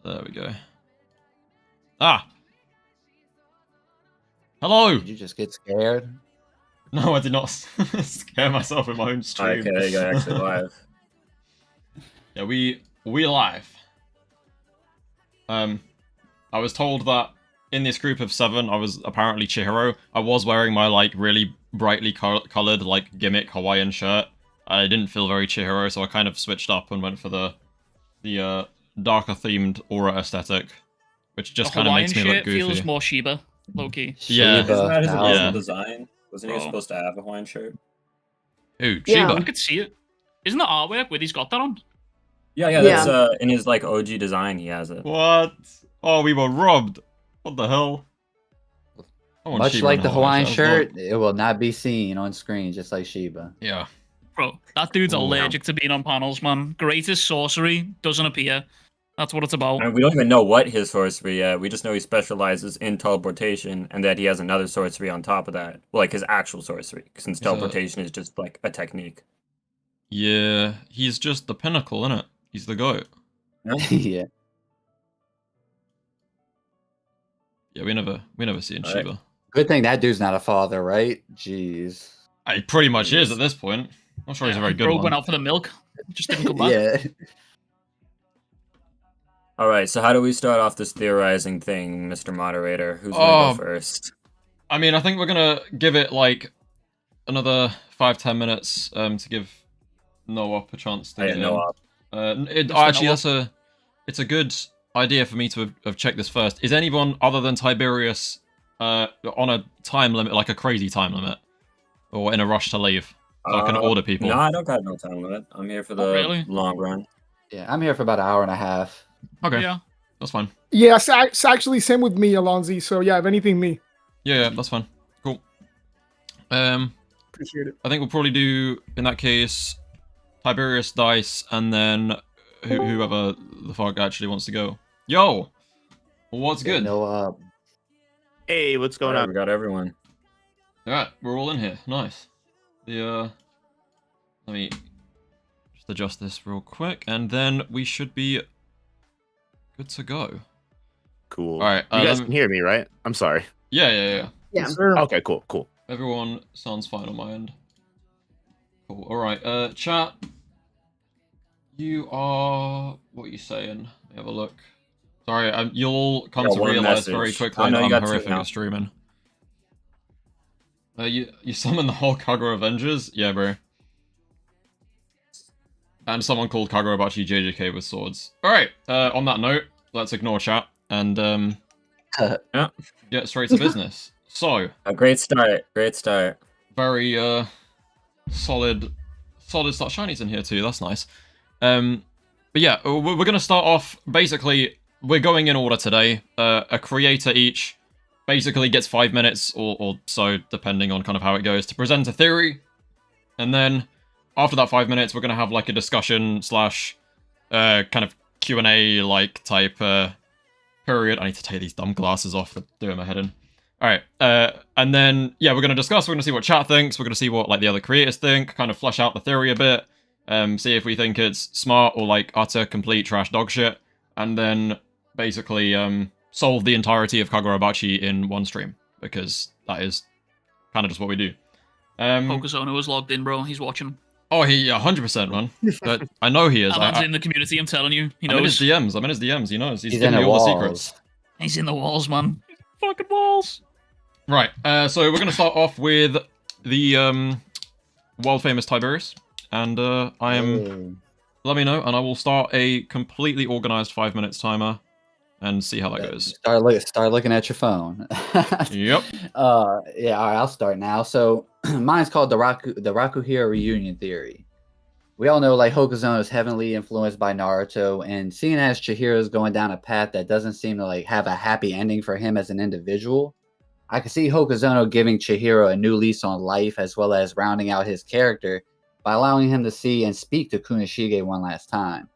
There we go. Ah! Hello! Did you just get scared? No, I did not scare myself in my own stream. Okay, there you go, actually live. Yeah, we live. I was told that in this group of 7, I was apparently Chihiro. I was wearing my, like, really brightly colored, like, gimmick Hawaiian shirt. I didn't feel very Chihiro, so I kind of switched up and went for the darker themed aura aesthetic, which just kind of makes me look goofy. Feels more Shiba, low-key. Yeah. Isn't that his original Yeah. design? Wasn't he supposed to have a Hawaiian shirt? Ooh, Yeah, Shiba. I could see it. Isn't the artwork where he's got that on? Yeah, that's in his like OG design. He has it. What? Oh, we were robbed. What the hell? Much Shiba like in the Hawaiian shirt, Look. it will not be seen on screen, just like Shiba. Yeah. Bro, that dude's Ooh. allergic to being on panels, man. Greatest sorcery doesn't appear. That's what it's about. And we don't even know what his sorcery is. We just know he specializes in teleportation, and that he has another sorcery on top of that. Well, like his actual sorcery, since teleportation is just like a technique. Yeah, he's just the pinnacle, innit? He's the GOAT. Yeah. Yeah, we never see in All Shiba. right. Good thing that dude's not a father, right? Jeez. He pretty much is at this point. Not sure he's a very good Bro one. went out for the milk. Just didn't come back. Yeah. All right, so how do we start off this theorizing thing, Mr. Moderator? Who's gonna go first? I mean, I think we're gonna give it like another 5-10 minutes to give Noah a chance to get in. Noah. Actually, it's a good idea for me to have checked this first. Is anyone other than Tiberius on a time limit, like a crazy time limit, or in a rush to leave? So I can order people. No, I don't got no time limit. I'm here for the long run. Yeah, I'm here for about an hour and a half. Okay, Yeah. that's fine. Yeah, it's actually same with me, Allons-Y. So yeah, if anything, me. Yeah, that's fine. Cool. Appreciate it. I think we'll probably do, in that case, Tiberius, Dice, and then whoever the fuck actually wants to go. Yo! What's good? No, Hey, what's going on? We got everyone. Alright, we're all in here. Nice. Let me just adjust this real quick, and then we should be good to go. Cool. Alright, you guys can hear me, right? I'm sorry. Yeah. Yeah. Sir. Okay, cool. Everyone sounds fine on my end. Cool. Alright, chat. You are... What are you saying? Let me have a look. Sorry, you'll come to realize very quickly that I'm horrific at streaming. You summon the whole Kagura Avengers? Yeah, bro. And someone called Kagurabachi JJK with swords. Alright, on that note, let's ignore chat and get straight to business. So... A great start. Very, solid start. Shiny's in here too, that's nice. But yeah, we're gonna start off, basically, we're going in order today. A creator each basically gets 5 minutes or so, depending on kind of how it goes, to present a theory. And then, after that 5 minutes, we're gonna have like a discussion slash kind of Q&A like type period. I need to take these dumb glasses off, they're doing my head in. Alright, and then, yeah, we're gonna discuss, we're gonna see what chat thinks, we're gonna see what like the other creators think, kind of flesh out the theory a bit, see if we think it's smart or like utter complete trash dog shit, and then basically solve the entirety of Kagurabachi in one stream, because that is kind of just what we do. Hokusono was logged in, bro. He's watching. Oh, he 100%, man. But I know he is. Alan's in the community, I'm telling you. He knows. I'm in his DMs, he knows. He's in giving the me all the walls. secrets. He's in the walls, man. Fucking walls. Right, so we're going to start off with the world-famous Tiberius, and I am... Let me know, and I will start a completely organized 5 minutes timer, and see how that goes. Start looking at your phone. Yep. Yeah, all right, I'll start now. So mine's called the Rakuhiro reunion theory. We all know like Hokuzono is heavily influenced by Naruto, and seeing as Chihiro is going down a path that doesn't seem to like have a happy ending for him as an individual, I can see Hokuzono giving Chihiro a new lease on life, as well as rounding out his character by allowing him to see and speak to Kunishigi one last time.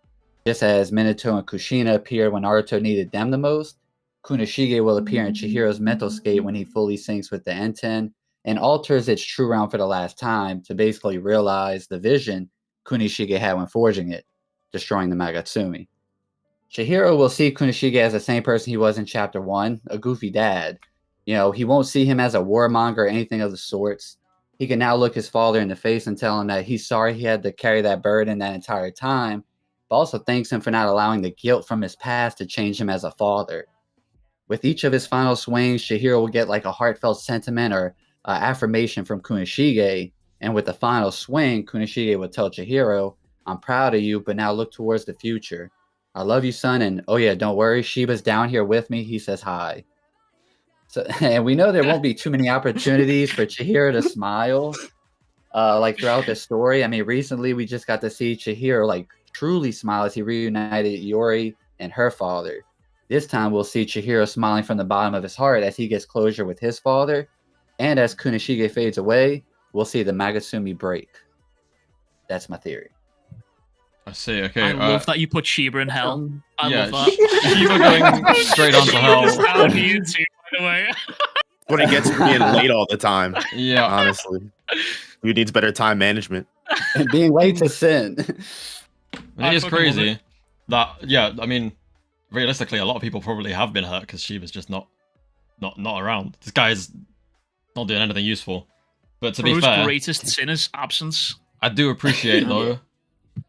Just as Minato and Kushina appeared when Naruto needed them the most, Kunishigi will appear in Chihiro's mental state when he fully syncs with the enten and alters its true round for the last time to basically realize the vision Kunishigi had when forging it, destroying the Magatsumi. Chihiro will see Kunishigi as the same person he was in chapter 1, a goofy dad. You know, he won't see him as a warmonger or anything of the sorts. He can now look his father in the face and tell him that he's sorry he had to carry that burden that entire time, but also thanks him for not allowing the guilt from his past to change him as a father. With each of his final swings, Chihiro will get like a heartfelt sentiment or affirmation from Kunishigi, and with the final swing, Kunishigi will tell Chihiro, "I'm proud of you, but now look towards the future. I love you, son, and oh yeah, don't worry, Shiba's down here with me. He says hi." So, and we know there won't be too many opportunities for Chihiro to smile, like throughout the story. I mean, recently we just got to see Chihiro like truly smile as he reunited Yuri and her father. This time we'll see Chihiro smiling from the bottom of his heart as he gets closure with his father, and as Kunishigi fades away, we'll see the Magasumi break. That's my theory. I see. Okay. I love that you put Shiba in hell. I yeah, love that. Shiba going straight onto hell. Shiba's down here too, by the way. What he gets for being late all the time. Yeah. Honestly, he needs better time management. And being late to sin. It is crazy that, yeah, I mean, realistically, a lot of people probably have been hurt because Shiba's just not around. This guy's not doing anything useful. But to be fair, greatest sin is absence. I do appreciate though.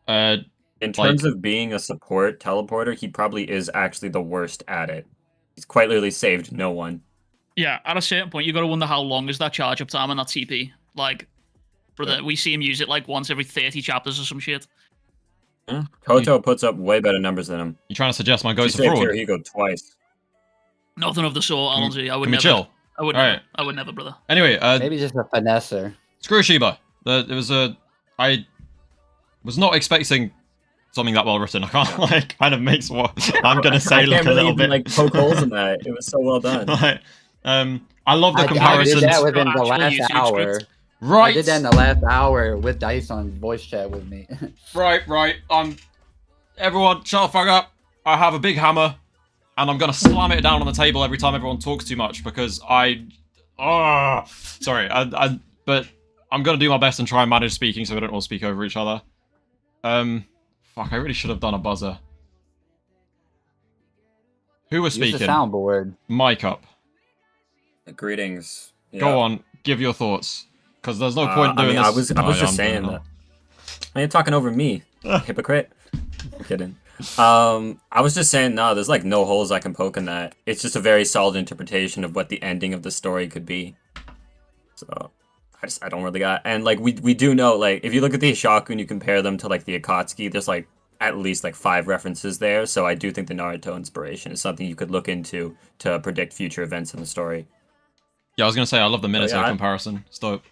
In terms of being a support teleporter, he probably is actually the worst at it. He's quite literally saved no one. Yeah, at a certain point, you got to wonder how long is that charge up time on that TP. Like, brother, we see him use it like once every 30 chapters or some shit. Yeah. Koto puts up way better numbers than him. You trying to suggest my ghost He of saved fraud? Hirohiko twice. Nothing of the sort, Allons-Y. I would Can we never. chill? I would All never. right. I would never, brother. Anyway, Maybe just a finesser. screw Shiba. I was not expecting something that well written. I can't like kind of makes what I'm gonna say I look can't a really little even bit. like poke holes in that. It was so well done. Like, I love the I comparisons. did that within the Actual last YouTube hour. script. Right, I did that in the last hour with Dice on voice chat with me. right. Everyone, shut the fuck up. I have a big hammer, and I'm gonna slam it down on the table every time everyone talks too much because sorry. But I'm gonna do my best and try and manage speaking so we don't all speak over each other. Fuck, I really should have done a buzzer. Who was Use the speaking? soundboard. Mic up. Greetings. Yeah. Go on, give your thoughts. Because there's no point doing I this. was just saying that. Are you talking over me, hypocrite? I'm kidding. I was just saying, no, there's like no holes I can poke in that. It's just a very solid interpretation of what the ending of the story could be. So I don't really got, and like we do know, like if you look at the Hishaku and you compare them to like the Akatsuki, there's like at least like 5 references there. So I do think the Naruto inspiration is something you could look into to predict future events in the story. Yeah, I was gonna say I love the Minato yeah, comparison. It's dope.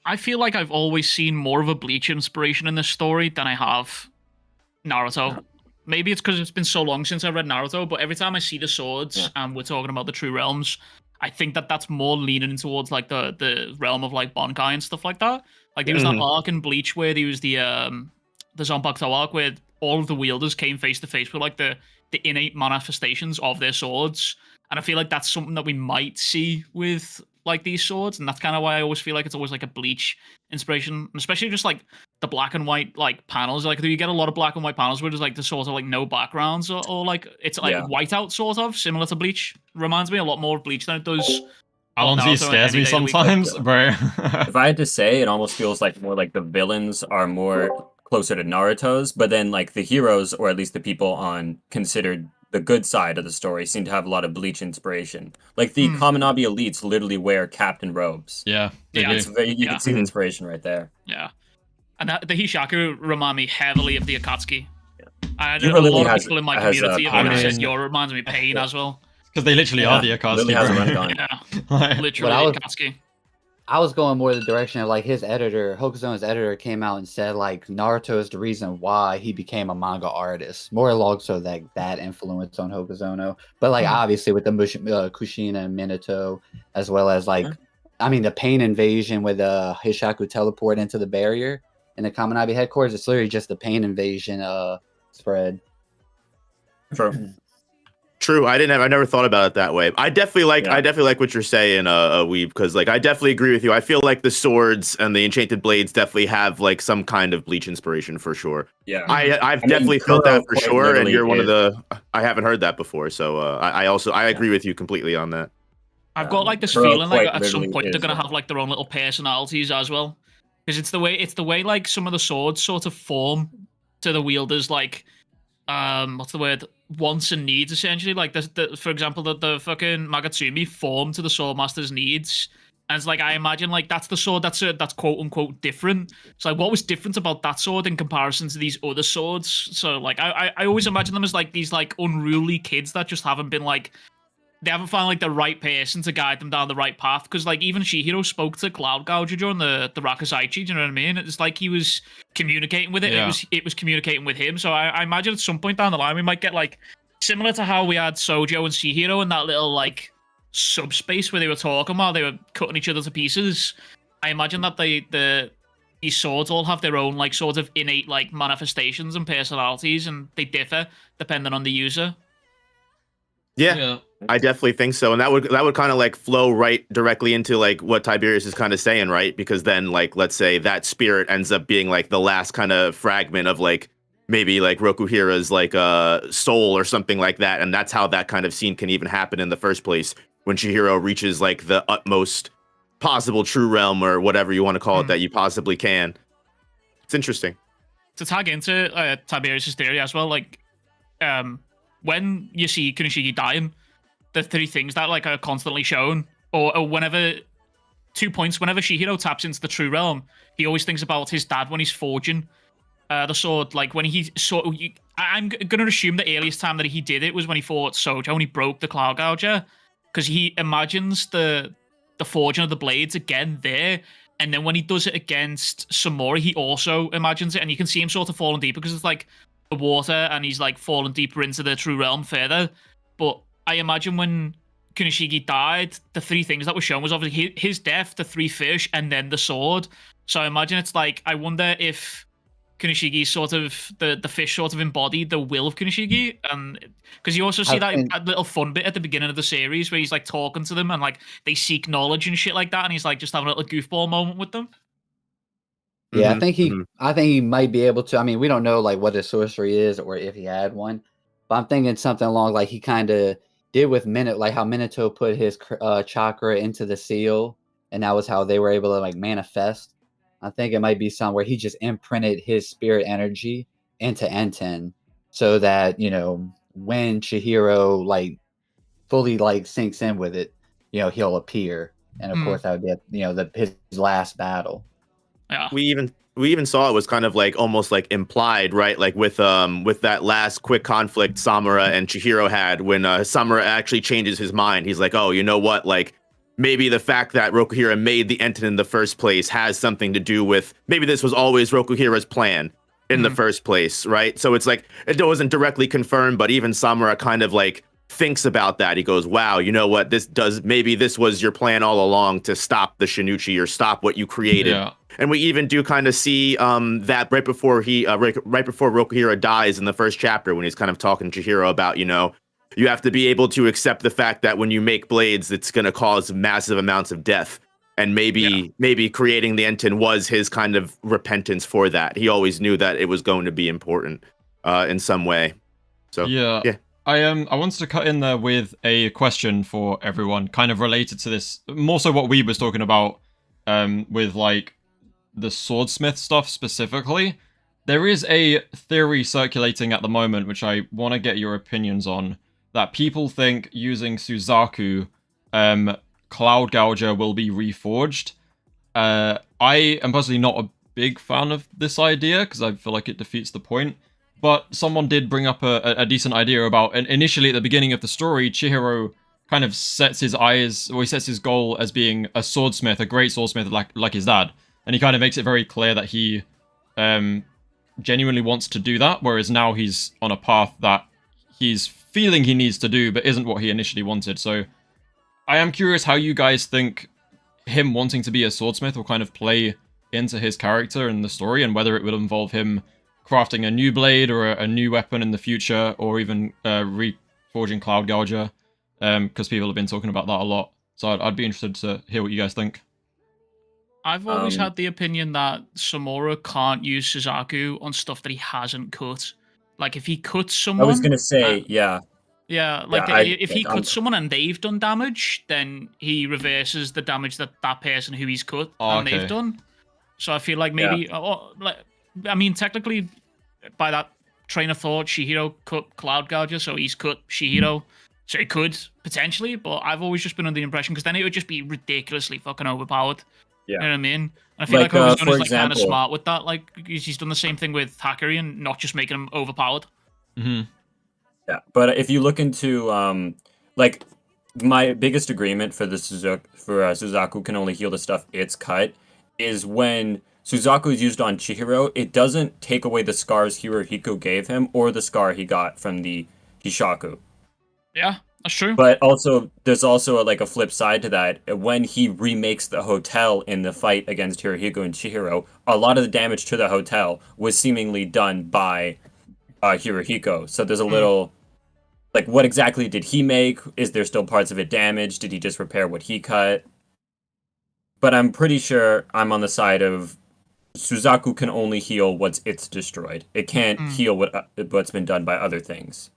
I feel like I've always seen more of a Bleach inspiration in this story than I have Naruto. Maybe it's because it's been so long since I read Naruto, but every time I see the swords and we're talking about the true realms, I think that that's more leaning towards like the realm of like Bonkai and stuff like that. Like there was that arc in Bleach where there was the Zanpakuto arc where all of the wielders came face to face with like the innate manifestations of their swords, and I feel like that's something that we might see with like these swords, and that's kind of why I always feel like it's always like a Bleach inspiration, and especially just like the black and white like panels. Like, do you get a lot of black and white panels where there's like the sort of like no backgrounds or like it's like whiteout sort of similar to Bleach? Reminds me a lot more of Bleach than it does. Allons-Y scares me sometimes, bro. If I had to say, it almost feels like more like the villains are more closer to Naruto's, but then like the heroes, or at least the people on considered the good side of the story, seem to have a lot of Bleach inspiration. Like the Kaminabi elites literally wear captain robes. Yeah, It's very, you can see the inspiration right there. Yeah, and the Hishaku remind me heavily of the Akatsuki. I Yura know a literally lot of has- people in my has, community have I already mean- said Yura reminds me of Pain as well. because they literally are the Akatsuki. Literally has a bro. run gun. Yeah, Like, literally But Akatsuki. I was going more the direction of like his editor, Hokuzono's editor, came out and said like Naruto is the reason why he became a manga artist. More along so that influence on Hokuzono, but like obviously with the Kushina and Minato, as well as like, I mean the Pain invasion with Hishaku teleport into the barrier in the Kaminabi headquarters. It's literally just the Pain invasion spread. Sure. True. I never thought about it that way. I definitely like what you're saying, Weeb, because like I definitely agree with you. I feel like the swords and the enchanted blades definitely have like some kind of Bleach inspiration for sure. Yeah. I've definitely felt that for quite sure, and literally you're one of is. the. I haven't heard that before, so I agree with you completely on that. I've got like this Kuro feeling like quite at some literally point they're is, gonna have like their own little personalities as well, because it's the way like some of the swords sort of form to the wielders like what's the word, wants and needs essentially. Like for example the fucking Magatsumi form to the Swordmaster's needs. And it's like I imagine like that's the sword that's quote unquote different. So like what was different about that sword in comparison to these other swords? So like I always imagine them as like these like unruly kids that just haven't been like, they haven't found like the right person to guide them down the right path. Because like even Chihiro spoke to Cloud Gouger during the Rakuhiro, do you know what I mean? It's like he was communicating with it. Yeah. It was communicating with him. So I imagine at some point down the line we might get like similar to how we had Sojo and Chihiro in that little like subspace where they were talking while they were cutting each other to pieces. I imagine that these swords all have their own like sort of innate like manifestations and personalities, and they differ depending on the user. Yeah. I definitely think so, and that would kind of like flow right directly into like what Tiberius is kind of saying, right? Because then like let's say that spirit ends up being like the last kind of fragment of like maybe like Rokuhira's like soul or something like that, and that's how that kind of scene can even happen in the first place when Chihiro reaches like the utmost possible true realm or whatever you want to call it that you possibly can. It's interesting. To tag into Tiberius' theory as well, like when you see Kunishigi dying, the three things that like are constantly shown, or whenever 2 points, whenever Chihiro taps into the true realm, he always thinks about his dad when he's forging the sword. Like when he saw, I'm gonna assume the earliest time that he did it was when he fought Sojo and he broke the Cloud Gouger, because he imagines the forging of the blades again there. And then when he does it against Samori, he also imagines it, and you can see him sort of falling deeper because it's like the water, and he's like falling deeper into the true realm further. But I imagine when Kunishigi died, the three things that were shown was obviously his death, the three fish, and then the sword. So I imagine it's like, I wonder if Kunishigi sort of, the fish sort of embodied the will of Kunishigi, and because you also see that little fun bit at the beginning of the series where he's like talking to them and like they seek knowledge and shit like that, and he's like just having a little goofball moment with them. Yeah, I think he might be able to. I mean, we don't know like what his sorcery is or if he had one, but I'm thinking something along like he kind of did with like how Minato put his chakra into the seal, and that was how they were able to like manifest. I think it might be somewhere he just imprinted his spirit energy into enten, so that when Chihiro like fully like sinks in with it, he'll appear, and of course that would be his last battle. Yeah. We even saw it was kind of like almost like implied, right? Like with that last quick conflict Samura and Chihiro had, when Samura actually changes his mind. He's like, oh, you know what? Like maybe the fact that Rokuhiro made the enten in the first place has something to do with, maybe this was always Rokuhiro's plan in the first place, right? So it's like, it wasn't directly confirmed, but even Samura kind of like thinks about that. He goes, wow, you know what? Maybe this was your plan all along to stop the Shinuichi or stop what you created. Yeah. And we even do kind of see that right before Rokuhiro dies in the first chapter, when he's kind of talking to Chihiro about, you have to be able to accept the fact that when you make blades, it's going to cause massive amounts of death. And maybe creating the enten was his kind of repentance for that. He always knew that it was going to be important in some way. So yeah. I wanted to cut in there with a question for everyone, kind of related to this, more so what Weeb was talking about with like the swordsmith stuff specifically. There is a theory circulating at the moment, which I want to get your opinions on, that people think using Suzaku, Cloud Gouger will be reforged. I am personally not a big fan of this idea, because I feel like it defeats the point. But someone did bring up a decent idea about, and initially at the beginning of the story, Chihiro kind of sets his goal as being a swordsmith, a great swordsmith like his dad. And he kind of makes it very clear that he genuinely wants to do that, whereas now he's on a path that he's feeling he needs to do, but isn't what he initially wanted. So I am curious how you guys think him wanting to be a swordsmith will kind of play into his character in the story, and whether it will involve him crafting a new blade or a new weapon in the future, or even forging Cloud Gouger, because people have been talking about that a lot. So I'd be interested to hear what you guys think. I've always had the opinion that Samura can't use Suzaku on stuff that he hasn't cut. Like if he cuts someone, I was gonna say, yeah. Yeah, like Yeah, if he cuts someone and they've done damage, then he reverses the damage that that person who he's cut and okay. they've done. So I feel like maybe, I mean, technically, by that train of thought, Chihiro cut Cloud Gouger, so he's cut Chihiro. So he could potentially, but I've always just been under the impression because then it would just be ridiculously fucking overpowered. Yeah. You know what I mean? And I feel like Hokuzono is like kind of smart with that. Like he's done the same thing with Hakari and not just making him overpowered. Mm-hmm. Yeah, but if you look into like my biggest agreement for the Suzaku can only heal the stuff it's cut is when Suzaku is used on Chihiro, it doesn't take away the scars Hirohiko gave him or the scar he got from the Hishaku. Yeah, that's true. But also, there's also a flip side to that. When he remakes the hotel in the fight against Hirohiko and Chihiro, a lot of the damage to the hotel was seemingly done by Hirohiko. So there's a little, like, what exactly did he make? Is there still parts of it damaged? Did he just repair what he cut? But I'm pretty sure I'm on the side of Suzaku can only heal it's destroyed. It can't heal what's been done by other things.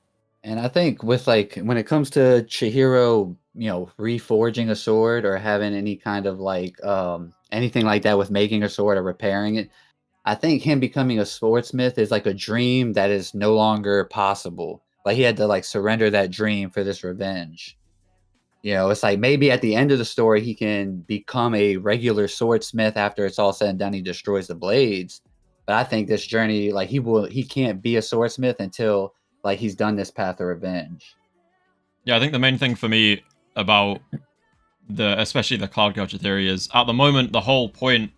And I think with when it comes to Chihiro, reforging a sword or having any kind of anything like that with making a sword or repairing it, I think him becoming a swordsmith is like a dream that is no longer possible. Like he had to surrender that dream for this revenge. It's like maybe at the end of the story he can become a regular swordsmith after it's all said and done. He destroys the blades, but I think this journey, he can't be a swordsmith until he's done this path of revenge. Yeah, I think the main thing for me about especially the Cloud Gouger theory is at the moment the whole point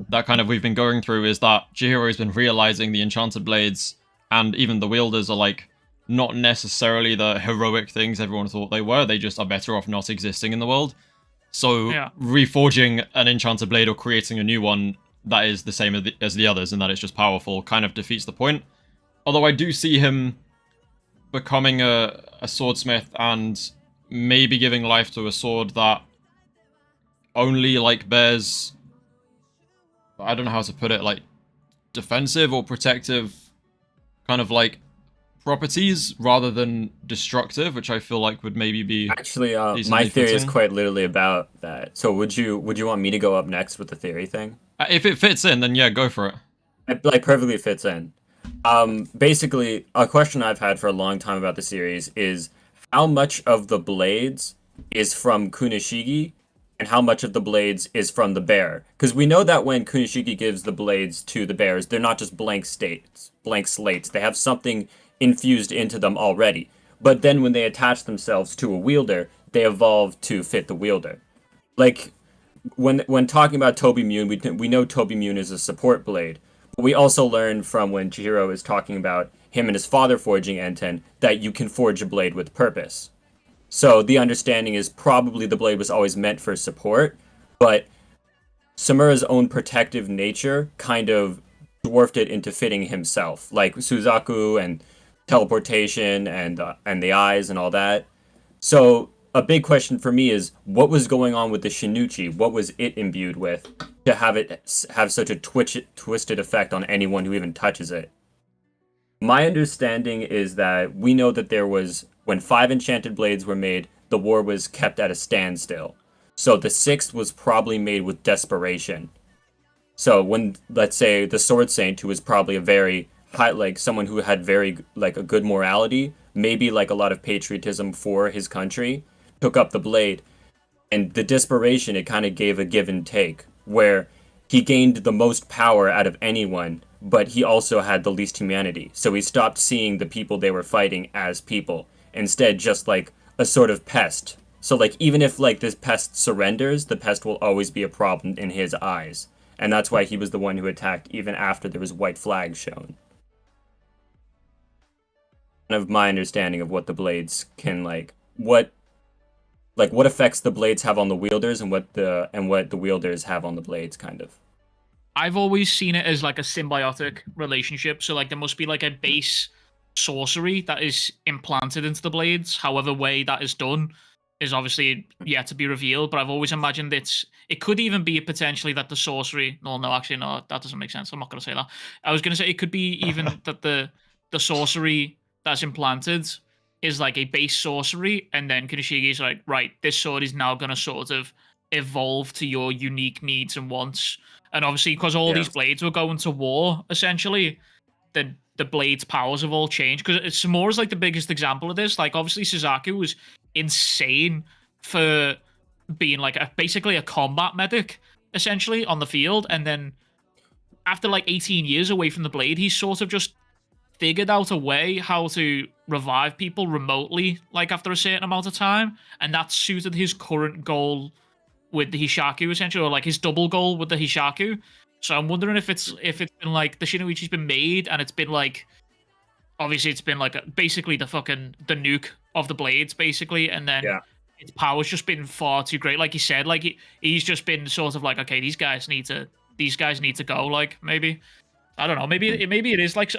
that kind of we've been going through is that Chihiro has been realizing the enchanted blades and even the wielders are not necessarily the heroic things everyone thought they were. They just are better off not existing in the world. So reforging an enchanted blade or creating a new one that is the same as the others and that it's just powerful kind of defeats the point. Although I do see him becoming a swordsmith and maybe giving life to a sword that only bears, I don't know how to put it, defensive or protective kind of properties rather than destructive, which I feel would maybe be actually my theory is quite literally about that. So would you want me to go up next with the theory thing? If it fits in, then yeah, go for it. It perfectly fits in. Basically, a question I've had for a long time about the series is how much of the blades is from Kunishigi and how much of the blades is from the bear. Because we know that when Kunishigi gives the blades to the bears, they're not just blank slates. They have something infused into them already. But then when they attach themselves to a wielder, they evolve to fit the wielder. When talking about Toby Mune, we know Toby Mune is a support blade. But we also learn from when Chihiro is talking about him and his father forging enten that you can forge a blade with purpose. So the understanding is probably the blade was always meant for support, but Samura's own protective nature kind of dwarfed it into fitting himself, like Suzaku and teleportation and the eyes and all that. So a big question for me is what was going on with the Shinuichi? What was it imbued with to have it have such a twisted effect on anyone who even touches it? My understanding is that we know that when 5 enchanted blades were made, the war was kept at a standstill. So the 6th was probably made with desperation. So when, let's say, the Sword Saint, who was probably a very high, someone who had very, a good morality, maybe a lot of patriotism for his country, took up the blade. And the desperation, it kind of gave a give and take, where he gained the most power out of anyone, but he also had the least humanity. So he stopped seeing the people they were fighting as people, instead just a sort of pest. So even if this pest surrenders, the pest will always be a problem in his eyes. And that's why he was the one who attacked even after there was white flags shown. Kind of my understanding of what the blades can what effects the blades have on the wielders and what the wielders have on the blades, kind of. I've always seen it as a symbiotic relationship. So there must be a base sorcery that is implanted into the blades. However way that is done is obviously yet to be revealed, but I've always imagined it could even be potentially that the sorcery. No, actually, no, that doesn't make sense. I'm not going to say that. I was going to say it could be even that the sorcery that's implanted is like a base sorcery, and then Kunishigi's like, right, this sword is now going to sort of evolve to your unique needs and wants. And obviously, because all these blades were going to war, essentially, the blades' powers have all changed. Because Samura's like the biggest example of this. Like, obviously, Suzaku was insane for being like basically a combat medic, essentially, on the field. And then after like 18 years away from the blade, he's sort of just figured out a way how to revive people remotely, like after a certain amount of time. And that suited his current goal with the Hishaku, essentially, or like his double goal with the Hishaku. So I'm wondering if it's been like the Shinuichi's been made, and it's been like, obviously it's been like basically the nuke of the blades, basically, and then its power's just been far too great. Like you said, like he's just been sort of like, okay, these guys need to go. Like maybe, I don't know, maybe it is like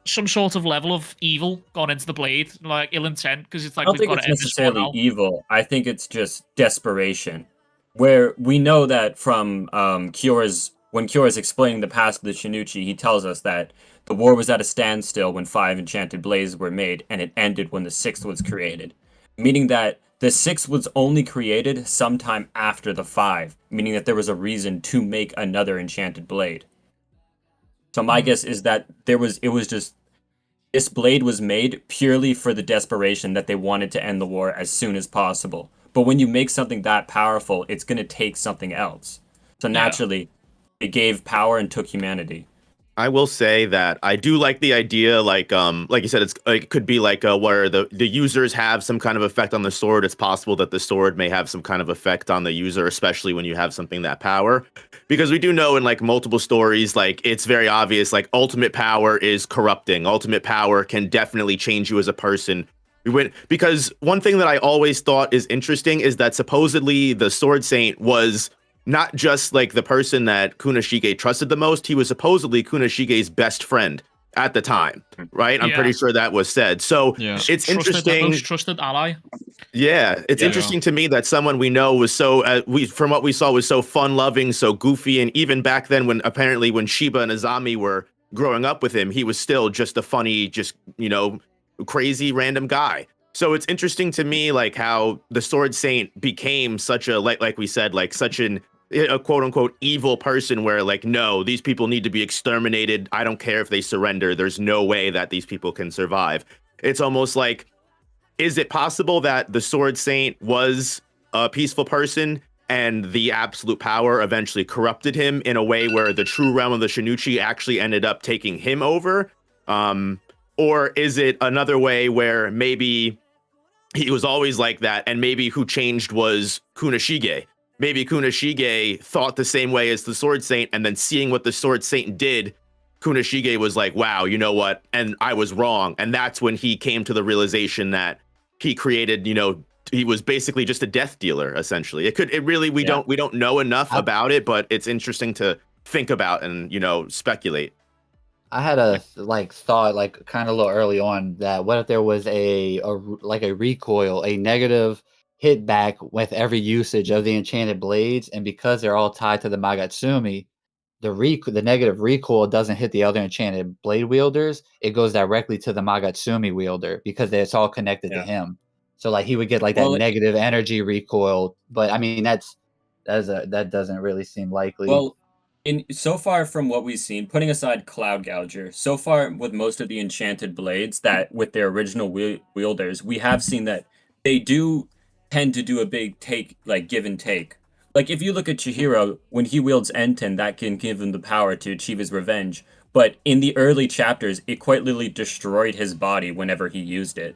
some sort of level of evil gone into the blade, like ill intent, because it's like I don't think it's necessarily evil. I think it's just desperation. Where we know that from when Kyora's explaining the past of the Shinuichi, he tells us that the war was at a standstill when 5 enchanted blades were made, and it ended when the 6th was created. Meaning that the 6th was only created sometime after the 5, meaning that there was a reason to make another enchanted blade. So my guess is that this blade was made purely for the desperation that they wanted to end the war as soon as possible. But when you make something that powerful, it's going to take something else. So naturally, it gave power and took humanity. I will say that I do like the idea, like you said, it could be like where the users have some kind of effect on the sword. It's possible that the sword may have some kind of effect on the user, especially when you have something that power. Because we do know in like multiple stories, like it's very obvious, like ultimate power is corrupting. Ultimate power can definitely change you as a person. Because one thing that I always thought is interesting is that supposedly the Sword Saint was not just like the person that Kunishige trusted the most, he was supposedly Kunishige's best friend at the time, right? I'm pretty sure that was said. So it's interesting. Most trusted ally. Yeah, it's interesting to me that someone we know was so, from what we saw, was so fun-loving, so goofy, and even back then when Shiba and Azami were growing up with him, he was still just a funny, crazy random guy. So it's interesting to me, like how the Sword Saint became such a, like we said, like such a quote unquote evil person where like, no, these people need to be exterminated. I don't care if they surrender. There's no way that these people can survive. It's almost like, is it possible that the Sword Saint was a peaceful person and the absolute power eventually corrupted him in a way where the true realm of the Shinuichi actually ended up taking him over? Or is it another way where maybe he was always like that, and maybe who changed was Kunishige? Maybe Kunishige thought the same way as the Sword Saint, and then seeing what the Sword Saint did, Kunishige was like, wow, you know what? And I was wrong. And that's when he came to the realization that he created, he was basically just a death dealer, essentially. We don't know enough about it, but it's interesting to think about and, speculate. I had a thought kind of a little early on that what if there was a recoil, a negative hit back with every usage of the enchanted blades, and because they're all tied to the Magatsumi, the negative recoil doesn't hit the other enchanted blade wielders. It goes directly to the Magatsumi wielder because it's all connected to him. So like he would get that negative energy recoil, but I mean that doesn't really seem likely. Well, so far from what we've seen, putting aside Cloud Gouger, so far with most of the enchanted blades that with their original wielders, we have seen that they do tend to do a big give and take. Like if you look at Chihiro, when he wields enten, that can give him the power to achieve his revenge. But in the early chapters, it quite literally destroyed his body whenever he used it.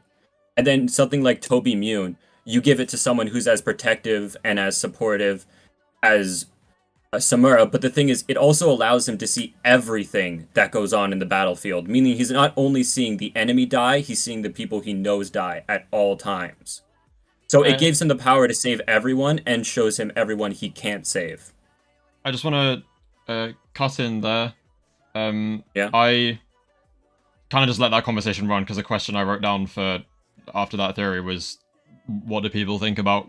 And then something like Toby Mune, you give it to someone who's as protective and as supportive as Samura, but the thing is, it also allows him to see everything that goes on in the battlefield, meaning he's not only seeing the enemy die, he's seeing the people he knows die at all times. So it gives him the power to save everyone and shows him everyone he can't save. I just want to cut in there. I kind of just let that conversation run, because the question I wrote down for after that theory was, what do people think about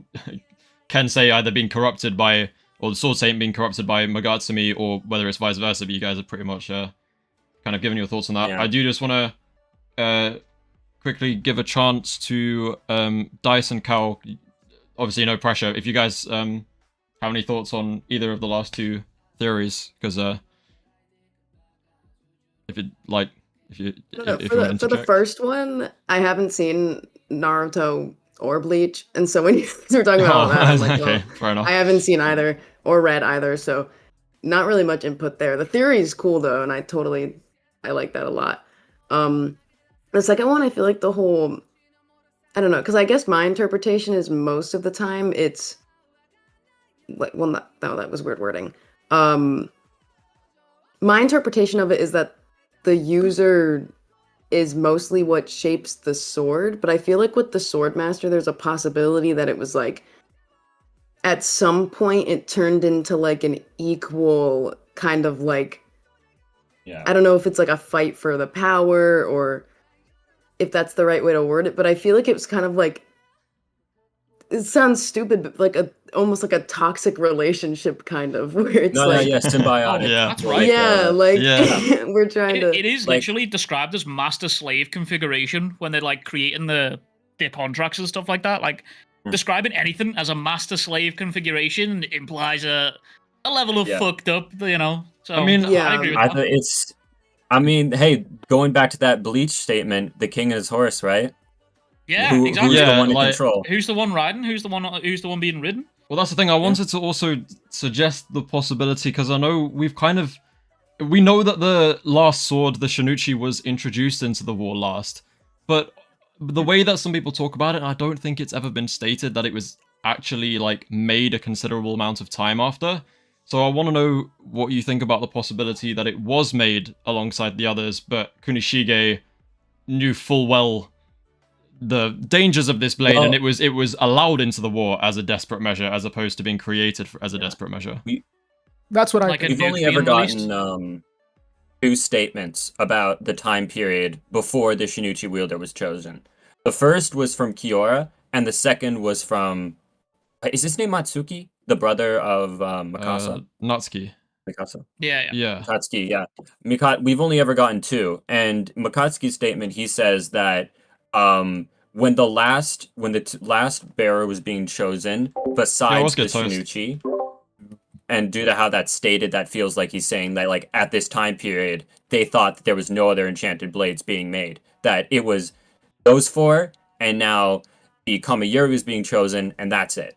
Kensei either being corrupted by, or the Sword Saint being corrupted by Mogatsumi, or whether it's vice versa, but you guys are pretty much kind of giving your thoughts on that. Yeah. I do just want to quickly give a chance to Dice and Cal. Obviously, no pressure. If you guys have any thoughts on either of the last two theories, because if you want to For the first one, I haven't seen Naruto or Bleach, and so when you were talking about that, I'm like, okay, well, fair enough. I haven't seen either or read either, so not really much input there. The theory is cool though, and I like that a lot. The second one, I feel like the whole, I don't know, because I guess my interpretation is most of the time it's like, well, no, that was weird wording. My interpretation of it is that the user is mostly what shapes the sword, but I feel like with the Swordmaster, there's a possibility that it was like, at some point it turned into like an equal kind of like, I don't know if it's like a fight for the power or if that's the right way to word it, but I feel like it was kind of like, it sounds stupid, but like almost like a toxic relationship kind of, where it's symbiotic. Yeah. That's right. We're trying to. It is literally described as master-slave configuration when they're like creating their contracts and stuff like that. Like describing anything as a master-slave configuration implies a level of fucked up, you know. So I mean, I agree with that. Hey, going back to that Bleach statement, the king and his horse, right? Yeah, exactly. Who's the one in control? Who's the one riding? Who's the one being ridden? Well, that's the thing. I wanted to also suggest the possibility, because I know we know that the last sword, the Shinuichi, was introduced into the war last, but the way that some people talk about it, I don't think it's ever been stated that it was actually like made a considerable amount of time after. So I want to know what you think about the possibility that it was made alongside the others, but Kunishige knew full well the dangers of this blade, and it was allowed into the war as a desperate measure, as opposed to being created as a desperate measure. That's what I think. We've only ever gotten two statements about the time period before the Shinuichi wielder was chosen. The first was from Kiora, and the second was from, is his name Matsuki? The brother of Mikasa? Natsuki. Mikasa. Yeah. Mikatsuki, yeah. We've only ever gotten two, and Mikatsuki's statement, he says that when the last bearer was being chosen, besides the Shinuichi, and due to how that's stated, that feels like he's saying that, like, at this time period, they thought that there was no other enchanted blades being made. That it was those four, and now the Kamayuri was being chosen, and that's it.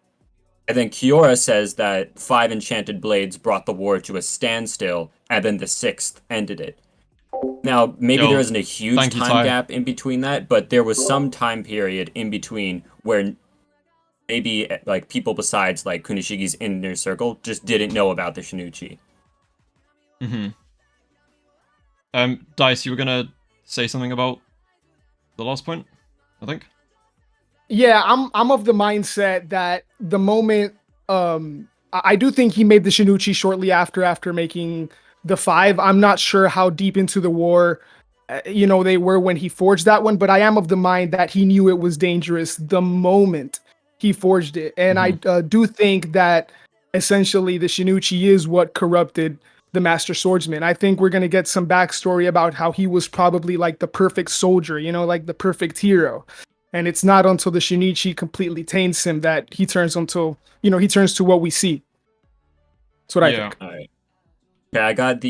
And then Kiora says that 5 enchanted blades brought the war to a standstill, and then the 6th ended it. Now, maybe there isn't a huge time gap in between that, but there was some time period in between where maybe like people besides like Kunishigi's inner circle just didn't know about the Shinuichi. Dice, you were gonna say something about the last point, I think. Yeah, I'm of the mindset that the moment I do think he made the Shinuichi shortly after making the 5. I'm not sure how deep into the war they were when he forged that one, but I am of the mind that he knew it was dangerous the moment he forged it. And I do think that essentially the Shinuichi is what corrupted the Master Swordsman. I think we're going to get some backstory about how he was probably like the perfect soldier, like the perfect hero. And it's not until the Shinuichi completely taints him that he turns to what we see. That's what I think. All right. Okay, I got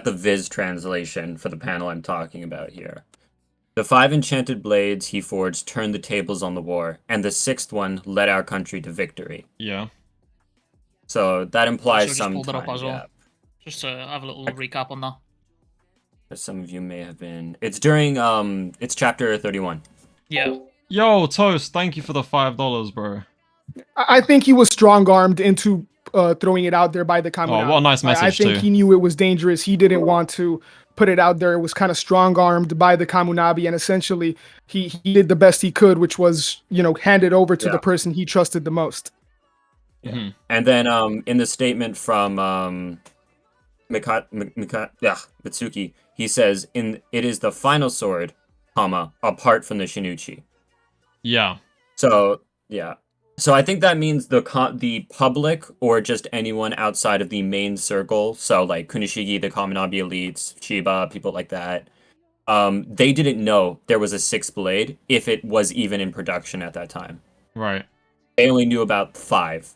the Viz translation for the panel I'm talking about here. The 5 enchanted blades he forged turned the tables on the war, and the 6th one led our country to victory. Yeah. So that implies some pulled it up time as well. gap. Just to have a little recap on that. As some of you may have been. It's during it's chapter 31. Yeah. Yo, Toast, thank you for the $5, bro. I think he was strong-armed into throwing it out there by the Kamunabi. Oh, what a nice message, I think he knew it was dangerous. He didn't want to put it out there. It was kind of strong-armed by the Kamunabi, and essentially he did the best he could, which was, hand it over to the person he trusted the most. Yeah. And then in the statement from Mitsuki, he says, it is the final sword, comma, apart from the Shinuichi. Yeah. So, yeah. So I think that means the public or just anyone outside of the main circle, so like Kunishigi, the Kaminabi elites, Shiba, people like that, they didn't know there was a sixth blade if it was even in production at that time. Right. They only knew about 5.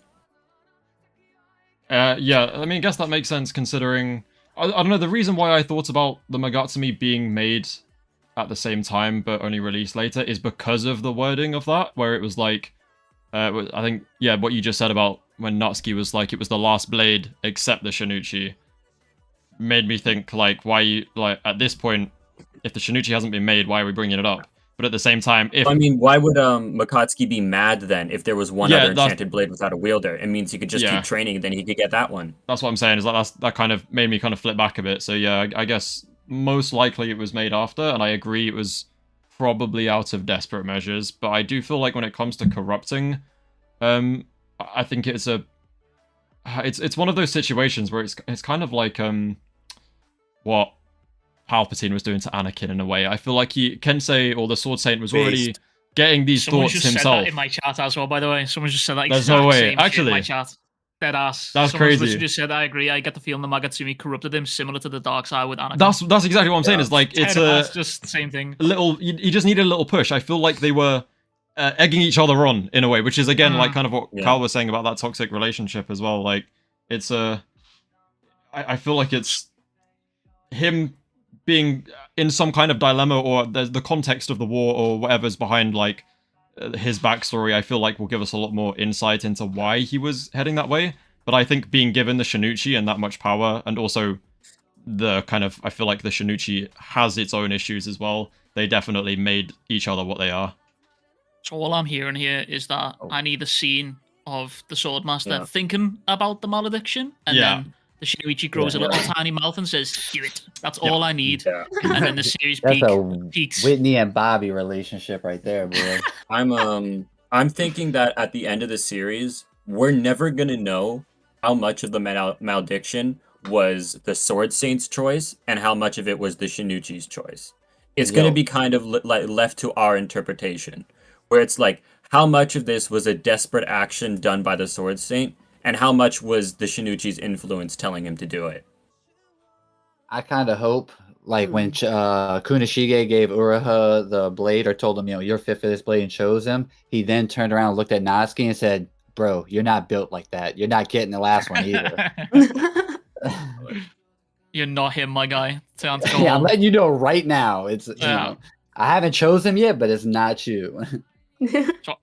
Yeah, I mean, I guess that makes sense considering... I don't know, the reason why I thought about the Magatsumi being made at the same time but only released later is because of the wording of that, where it was like... I think, yeah, what you just said about when Natsuki was like, it was the last blade except the Shinuichi, made me think, like, why, like, at this point, if the Shinuichi hasn't been made, why are we bringing it up? But at the same time, if... I mean, why would Makatsuki be mad then if there was one other enchanted blade without a wielder? It means he could just keep training, then he could get that one. That's what I'm saying, is that kind of made me kind of flip back a bit. So yeah, I guess most likely it was made after, and I agree it was probably out of desperate measures, but I do feel like when it comes to corrupting, I think it's one of those situations where it's kind of like what Palpatine was doing to Anakin in a way. I feel like Kensei or the Sword Saint was already getting these thoughts himself. Said that in my chat as well, by the way. Someone just said that. There's no way. Actually, in my chat. Dead ass. That's Someone crazy. Just said, I agree. I get the feeling the Magatsumi corrupted him, similar to the dark side with Anakin. That's exactly what I'm saying. Is like it's just the same thing. A little. You just needed a little push. I feel like they were egging each other on in a way, which is again like kind of what Carl was saying about that toxic relationship as well. Like it's I feel like it's him being in some kind of dilemma, or there's the context of the war or whatever's behind like his backstory. I feel like will give us a lot more insight into why he was heading that way. But I think being given the Shinuichi and that much power, and also the kind of, I feel like the Shinuichi has its own issues as well. They definitely made each other what they are. So all I'm hearing here is that I need a scene of the Swordmaster thinking about the malediction, and then the Shinuichi grows a little tiny mouth and says, "Do it." That's all I need. Yeah. And then the series peaks. Whitney and Bobby relationship right there, bro. I'm thinking that at the end of the series, we're never gonna know how much of the malediction was the Sword Saint's choice and how much of it was the Shinuichi's choice. It's gonna be kind of left to our interpretation, where it's like, how much of this was a desperate action done by the Sword Saint, and how much was the Shinuichi's influence telling him to do it? I kind of hope, like, when Kunishigi gave Uraha the blade, or told him, you're fit for this blade, and chose him, he then turned around and looked at Natsuki and said, "Bro, you're not built like that. You're not getting the last one either." You're not him, my guy. Yeah, I'm letting you know right now. It's I haven't chosen him yet, but it's not you. So,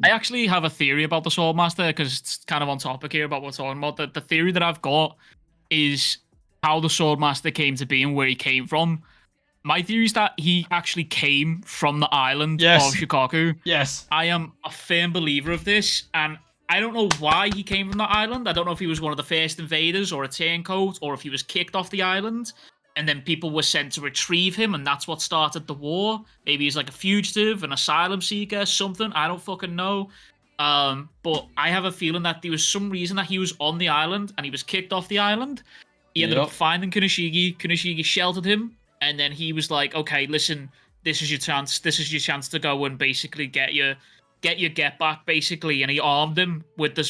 I actually have a theory about the Swordmaster, because it's kind of on topic here about what we're talking about. The theory that I've got is how the Swordmaster came to be and where he came from. My theory is that he actually came from the island of Shikaku. Yes. I am a firm believer of this, and I don't know why he came from that island. I don't know if he was one of the first invaders or a turncoat, or if he was kicked off the island and then people were sent to retrieve him, and that's what started the war. Maybe he's like a fugitive, an asylum seeker, something. I don't fucking know. But I have a feeling that there was some reason that he was on the island and he was kicked off the island. He ended up finding Kunishigi. Kunishigi sheltered him, and then he was like, "Okay, listen, this is your chance. This is your chance to go and basically get your get back, basically." And he armed him with the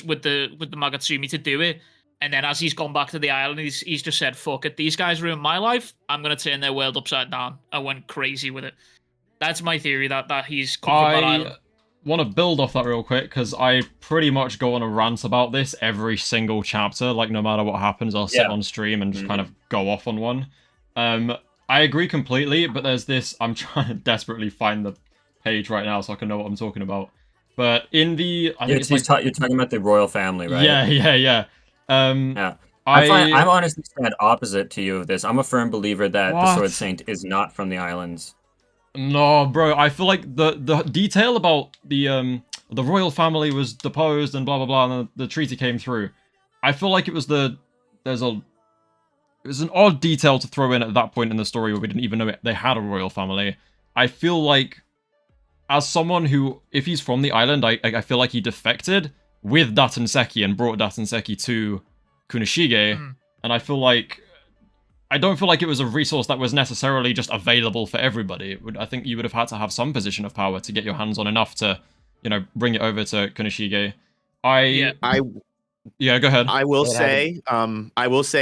Magatsumi to do it. And then as he's gone back to the island, he's just said, "Fuck it, these guys ruined my life. I'm gonna turn their world upside down." I went crazy with it. That's my theory, that he's come from that island. I want to build off that real quick, because I pretty much go on a rant about this every single chapter. Like, no matter what happens, I'll sit on stream and just kind of go off on one. I agree completely, but there's this... I'm trying to desperately find the page right now so I can know what I'm talking about. But in the... I think you're talking about the royal family, right? Yeah. I'm honestly stand opposite to you of this. I'm a firm believer that the Sword Saint is not from the islands. No, bro. I feel like the detail about the royal family was deposed and blah blah blah, and the treaty came through. I feel like it was it was an odd detail to throw in at that point in the story where we didn't even know they had a royal family. I feel like, as someone who, if he's from the island, I feel like he defected with Daten Seki and brought Daten Seki to Kunishige, and I feel like I don't feel like it was a resource that was necessarily just available for everybody. I think you would have had to have some position of power to get your hands on enough to, bring it over to Kunishigi. Yeah, go ahead. I will say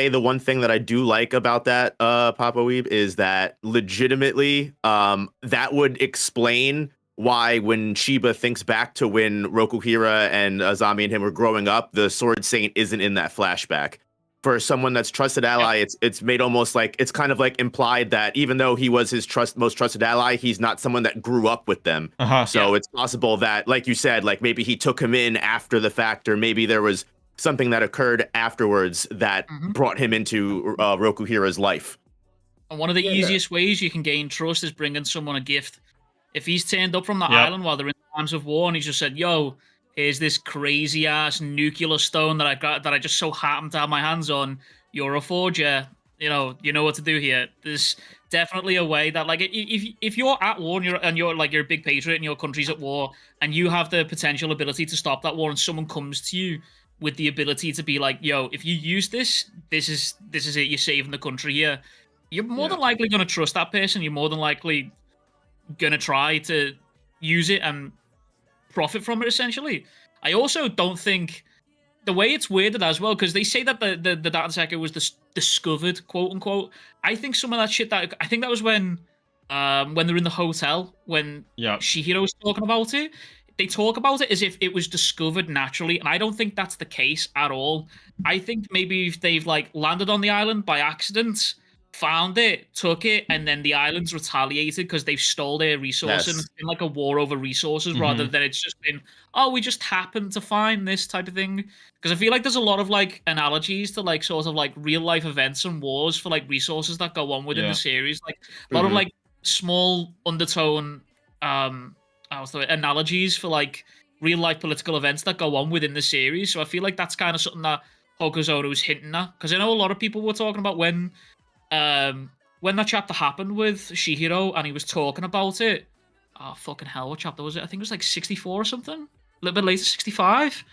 the one thing that I do like about that, Papa Weeb, is that legitimately, that would explain why when Shiba thinks back to when Rakuhiro and Azami and him were growing up, the Sword Saint isn't in that flashback. For someone that's trusted ally, it's made almost like it's kind of like implied that even though he was his most trusted ally, he's not someone that grew up with them. So it's possible that, like you said, like maybe he took him in after the fact, or maybe there was something that occurred afterwards that brought him into Rakuhiro's life. And one of the easiest ways you can gain trust is bringing someone a gift. If he's turned up from the island while they're in times of war and he's just said, yo, here's this crazy ass nuclear stone that I got that I just so happened to have my hands on. You're a forger. You know what to do here. There's definitely a way that, like, if you're at war and you're a big patriot and your country's at war and you have the potential ability to stop that war and someone comes to you with the ability to be like, yo, if you use this is it. You're saving the country here. You're more than likely going to trust that person. You're more than likely going to try to use it and profit from it, essentially. I also don't think the way it's worded as well, because they say that the data sector was discovered, quote unquote. I think some of that shit I think that was when they're in the hotel when Chihiro was talking about it. They talk about it as if it was discovered naturally, and I don't think that's the case at all. I think maybe if they've like landed on the island by accident, found it, took it, and then the islands retaliated because they've stole their resources. And it's been like a war over resources rather than it's just been, oh, we just happened to find this type of thing. Because I feel like there's a lot of like analogies to like sort of like real life events and wars for like resources that go on within the series. Like a lot of like small undertone analogies for like real life political events that go on within the series. So I feel like that's kind of something that Hokuzono was hinting at. Because I know a lot of people were talking about when that chapter happened with Chihiro and he was talking about it. Oh, fucking hell, what chapter was it? I think it was like 64 or something. A little bit later, 65?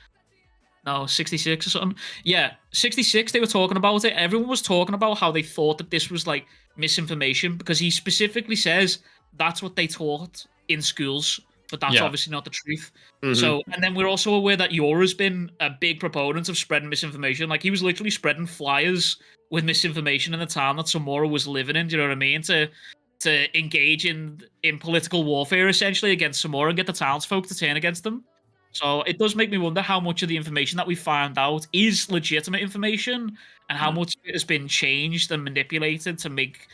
No, 66 or something. Yeah, 66, they were talking about it. Everyone was talking about how they thought that this was like misinformation because he specifically says that's what they taught in schools, but that's obviously not the truth. So, and then we're also aware that Yura's been a big proponent of spreading misinformation. Like, he was literally spreading flyers with misinformation in the town that Samura was living in, do you know what I mean? To engage in political warfare, essentially, against Samura and get the townsfolk to turn against them. So it does make me wonder how much of the information that we found out is legitimate information and how much of it has been changed and manipulated to make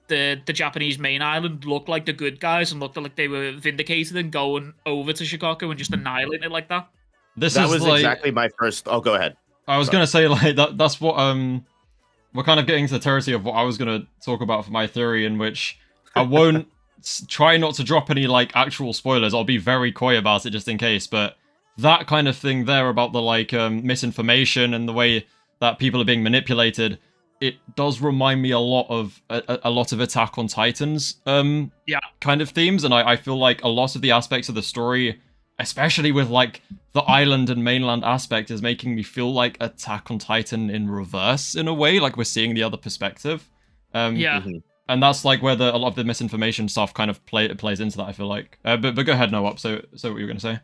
the Japanese main island look like the good guys and looked like they were vindicated and going over to Shikoku and just annihilating it like that. That was like, exactly my first. Oh, go ahead. I was gonna say like that's what we're kind of getting to the territory of what I was gonna talk about for my theory, in which I won't try not to drop any like actual spoilers. I'll be very coy about it just in case. But that kind of thing there about the like misinformation and the way that people are being manipulated, it does remind me a lot of Attack on Titan's kind of themes, and I feel like a lot of the aspects of the story, especially with like the island and mainland aspect, is making me feel like Attack on Titan in reverse in a way, like we're seeing the other perspective. And that's like where a lot of the misinformation stuff kind of plays into that, I feel like. But go ahead, Noop. So what you were gonna say?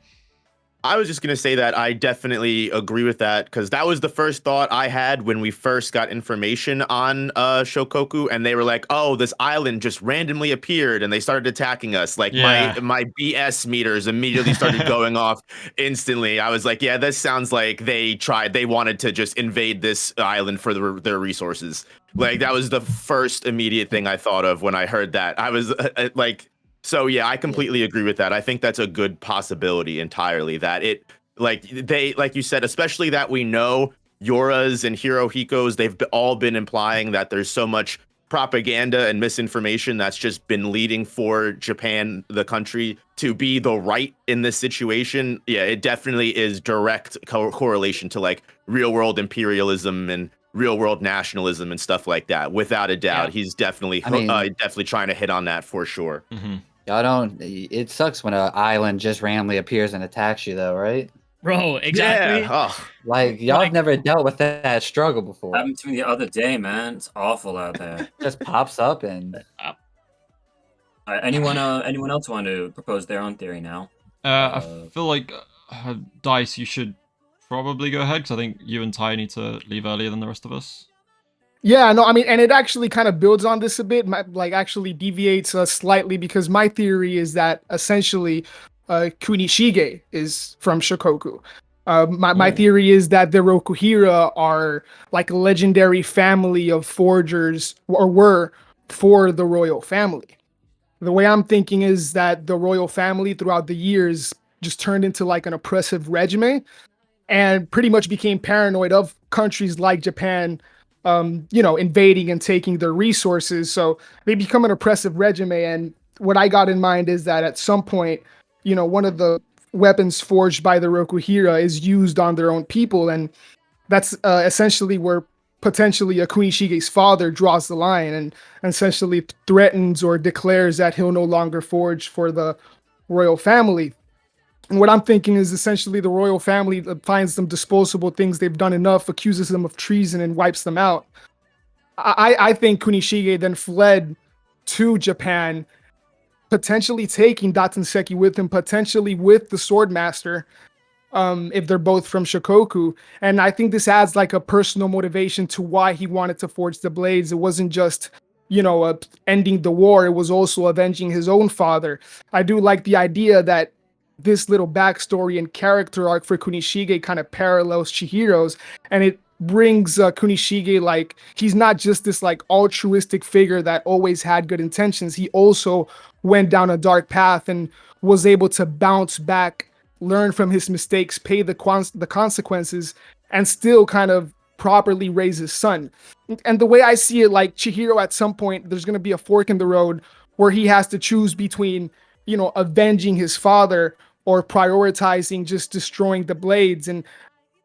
I was just going to say that I definitely agree with that, because that was the first thought I had when we first got information on Shokoku, and they were like, oh, this island just randomly appeared and they started attacking us. Like my BS meters immediately started going off instantly. I was like, yeah, this sounds like they wanted to just invade this island for their resources. Like, that was the first immediate thing I thought of when I heard that. I was like... So yeah, I completely agree with that. I think that's a good possibility entirely, that it, like you said, especially that we know Yura's and Hirohiko's, they've all been implying that there's so much propaganda and misinformation that's just been leading for Japan, the country, to be the right in this situation. Yeah, it definitely is direct correlation to like real world imperialism and real world nationalism and stuff like that. Without a doubt, he's definitely definitely trying to hit on that for sure. Y'all don't. It sucks when an island just randomly appears and attacks you, though, right? Bro, exactly. Yeah. Oh. Like y'all Like- have never dealt with that struggle before. Happened to me the other day, man. It's awful out there. Just pops up and Anyone else want to propose their own theory now? I feel like Dice, you should probably go ahead because I think you and Ty need to leave earlier than the rest of us. Yeah, no, I mean, and it actually kind of builds on this a bit, like actually deviates slightly, because my theory is that essentially Kunishige is from Shikoku. My theory is that the Rakuhiro are like a legendary family of forgers, or were for the royal family. The way I'm thinking is that the royal family throughout the years just turned into like an oppressive regime and pretty much became paranoid of countries like Japan, invading and taking their resources. So they become an oppressive regime. And what I got in mind is that at some point, one of the weapons forged by the Rakuhiro is used on their own people. And that's essentially where potentially a Kunishige's father draws the line and essentially threatens or declares that he'll no longer forge for the royal family. And what I'm thinking is essentially the royal family finds them disposable things they've done enough, accuses them of treason, and wipes them out. I think Kunishige then fled to Japan, potentially taking Datanseki with him, potentially with the Swordmaster, if they're both from Shikoku. And I think this adds like a personal motivation to why he wanted to forge the blades. It wasn't just, ending the war. It was also avenging his own father. I do like the idea that this little backstory and character arc for Kunishige kind of parallels Chihiro's, and it brings Kunishige, like, he's not just this like altruistic figure that always had good intentions. He also went down a dark path and was able to bounce back, learn from his mistakes, pay the consequences, and still kind of properly raise his son. And the way I see it, like, Chihiro, at some point, there's going to be a fork in the road where he has to choose between, avenging his father or prioritizing just destroying the blades. And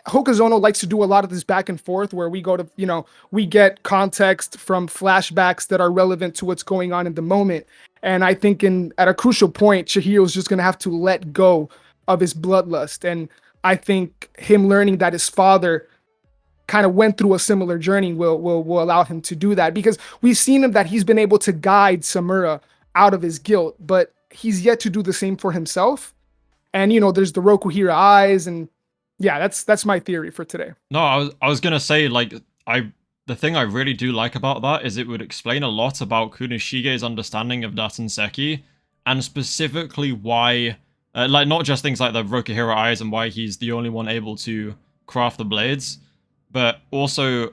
Hokuzono likes to do a lot of this back and forth where we go to, we get context from flashbacks that are relevant to what's going on in the moment. And I think at a crucial point, Chihiro's just going to have to let go of his bloodlust. And I think him learning that his father kind of went through a similar journey will allow him to do that, because we've seen him that he's been able to guide Samura out of his guilt, but he's yet to do the same for himself. And, there's the Rakuhiro eyes, and yeah, that's my theory for today. No, I was gonna say, like, the thing I really do like about that is it would explain a lot about Kunishige's understanding of Datanseki, and specifically why, like, not just things like the Rakuhiro eyes and why he's the only one able to craft the blades, but also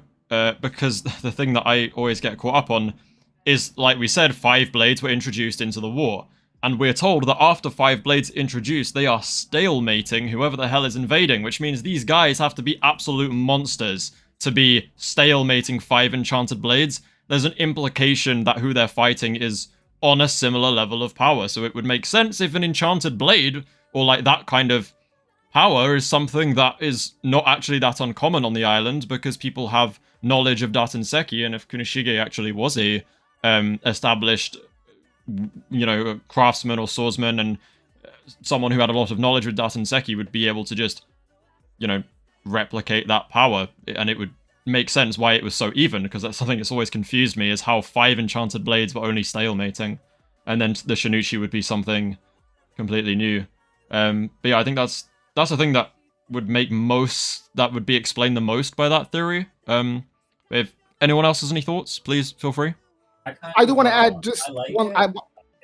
because the thing that I always get caught up on is, like we said, 5 blades were introduced into the war. And we're told that after 5 blades introduced, they are stalemating whoever the hell is invading, which means these guys have to be absolute monsters to be stalemating 5 enchanted blades. There's an implication that who they're fighting is on a similar level of power, so it would make sense if an enchanted blade, or like that kind of power, is something that is not actually that uncommon on the island, because people have knowledge of Datanseki, and if Kunishige actually was a established, craftsman or swordsman, and someone who had a lot of knowledge with Datanseki would be able to just, replicate that power, and it would make sense why it was so even, because that's something that's always confused me, is how 5 enchanted blades were only stalemating, and then the Shinuichi would be something completely new. But yeah, I think that's the thing that would be explained the most by that theory. If anyone else has any thoughts, please feel free. I do want to add just one.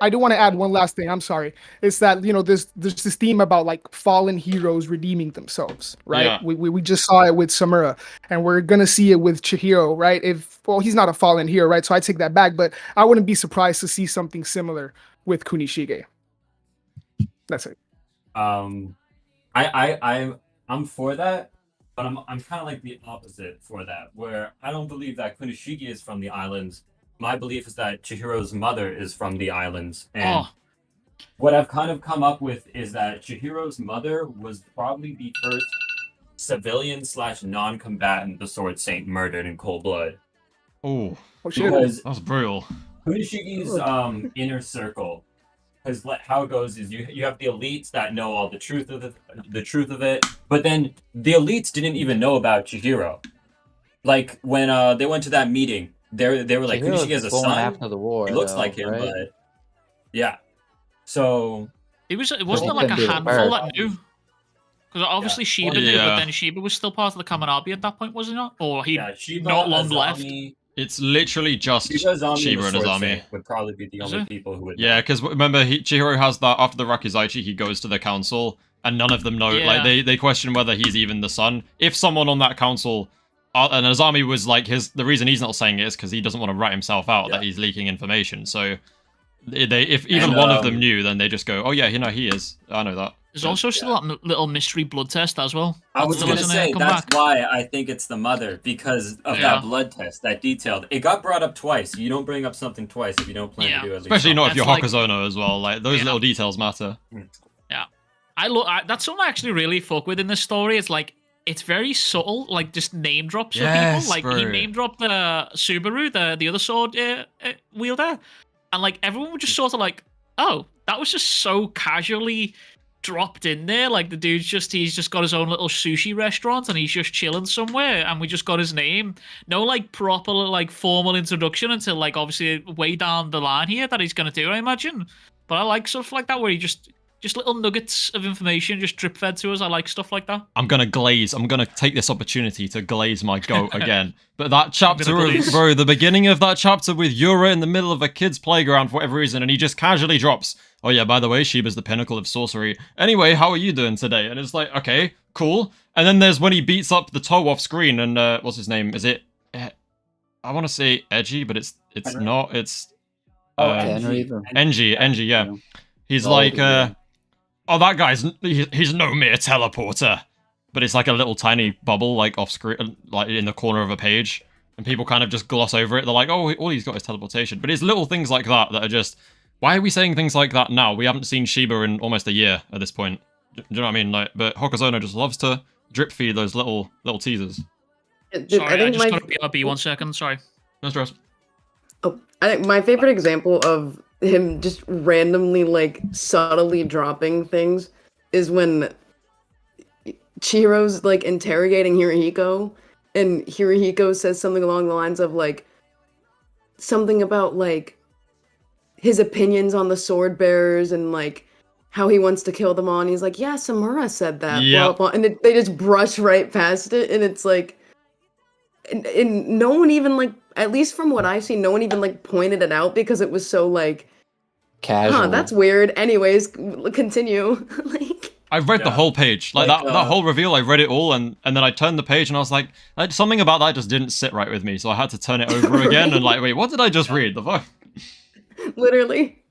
I do want to add one last thing. I'm sorry. It's that, there's this theme about like fallen heroes redeeming themselves, right? Yeah. We just saw it with Samura, and we're gonna see it with Chihiro, right? He's not a fallen hero, right? So I take that back, but I wouldn't be surprised to see something similar with Kunishige. That's it. I'm for that, but I'm kind of like the opposite for that, where I don't believe that Kunishigi is from the islands. My belief is that Chihiro's mother is from the islands, and what I've kind of come up with is that Chihiro's mother was probably the first civilian/non-combatant the Sword Saint murdered in cold blood. Oh, Because that's brutal. Kunishigi's inner circle because how it goes is you have the elites that know all the truth of it, but then the elites didn't even know about Chihiro. Like when they went to that meeting, they were like, Chihiro's Kunishigi has a born son. after the war. He looks though, like him, right? but yeah. So It wasn't he there like a couldn't be the handful first. that knew? Because obviously Shiba knew, but then Shiba was still part of the Kaminabi at that point, was he not? Or he Shiba, not long Azami, left? It's literally just Shiba, Azami, Shiba and the Sword Azami. Saint would probably be the Is only it? people who would. Yeah, because remember, Chihiro has that after the Rakuzaichi, he goes to the council, and none of them know. Yeah. Like they question whether he's even the son. If someone on that council, and Azami was like the reason he's not saying it is because he doesn't want to rat himself out that he's leaking information. So if even one of them knew, then they just go, oh yeah, he is. I know that. There's also still that little mystery blood test as well. I was Still gonna hasn't say come that's back. why I think it's the mother, because of that blood test, that detailed. It got brought up twice. You don't bring up something twice if you don't plan to do it. Especially not if you're That's like- Hokuzono as well. Like those little details matter. Yeah, that's something I actually really fuck with in this story. It's like it's very subtle, like just name drops for people. Like he name dropped Subaru, the other sword wielder, and like everyone was just sort of like, oh, that was just so casually dropped in there. Like the dude's he's just got his own little sushi restaurant and he's just chilling somewhere, and we just got his name. No like proper like formal introduction until like obviously way down the line here that he's gonna do, I imagine. But I like stuff like that where he just little nuggets of information just drip fed to us. I like stuff like that. I'm gonna take this opportunity to glaze my goat again. But that chapter the beginning of that chapter with Yura in the middle of a kid's playground for whatever reason, and he just casually drops, oh yeah, by the way, Shiba's the pinnacle of sorcery. Anyway, how are you doing today? And it's like, okay, cool. And then there's when he beats up the toe off screen, and what's his name? Is it? I want to say Edgy, but it's not. It's Enji, yeah. He's like, oh, that guy's he's no mere teleporter, but it's like a little tiny bubble like off screen, like in the corner of a page, and people kind of just gloss over it. They're like, oh, all he's got is teleportation. But it's little things like that that are just, why are we saying things like that now? We haven't seen Shiba in almost a year at this point. Do you know what I mean? Like, but Hokuzono just loves to drip feed those little teasers. Sorry, I just got to BRB 1 second. Sorry. No stress. Oh, I think my favorite example of him just randomly like subtly dropping things is when Chihiro's like interrogating Hirohiko, and Hirohiko says something along the lines of like something about like his opinions on the sword bearers and like how he wants to kill them all, and he's like, yeah, Samura said that, blah, blah, and they just brush right past it, and it's like, and no one even like, at least from what I've seen, no one even like pointed it out because it was so like casual. Huh, that's weird. Anyways, continue. Like I've read the whole page, like that whole reveal. I read it all, and then I turned the page, and I was like something about that just didn't sit right with me, so I had to turn it over again and like, wait, what did I just read? The fuck? Literally.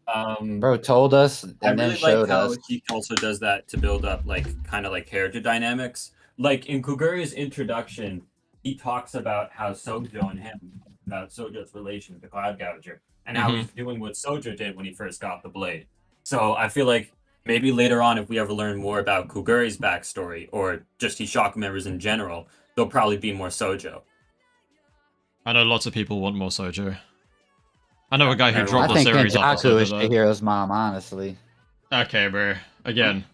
Bro told us and I then really showed like how us. he also does that to build up like kind of like character dynamics. Like in Kuguri's introduction, he talks about how Sojo and him, about Sojo's relation with the Cloud Gouger, and how he's doing what Sojo did when he first got the blade. So I feel like maybe later on, if we ever learn more about Kuguri's backstory, or just Hishaku members in general, there'll probably be more Sojo. I know lots of people want more Sojo. I know a guy who dropped I the think series off. Hishaku is Chihiro's mom, honestly. Okay, bro. Again.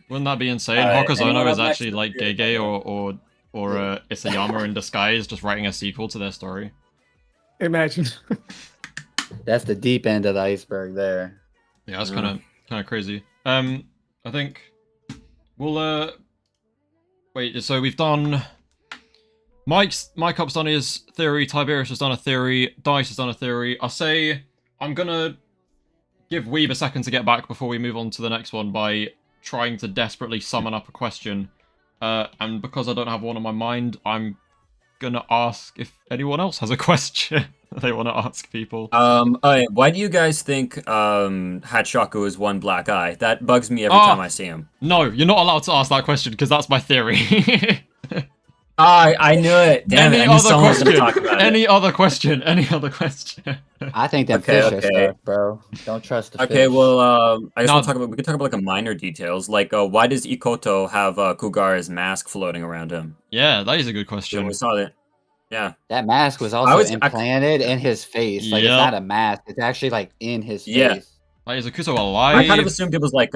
Wouldn't that be insane? Hokuzono is actually like Gege or Isayama in disguise, just writing a sequel to their story. Imagine. That's the deep end of the iceberg there. Yeah, that's kind of crazy. I think we'll wait. So we've done. Mike Up's done his theory. Tiberius has done a theory. Dice has done a theory. I say I'm gonna give Weeb a second to get back before we move on to the next one by trying to desperately summon up a question. And because I don't have one on my mind, I'm gonna ask if anyone else has a question they want to ask people. Why do you guys think Hishaku is one black eye? That bugs me every time I see him. No, you're not allowed to ask that question because that's my theory. I knew it. Damn it! I knew someone was gonna talk about Any it. other question? Any other question? I think that fish are stuff, bro. Don't trust the fish. Okay, well, I guess we can talk about like a minor details. Like, why does Ikoto have Kugara's mask floating around him? Yeah, that is a good question. We saw that. Yeah. That mask was also was- I- implanted in his face. Like, it's Yep. not a mask. It's actually, like, in his Yeah. face. Like, is Akuto alive? I kind of assumed it was like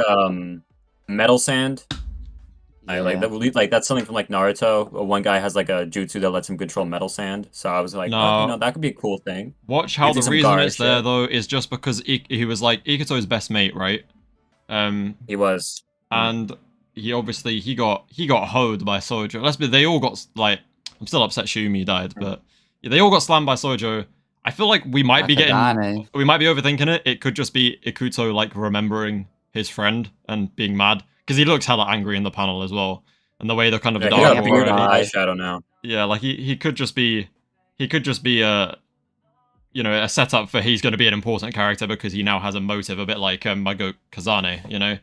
metal sand. Like Yeah. like that's something from like Naruto. One guy has like a jutsu that lets him control metal sand. So I was like, No. okay, that could be a cool thing. Watch how Using the some reason guard it's there shit. though is just because he was like Ikuto's best mate, right? He was. And he obviously he got hoed by Sojo. They all got like, I'm still upset Shumi died, but yeah, they all got slammed by Sojo. I feel like we might be Nakagane. overthinking it. It could just be Ikuto like remembering his friend and being mad because he looks hella angry in the panel as well, and the way they're kind of Yeah, he dark got a aura. beard and Eye. eyeshadow now. Yeah, like he could just be a a setup for he's going to be an important character because he now has a motive, a bit like Mago Kazane, you know.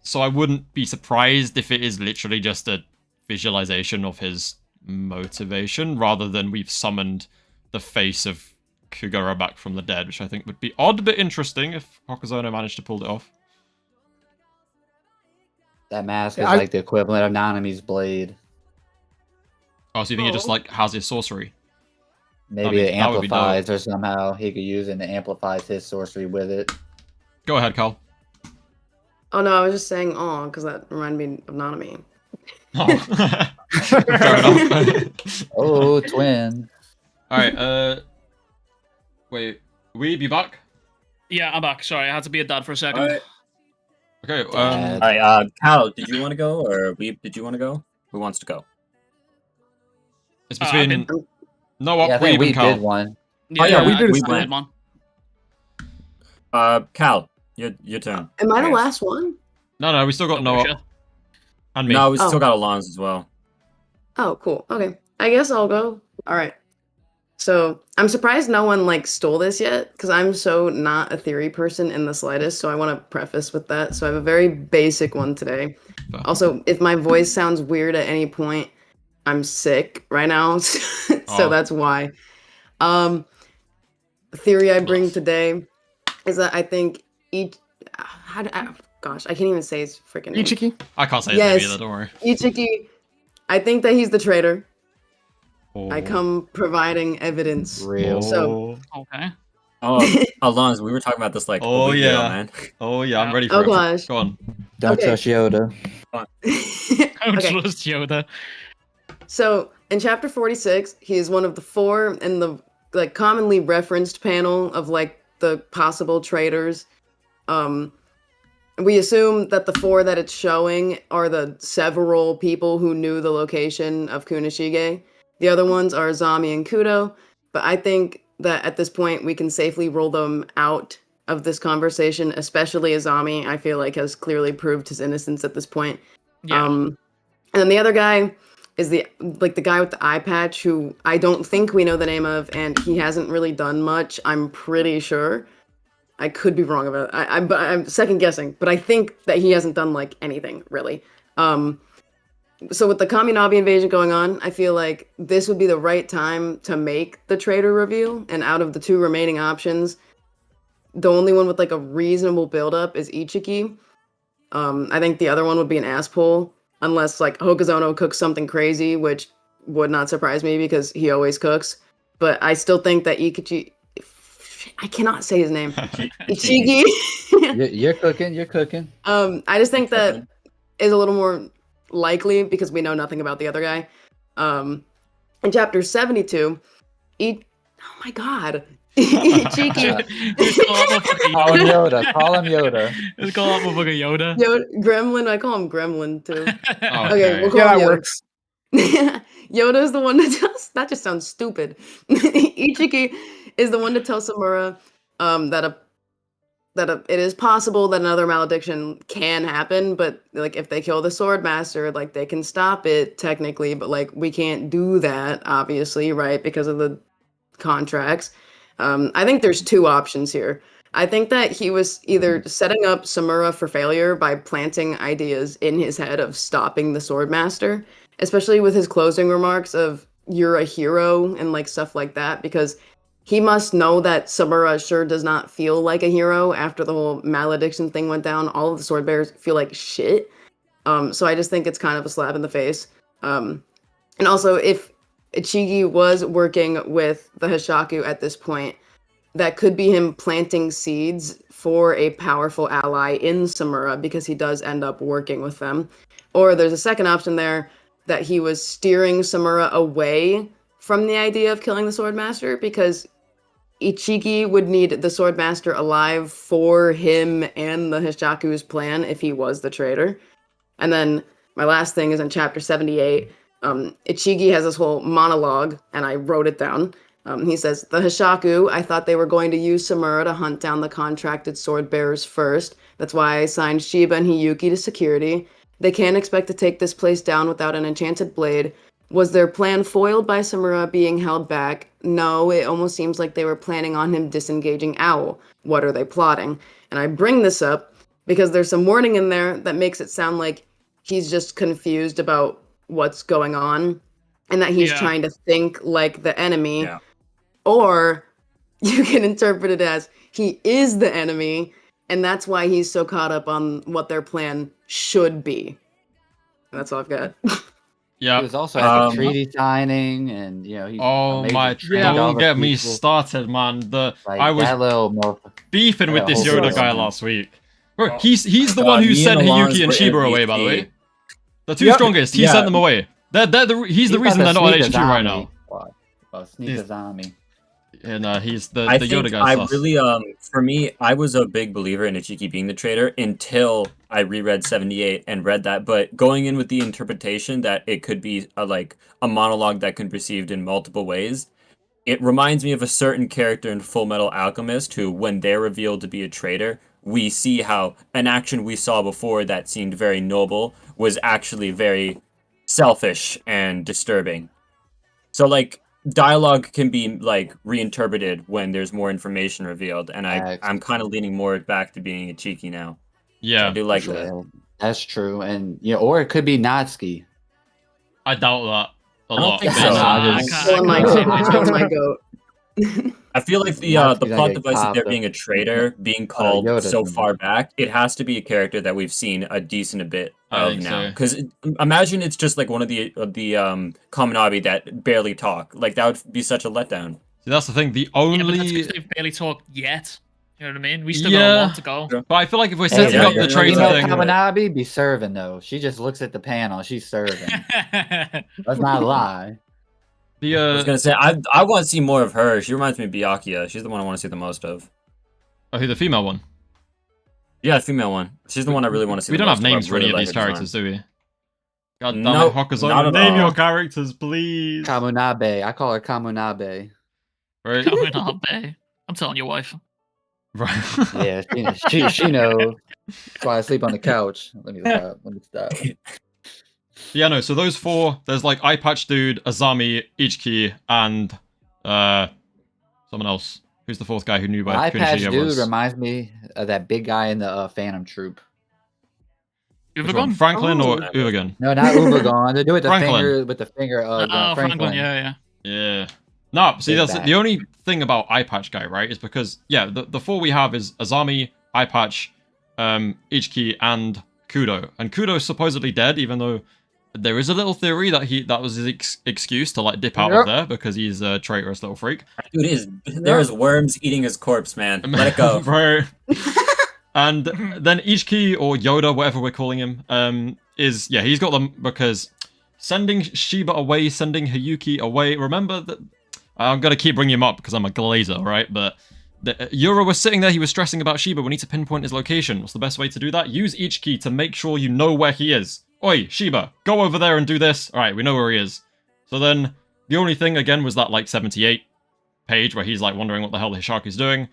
So I wouldn't be surprised if it is literally just a visualization of his motivation rather than we've summoned the face of Kugura back from the dead, which I think would be odd but interesting if Hokuzono managed to pull it off. That mask is Yeah, like the equivalent of Nanami's blade. Oh, so you think it just Oh. like has his sorcery? Maybe it that would be dope. amplifies, or somehow he could use it and it amplifies his sorcery with it. Go ahead, Carl. Oh no, I was just saying oh because that reminded me of Nanami. Oh. Fair enough. Oh, twin. Alright, wait, Weeb, you back? Yeah, I'm back. Sorry, I had to be a dad for a second. Alright. Okay, Dad. All right, Cal, did you want to go or Weeb? Did you want to go? Who wants to go? it's I've between been- Noah, Yeah, I think Weeb, we and Cal. did one. yeah, we did a we split. went. Cal, your turn. Am I the Yes. last one? No, we still got Noah Sure. and me. No, we Oh. still got Allons as well. Oh, cool. Okay. I guess I'll go. All right. So I'm surprised no one like stole this yet because I'm so not a theory person in the slightest. So I want to preface with that. So I have a very basic one today. Fair. Also, if my voice sounds weird at any point, I'm sick right now. So Oh. that's why. The theory I bring today is that I think gosh, I can't even say his freaking name. Ichiki. I can't say his Yes. name either, don't worry. Ichiki. I think that he's the traitor. Oh. I come providing evidence. Real. So- Okay. Oh, Allons, we were talking about this like Oh, a week ago, yeah. man. Oh yeah, I'm Yeah. ready for Oh, it. gosh. Go on. Don't Okay. trust Yoda. Don't Okay. trust Yoda. So in chapter 46, he is one of the four in the like commonly referenced panel of like the possible traitors. We assume that the four that it's showing are the several people who knew the location of Kunishigi. The other ones are Azami and Kudo, but I think that at this point we can safely roll them out of this conversation, especially Azami. I feel like has clearly proved his innocence at this point. Yeah. And then the other guy is the guy with the eye patch who I don't think we know the name of, and he hasn't really done much. I'm pretty sure. I could be wrong about it. But I'm second guessing, but I think that he hasn't done like anything really. So with the Kaminabi invasion going on, I feel like this would be the right time to make the traitor reveal. And out of the two remaining options, the only one with like a reasonable buildup is Ichiki. I think the other one would be an ass pull, unless like Hokuzono cooks something crazy, which would not surprise me because he always cooks. But I still think that Ichiki, I cannot say his name. Ichigi. You're cooking. You're cooking. I just think that is a little more likely because we know nothing about the other guy. In chapter 72, oh my god. Ichiki. Just call him motherfucking Call him Yoda. Yoda. Call him Yoda. Just call him motherfucking Yoda. Gremlin, I call him Gremlin too. Okay. we'll call Yeah, him that Yoda. works. Yoda is the one that tells. That just sounds stupid. Ichiki is the one to tell Samura that it is possible that another malediction can happen, but like if they kill the Swordmaster, like they can stop it technically, but like we can't do that, obviously, right? Because of the contracts. I think there's two options here. I think that he was either setting up Samura for failure by planting ideas in his head of stopping the Swordmaster, especially with his closing remarks of "you're a hero" and like stuff like that, because he must know that Samura sure does not feel like a hero after the whole malediction thing went down. All of the sword bearers feel like shit. So I just think it's kind of a slap in the face. And also, if Ichigi was working with the Hishaku at this point, that could be him planting seeds for a powerful ally in Samura because he does end up working with them. Or there's a second option there that he was steering Samura away from the idea of killing the Swordmaster because Ichigi would need the Swordmaster alive for him and the Hishaku's plan if he was the traitor. And then my last thing is in chapter 78. Ichigi has this whole monologue, and I wrote it down. He says, "The Hishaku, I thought they were going to use Samura to hunt down the contracted sword bearers first. That's why I assigned Shiba and Hiyuki to security. They can't expect to take this place down without an enchanted blade. Was their plan foiled by Samura being held back? No, it almost seems like they were planning on him disengaging Owl. What are they plotting?" And I bring this up because there's some wording in there that makes it sound like he's just confused about what's going on and that he's trying to think like the enemy. Yeah. Or you can interpret it as he is the enemy, and that's why he's so caught up on what their plan should be. That's all I've got. Yeah. He was also at the treaty signing, and he's Oh my! Don't get me started, man. I was that little motherfucker. beefing with this whole Yoda guy thing. last week. Bro, he's the one who me sent and Alon's Hiyuki and were Shiba away, by the way. The two strongest, he sent them away. He's the reason they're not on HQ right now. Sneakers on me. And he's the I Yoda think guy. I really, for me, I was a big believer in Ichiki being the traitor until I reread 78 and read that. But going in with the interpretation that it could be a monologue that can be perceived in multiple ways, it reminds me of a certain character in Full Metal Alchemist who, when they're revealed to be a traitor, we see how an action we saw before that seemed very noble was actually very selfish and disturbing. So, dialogue can be reinterpreted when there's more information revealed, and I'm kind of leaning more back to being a cheeky now. Yeah, so I do like that. That's true, and or it could be Natsuki. I doubt that a lot. think but so. I feel like the plot device of there being a traitor being called so far back, it has to be a character that we've seen a decent bit of now. Because imagine it's just one of the Kaminabi that barely talk. That would be such a letdown. See, that's the thing. The only but that's 'cause they've barely talked yet. You know what I mean? We still got a lot to go. But I feel like if we're setting up the traitor thing, Kaminabi be serving though. She just looks at the panel. She's serving. Let's not lie. I was gonna say I want to see more of her. She reminds me of Byakuya. She's the one I want to see the most of. Oh, who, the female one? Yeah, the female one. She's the one I really want to see. We don't have names for any of these characters, do we? God damn it, Hokuzono. Name your characters, please. Kamunabe. I call her Kamunabe. Right. Kamunabe. I'm telling your wife. Right. Yeah, she knows. That's why I sleep on the couch. Let me stop. Yeah, no, so those four, there's Eye Patch Dude, Azami, Ichiki, and someone else. Who's the fourth guy who knew where Eye Patch Kunishigi Dude was? reminds me of that big guy in the Phantom Troop. Ubergon? Franklin or Ubergon? No, not Ubergon. They do it Franklin. with the finger. Franklin, yeah. Yeah. No, see, that's the only thing about Eye Patch guy, right? Is because, the four we have is Azami, Eye Patch, Ichiki, and Kudo. And Kudo's supposedly dead, even though there is a little theory that was his excuse to dip out of there because he's a traitorous little freak. Dude, there's worms eating his corpse, man. Let it go. Bro. And then Ichiki, or Yoda, whatever we're calling him, he's got them because sending Shiba away, sending Hiyuki away. Remember that I'm going to keep bringing him up because I'm a glazer, right? But Yura was sitting there, he was stressing about Shiba. We need to pinpoint his location. What's the best way to do that? Use Ichiki to make sure you know where he is. Oi, Shiba, go over there and do this. Alright, we know where he is. So then, the only thing, again, was that, 78 page where he's, wondering what the hell the Hishaku's doing.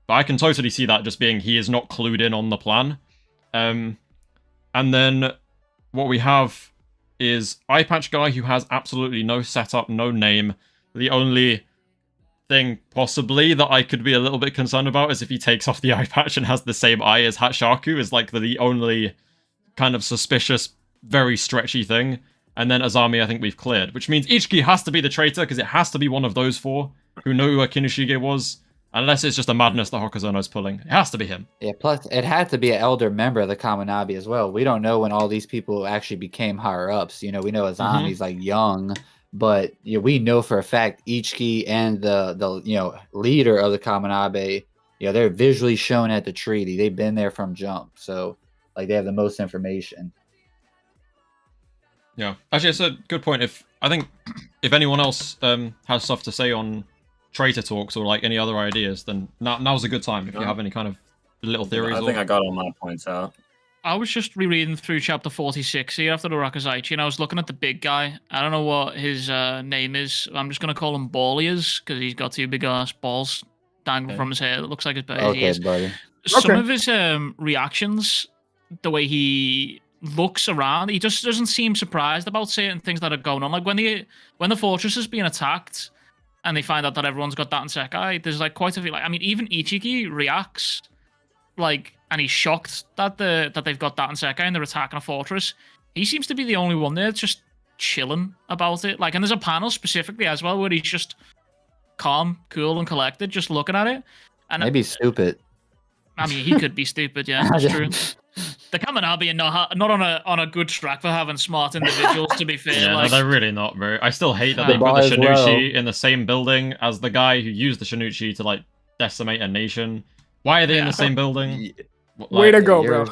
But I can totally see that just being he is not clued in on the plan. And then, what we have is Eye Patch guy who has absolutely no setup, no name. The only thing, possibly, that I could be a little bit concerned about is if he takes off the eye patch and has the same eye as Hishaku is, the only kind of suspicious, very stretchy thing. And then Azami, I think we've cleared. Which means Ichiki has to be the traitor, because it has to be one of those four who know who Kunishigi was. Unless it's just a madness that Hokuzono's pulling. It has to be him. Yeah, plus it had to be an elder member of the Kaminabi as well. We don't know when all these people actually became higher-ups. We know Azami's young, but we know for a fact Ichiki and the leader of the Kamanabe, they're visually shown at the treaty. They've been there from jump, so like they have the most information. Yeah, actually, it's a good point. I think if anyone else has stuff to say on Traitor talks or like any other ideas, then now's a good time if you have any kind of little theories. I think I got all my points out. I was just rereading through chapter 46 here after the Rakuhiro, and I was looking at the big guy. I don't know what his name is. I'm just going to call him Balliers, because he's got two big-ass balls dangling from his hair. It looks like his ears. Buddy. Some of his reactions, the way he looks around, he just doesn't seem surprised about certain things that are going on. Like when the fortress is being attacked, and they find out that everyone's got that in Sekai, there's like quite a few. Like, I mean, even Ichiki reacts like, and he's shocked that they've got that in Sekai and they're attacking a fortress. He seems to be the only one there just chilling about it. Like, and there's a panel specifically as well where he's just calm, cool, and collected, just looking at it. And maybe stupid. I mean, he could be stupid. Yeah, that's true. The Kamanabe are not on a good track for having smart individuals. To be fair, yeah, like, no, they're really not very. I still hate that they put the Shinuichi in the same building as the guy who used the Shinuichi to like decimate a nation. Why are they in the same building? Like, way to go, bro.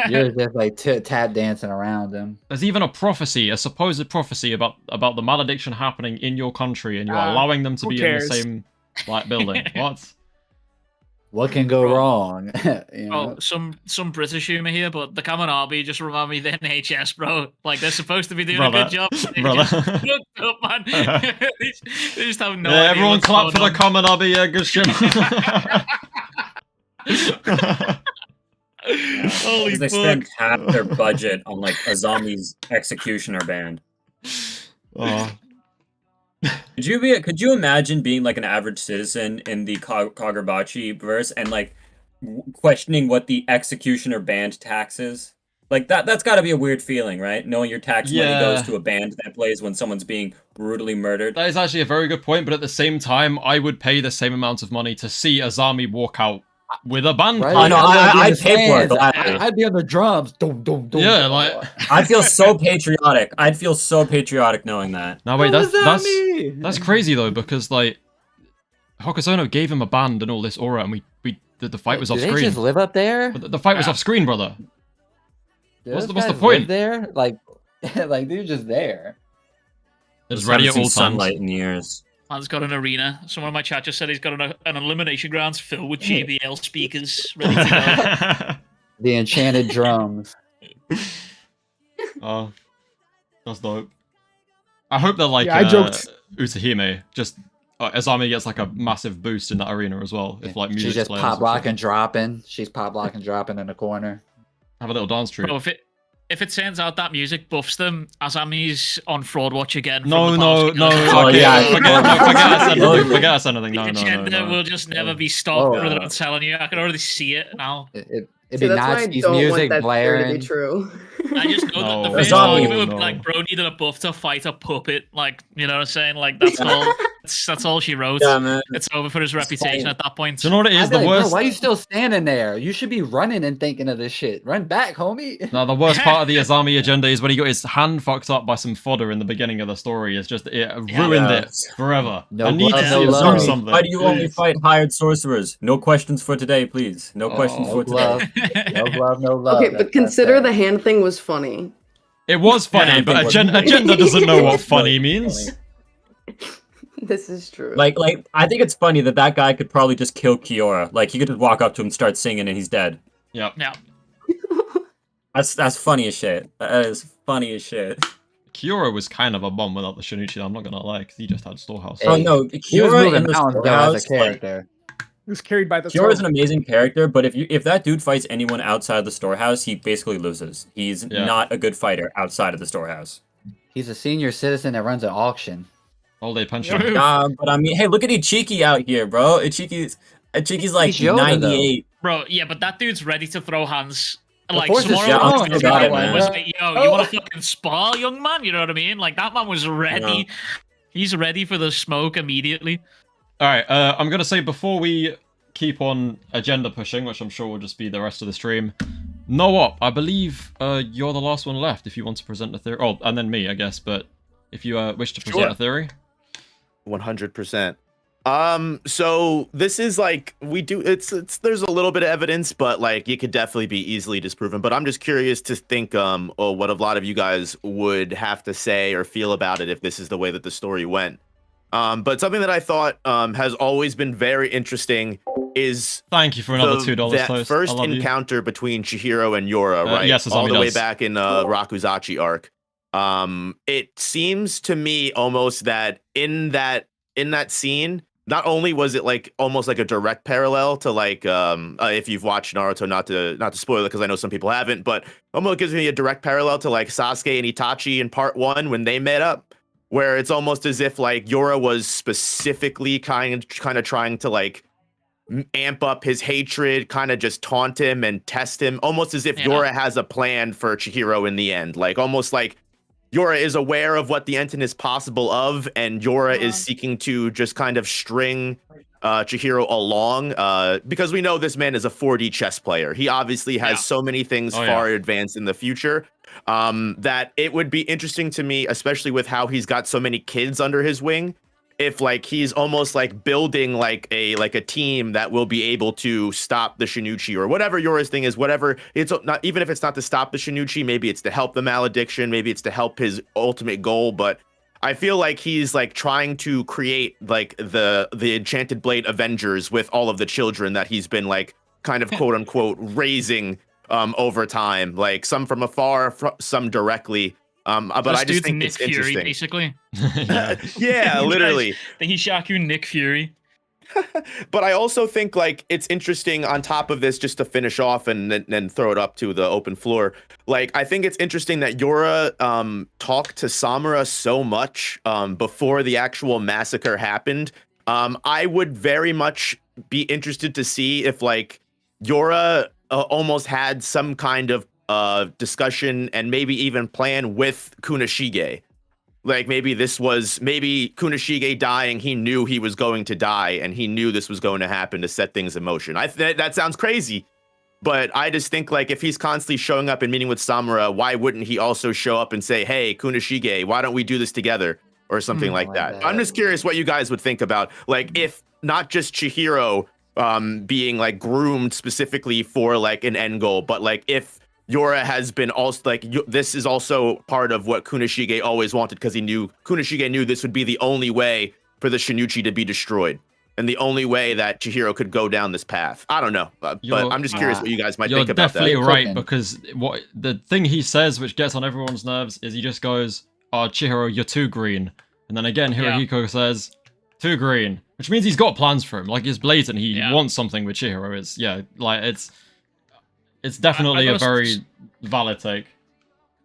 You're just like tap dancing around them. There's even a supposed prophecy about the malediction happening in your country, and you're allowing them to be in the same like building. What can go wrong? Oh, some British humor here, but the Kamanabe just remind me of the NHS, bro. Like, they're supposed to be doing a good job. Brother. Up, man. they just have no idea. Everyone clap for the Kamanabe, yeah, good shit. Holy they fuck. spent half their budget on like Azami's executioner band. Oh. Could you imagine being like an average citizen in the Kagurabachi verse and like questioning what the executioner band tax is? Like that's got to be a weird feeling, right? Knowing your tax money goes to a band that plays when someone's being brutally murdered. That is actually a very good point, but at the same time, I would pay the same amount of money to see Azami walk out with a band. Right? I know, I'd pay for it. I'd be on the drums. Yeah, like I'd feel so patriotic. I'd feel so patriotic knowing that. No, wait, that's crazy though, because like Hokusono gave him a band and all this aura, and the fight was off screen. They just live up there? But the fight was off screen, brother. What's the point? Live there, like they're just there. It's ready at all times. Sunlight in years. Man's got an arena. Someone in my chat just said he's got an elimination grounds filled with JBL speakers ready to go. The enchanted drums. Oh, that's dope. I hope they're like I joked. Utahime. Just Azami gets like a massive boost in that arena as well. If like music she's just pop lock and dropping. She's pop lock and dropping in the corner. Have a little dance troupe. Bro, if it turns out that music buffs them, Azami's on Fraud Watch again. No. Oh, yeah. Forget us anything. No, the agenda will just never be stopped, brother. I'm telling you. I can already see it now. It'd be Nazi's music blaring. To be true. I just know that the first argument, like, bro needed a buff to fight a puppet. Like, you know what I'm saying? Like, that's all. That's all she wrote. Yeah, man. It's over for his reputation at that point. Do you know what it is? The worst. worst. Why are you still standing there? You should be running and thinking of this shit. Run back, homie. No, the worst part of the Azami agenda is when he got his hand fucked up by some fodder in the beginning of the story. It's just it ruined it forever. No I need blood, to no see him love. do something. Why do you only fight hired sorcerers? No questions for today, please. No questions for today. No glove, no love. Okay, but consider the hand thing was funny. It was funny, but agenda doesn't know what funny means. This is true. Like, I think it's funny that guy could probably just kill Kiora. Like, he could just walk up to him, start singing, and he's dead. Yep. Yeah. That's funny as shit. That is funny as shit. Kiora was kind of a bum without the Shinuichi, I'm not gonna lie, because he just had Storehouse. Hey, Oh no, He was Kiora moving in the mountains though Storehouse, as a character. He was carried by the Kyora's an toe. amazing character, but if that dude fights anyone outside the storehouse, he basically loses. He's not a good fighter outside of the storehouse. He's a senior citizen that runs an auction. All day pension. But I mean, hey, look at Ichiki out here, bro. Ichiki's like He's Yoda, 98. Bro, yeah, but that dude's ready to throw hands. Like, force is tomorrow strong, was got it, like, man. yo, you want to fucking spar, young man? You know what I mean? Like, that man was ready. Yeah. He's ready for the smoke immediately. Alright, I'm gonna say before we keep on agenda pushing, which I'm sure will just be the rest of the stream, No Op, I believe you're the last one left if you want to present the theory. Oh, and then me, I guess, but if you wish to present Sure. a theory. 100%. So this is like it's there's a little bit of evidence, but like it could definitely be easily disproven. But I'm just curious to think what a lot of you guys would have to say or feel about it if this is the way that the story went. But something that I thought has always been very interesting is Thank you for another $2 that toast. first I love you. encounter between Chihiro and Yura, right? yes, all the way does. back in Rakuzachi arc. It seems to me almost that in that scene, not only was it like almost like a direct parallel to like if you've watched Naruto, not to spoil it because I know some people haven't, but almost gives me a direct parallel to like Sasuke and Itachi in part 1 when they met up, where it's almost as if like Yura was specifically kind of trying to like amp up his hatred, kind of just taunt him and test him, almost as if Yura has a plan for Chihiro in the end, like almost like Yura is aware of what the enten is possible of, and Yura is seeking to just kind of string Chihiro along, because we know this man is a 4D chess player. He obviously has so many things far advanced in the future, that it would be interesting to me, especially with how he's got so many kids under his wing, if like he's almost like building like a team that will be able to stop the Shinuichi or whatever Yura's thing is, whatever. It's not, even if it's not to stop the Shinuichi, maybe it's to help the malediction, maybe it's to help his ultimate goal. But I feel like he's like trying to create like the Enchanted Blade Avengers with all of the children that he's been like kind of quote unquote raising over time, like some from afar, some directly. But I just think Nick it's Fury, interesting. basically. Yeah, literally. The Hishaku Nick Fury. But I also think like it's interesting on top of this, just to finish off and then throw it up to the open floor. Like I think it's interesting that Yura talked to Samura so much before the actual massacre happened. I would very much be interested to see if like Yura almost had some kind of discussion and maybe even plan with Kunishigi. Like maybe Kunishigi dying, he knew he was going to die and he knew this was going to happen to set things in motion. That sounds crazy, but I just think like if he's constantly showing up and meeting with Samura, why wouldn't he also show up and say, hey, Kunishigi, why don't we do this together or something like that? I'm just curious what you guys would think about, like, if not just Chihiro being like groomed specifically for like an end goal, but like if Yura has been also like, this is also part of what Kunishigi always wanted, because Kunishigi knew this would be the only way for the Shinuichi to be destroyed and the only way that Chihiro could go down this path. I don't know, but I'm just curious what you guys might think about that. You're definitely right, because what the thing he says, which gets on everyone's nerves, is he just goes, "Oh, Chihiro, you're too green," and then again Hirohiko says, "Too green," which means he's got plans for him. Like it's blatant. He wants something with Chihiro. It's definitely a very valid take.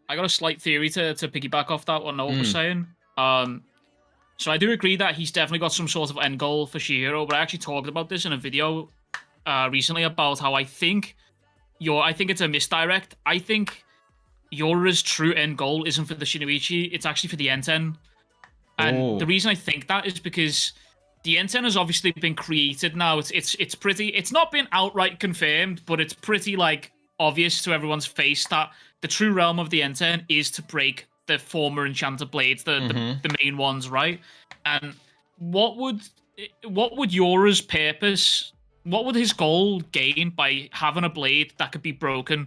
I got a slight theory to piggyback off that what Noah was saying. So I do agree that he's definitely got some sort of end goal for Chihiro, but I actually talked about this in a video recently about how I think it's a misdirect. I think Yura's true end goal isn't for the Shinuichi, it's actually for the enten. And the reason I think that is because the enten has obviously been created now. It's not been outright confirmed, but it's pretty like obvious to everyone's face that the true realm of the enten is to break the former enchanted blades, the main ones, right? And what would Yura's purpose, what would his goal gain by having a blade that could be broken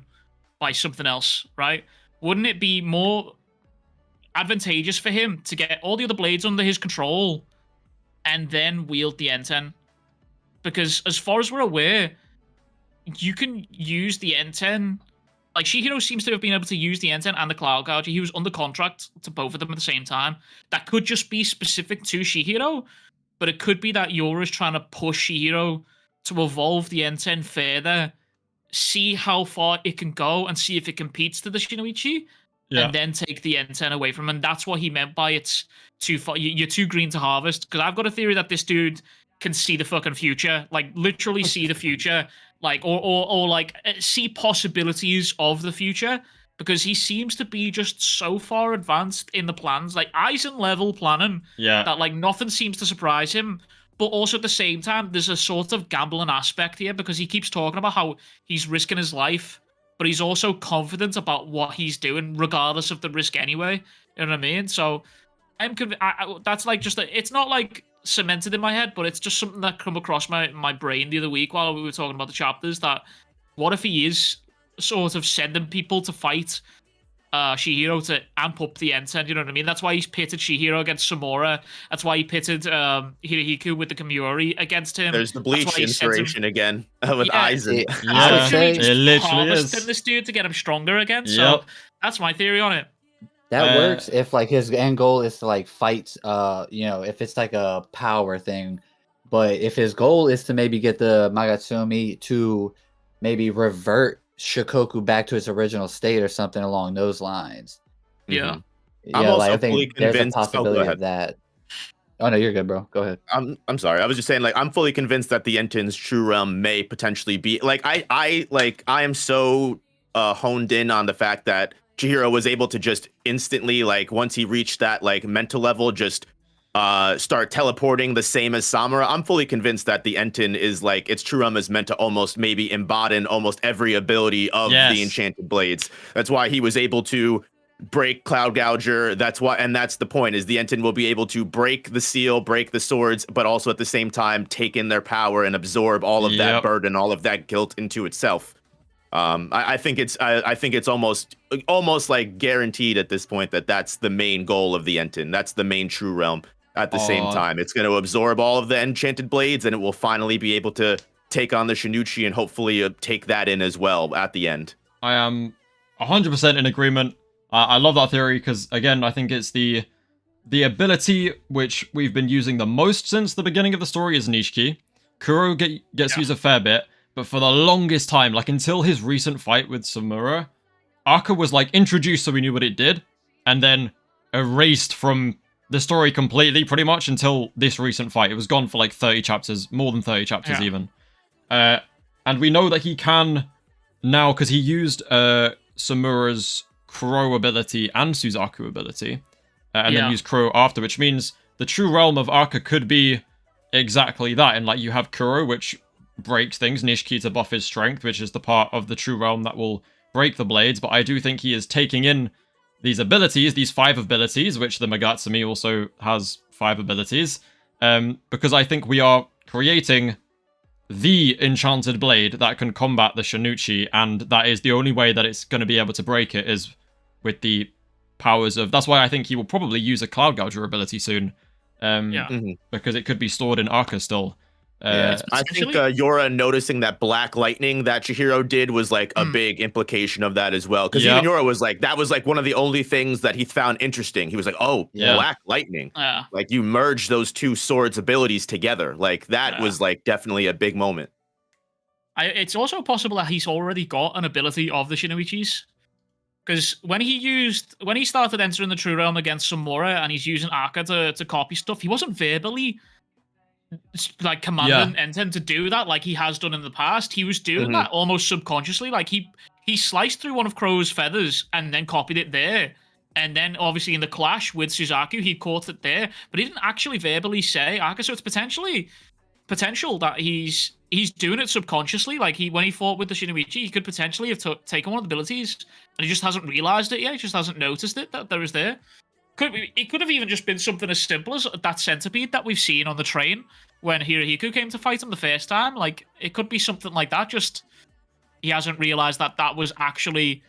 by something else, right? Wouldn't it be more advantageous for him to get all the other blades under his control and then wield the enten? Because as far as we're aware, you can use the enten. Like, Chihiro seems to have been able to use the enten and the Cloud Gouger. He was under contract to both of them at the same time. That could just be specific to Chihiro, but it could be that Yura's trying to push Chihiro to evolve the enten further, see how far it can go, and see if it competes to the Shinuichi, and then take the enten away from him. And that's what he meant by it's too far. You're too green to harvest. Because I've got a theory that this dude can see the fucking future, like literally see the future, like or like see possibilities of the future, because he seems to be just so far advanced in the plans, like Eisen level planning, that like nothing seems to surprise him. But also at the same time, there's a sort of gambling aspect here, because he keeps talking about how he's risking his life, but he's also confident about what he's doing, regardless of the risk anyway. You know what I mean? So that's like it's not like cemented in my head, but it's just something that come across my brain the other week while we were talking about the chapters. That what if he is sort of sending people to fight Chihiro to amp up the enten, you know what I mean? That's why he's pitted Chihiro against Samura. That's why he pitted Hirohiko with the Kamiyori against him. There's the Bleach inspiration again with Aizen. Yeah, it literally harvesting is. this dude to get him stronger again. So that's my theory on it. That works if like his end goal is to like fight, if it's like a power thing. But if his goal is to maybe get the Magatsumi to maybe revert Shikoku back to its original state or something along those lines. Yeah. I'm also I fully think there's a convinced. possibility of that. Oh no, you're good, bro. Go ahead. I'm sorry. I was just saying, like, I'm fully convinced that the Enten's true realm may potentially be like I am so honed in on the fact that Chihiro was able to just instantly, like, once he reached that like mental level, just start teleporting the same as Samura. I'm fully convinced that the Enten is like its true realm is meant to almost maybe embody almost every ability of the enchanted blades. That's why he was able to break Cloud Gouger. That's the point, is the Enten will be able to break the seal, break the swords, but also at the same time take in their power and absorb all of that burden, all of that guilt into itself. I think it's almost like guaranteed at this point that that's the main goal of the Enten. That's the main true realm. At the same time, it's going to absorb all of the enchanted blades, and it will finally be able to take on the Shinuichi and hopefully take that in as well at the end. I am 100% in agreement. I love that theory because, again, I think it's the ability which we've been using the most since the beginning of the story is Nishiki. Kuro gets used a fair bit, but for the longest time, like until his recent fight with Samura, Aka was like introduced so we knew what it did, and then erased from the story completely, pretty much, until this recent fight. It was gone for like 30 chapters, more than 30 chapters even. And we know that he can now, because he used Samura's Kuro ability and Suzaku ability, and then used Kuro after, which means the true realm of Aka could be exactly that. And like you have Kuro, which breaks things, Nishiki to buff his strength, which is the part of the true realm that will break the blades. But I do think he is taking in these abilities, these 5 abilities, which the Magatsumi also has 5 abilities, because I think we are creating the enchanted blade that can combat the Shinuichi, and that is the only way that it's going to be able to break it is with the powers of... That's why I think he will probably use a Cloud Gouger ability soon, because it could be stored in Aka still. I think Yura noticing that black lightning that Chihiro did was like a big implication of that as well. Because even Yura was like, that was like one of the only things that he found interesting. He was like, oh, black lightning. Like you merge those 2 swords abilities together. Like that was like definitely a big moment. It's also possible that he's already got an ability of the Shinuichis. Because when he started entering the True Realm against Samura and he's using Aka to copy stuff, he wasn't verbally like commanding Enten to do that like he has done in the past. He was doing that almost subconsciously. Like he sliced through one of Crow's feathers and then copied it there. And then obviously in the clash with Suzaku, he caught it there, but he didn't actually verbally say Aka. So it's potential that he's doing it subconsciously. Like when he fought with the Shinuichi, he could potentially have taken one of the abilities and he just hasn't realized it yet. He just hasn't noticed it that there is there. It could have even just been something as simple as that centipede that we've seen on the train when Hirohiko came to fight him the first time. Like, it could be something like that. Just, he hasn't realized that was actually...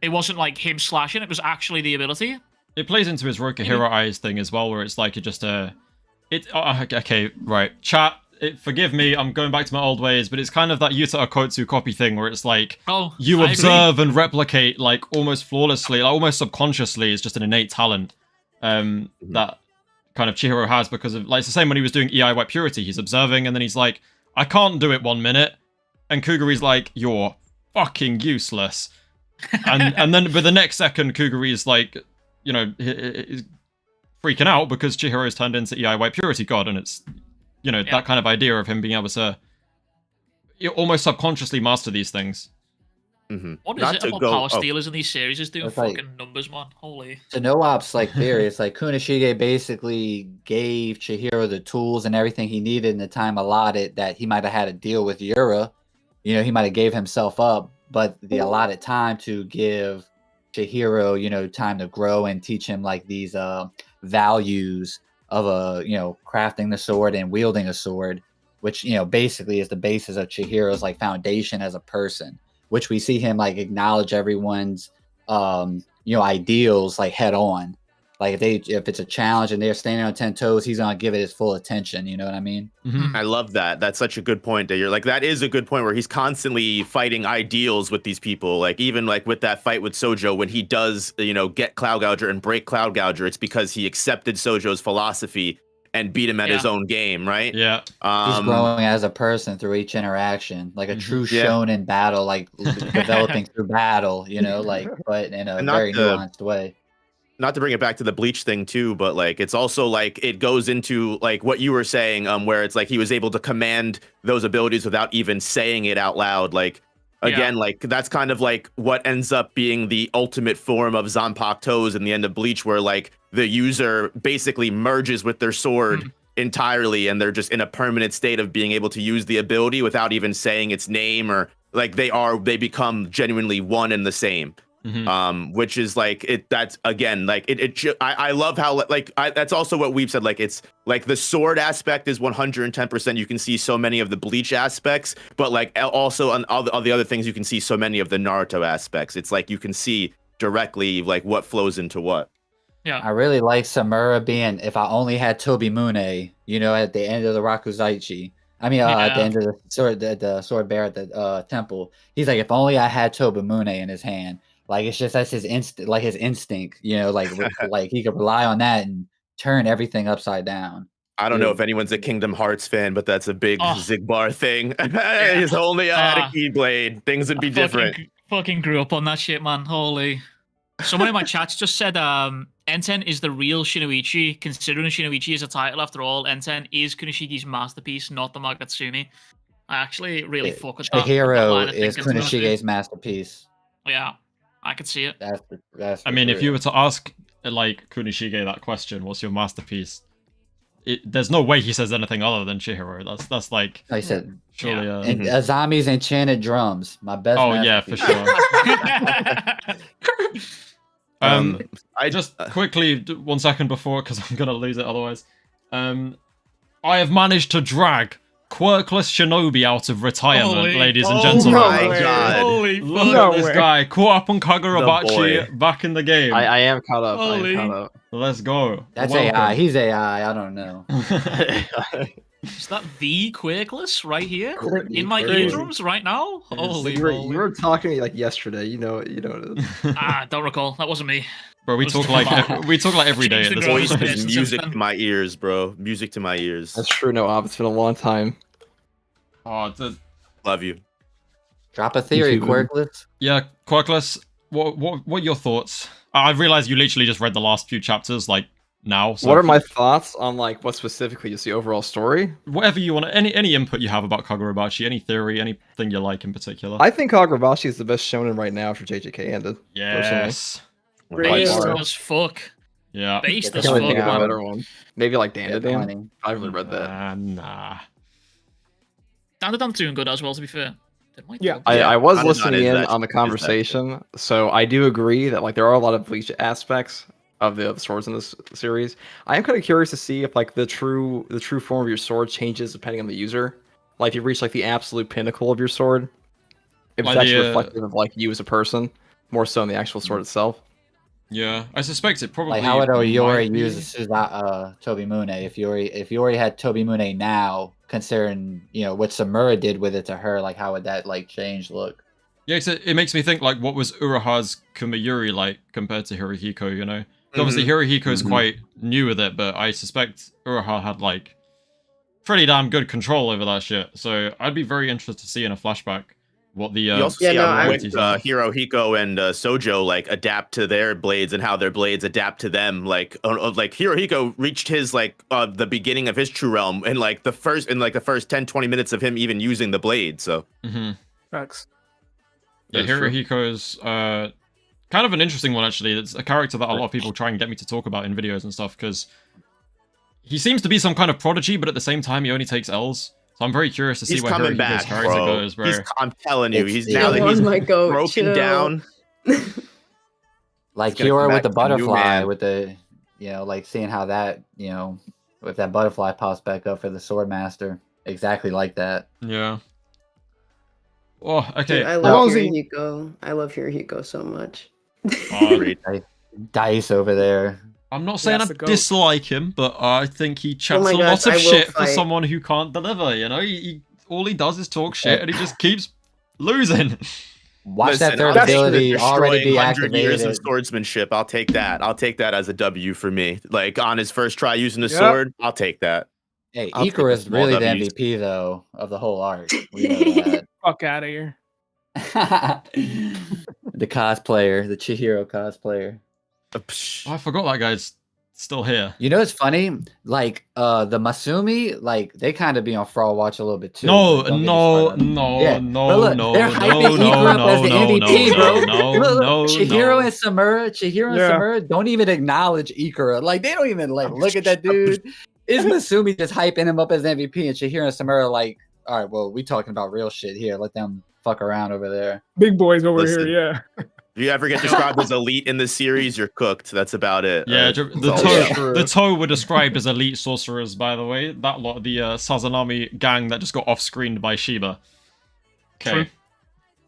It wasn't like him slashing, it was actually the ability. It plays into his Rakuhiro eyes thing as well, where it's like okay, right. Chat, forgive me, I'm going back to my old ways, but it's kind of that Yuta Okotsu copy thing where it's like, you observe and replicate like almost flawlessly, like almost subconsciously. It's just an innate talent that kind of Chihiro has, because of, like, it's the same when he was doing EI White Purity. He's observing and then he's like, I can't do it 1 minute. And Kuguri's like, you're fucking useless. and then but the next second Kuguri's like, is freaking out because Chihiro's turned into EI White Purity God, and it's, that kind of idea of him being able to almost subconsciously master these things. What is it about power stealers in these series is doing fucking numbers, man? Holy. To No-Op's like theory, it's like Kunishigi basically gave Chihiro the tools and everything he needed in the time allotted that he might have had to deal with Yura. He might have gave himself up, but the allotted time to give Chihiro, time to grow and teach him like these values of crafting the sword and wielding a sword, which basically is the basis of Chihiro's like foundation as a person, which we see him like acknowledge everyone's ideals like head on. Like if it's a challenge and they're standing on 10 toes, he's gonna give it his full attention. You know what I mean? Mhm. I love that. That's such a good point. That you're like, that is a good point where he's constantly fighting ideals with these people. Like even like with that fight with Sojo, when he does, get Cloud Gouger and break Cloud Gouger, it's because he accepted Sojo's philosophy and beat him at his own game, right? Yeah. He's growing as a person through each interaction, like a true shonen battle, like developing through battle, but in a very nuanced way. Not to bring it back to the Bleach thing too, but like it's also like it goes into like what you were saying, where it's like he was able to command those abilities without even saying it out loud. Like again, like that's kind of like what ends up being the ultimate form of Zanpakuto's Toes in the end of Bleach, where like the user basically merges with their sword entirely, and they're just in a permanent state of being able to use the ability without even saying its name, or like they become genuinely one and the same. Which is like it. That's again like I love how that's also what Weeb said. Like it's like the sword aspect is 110%. You can see so many of the Bleach aspects, but like also on all the other things, you can see so many of the Naruto aspects. It's like you can see directly like what flows into what. Yeah, I really like Samura being, if I only had Tobimune, at the end of the Rakuzaichi. I mean, at the end of the sword bear at the temple. He's like, if only I had Tobimune in his hand. Like it's just that's his instinct, like he could rely on that and turn everything upside down. I don't know if anyone's a Kingdom Hearts fan, but that's a big Zigbar thing. If only I had a Keyblade, things would be different. Fucking grew up on that shit, man. Holy. Someone in my chats just said Enten is the real Shinuichi, considering Shinuichi is a title after all. Enten is Kunishigi's masterpiece, not the Magatsumi. I actually really fuck with that. Chihiro is Kunishigi's masterpiece. Yeah. I could see it. That's I mean, if you were to ask like Kunishige that question, what's your masterpiece? There's no way he says anything other than Chihiro. That's like I said, surely. And Azami's enchanted drums, my best. Oh yeah, for sure. I just quickly 1 second before, because I'm gonna lose it otherwise. I have managed to drag Quirkless Shinobi out of retirement, ladies and gentlemen. Oh my god. Look at this guy, caught up on Kagurabachi, back in the game. I am caught up. I am caught up. Let's go. That's AI. He's AI. I don't know. Is that the Quirkless right here? In my eardrums right now? Holy you were talking to me like yesterday. You know it is. Don't recall. That wasn't me. Bro, we talk like every day at this Voice point. is music to my ears, bro. Music to my ears. That's true. No, it's been a long time. Oh, love you. Drop a theory, Quirkless. Yeah, Quirkless. What are your thoughts? I realized you literally just read the last few chapters, like now. So what are my thoughts on like what specifically is the overall story? Whatever you want, any input you have about Kagurabachi, any theory, anything you like in particular. I think Kagurabachi is the best shonen right now after JJK ended. Yes. Based as fuck. Yeah. Based I as can't fuck. think of a Man. better one. Maybe like Dandadan. I haven't really read that. Nah. Dandadan's doing good as well, to be fair. Yeah. I was Dandadan listening is in that- on the is that conversation, so I do agree that like there are a lot of Bleach aspects of the swords in this series. I am kind of curious to see if like the true form of your sword changes depending on the user. Like if you reach like the absolute pinnacle of your sword, if Like it's actually the, reflective of like you as a person, more so than the actual sword itself. Yeah, I suspect it probably. Like how would Yura might be. use Tobimune if Yuri had Tobimune now, considering what Samura did with it to her, like how would that like change look? Yeah, it makes me think like what was Uraha's Kumayuri like compared to Hirohiko, you know? Obviously Hirohiko's quite new with it, but I suspect Uraha had like pretty damn good control over that shit. So I'd be very interested to see in a flashback what the you also see how quick Hirohiko and Sojo like adapt to their blades and how their blades adapt to them. Like Hirohiko reached his like the beginning of his true realm in like the first 10-20 minutes of him even using the blade. So Facts. yeah, Hirohiko's kind of an interesting one actually. It's a character that a lot of people try and get me to talk about in videos and stuff because he seems to be some kind of prodigy, but at the same time he only takes L's. So I'm very curious to see where Hirohiko's character goes, bro. I'm telling you, he's broken chill. down. Like Yura with the butterfly, with the like seeing how that, if that butterfly pops back up for the Swordmaster, exactly like that. Yeah. Oh, okay. Dude, I love Hirohiko. I love Hirohiko so much. Dice over there. I'm not saying I the goat. dislike him, but I think he chats my a gosh, lot of I will shit for fight. someone who can't deliver. All he does is talk shit, and he just keeps losing. Watch that Listen, third I'll take ability the already be 100 years of activated. swordsmanship. I'll take that. I'll take that as a W for me. Like on his first try using the Yep. sword, I'll take that. Hey, I'll take the Icarus small really the Ws. MVP though of the whole arc. We know Fuck out of here. that. The cosplayer, the Chihiro cosplayer. I forgot that guy's still here. You know, it's funny. Like the Masumi, like they kind of be on Fraud Watch a little bit too. No, Like, don't get me no, started. no, Yeah. no, But look, no, they're no, hyping no, Ikura no, up as the no, MVP, no, bro. no, Look, no, Chihiro no. and Samura don't even acknowledge Ikura. Like they don't even like look at that dude. Is Masumi just hyping him up as MVP, and Chihiro and Samura like, all right, well, we talking about real shit here. Let them fuck around over there. Big boys over Listen. here, yeah. If you ever get described as elite in this series, you're cooked. That's about it. Yeah, That's the all toe, true. the toe were described as elite sorcerers, by the way. That lot, the Sazanami gang that just got off-screened by Shiba. Okay, True.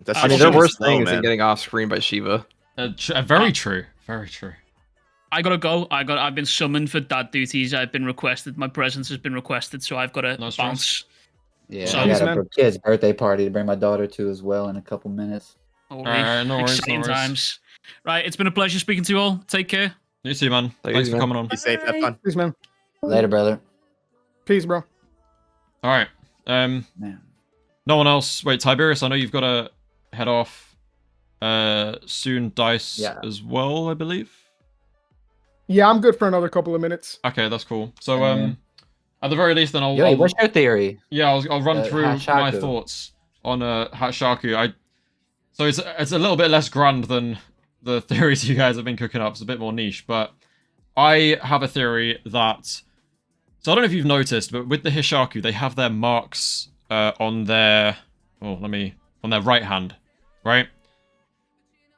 That's I I mean, just there really were slow, things man. in getting off screen by Shiva. very true, very true. I gotta go. I've been summoned for dad duties. I've been requested. My presence has been requested, so I've got to No stress. bounce. Yeah, So- I got man. a kid's birthday party to bring my daughter to as well in a couple minutes. Holy Alright, no worries, no exciting worries. times. Right, it's been a pleasure speaking to you all. Take care. You too, man. Take it Thanks easy, for man. coming on. Be safe. Have fun. Peace, man. Later, brother. Peace, bro. All right. Man. No one else. Wait, Tiberius, I know you've got to head off soon. Dice Yeah. as well, I believe. Yeah, I'm good for another couple of minutes. Okay, that's cool. So, Mhm. at the very least, then I'll Yo, what's your theory? yeah, I'll run through my Hishaku. thoughts on Hishaku. So it's a little bit less grand than the theories you guys have been cooking up. It's a bit more niche, but I have a theory that. So I don't know if you've noticed, but with the Hishaku, they have their marks on their on their right hand, right?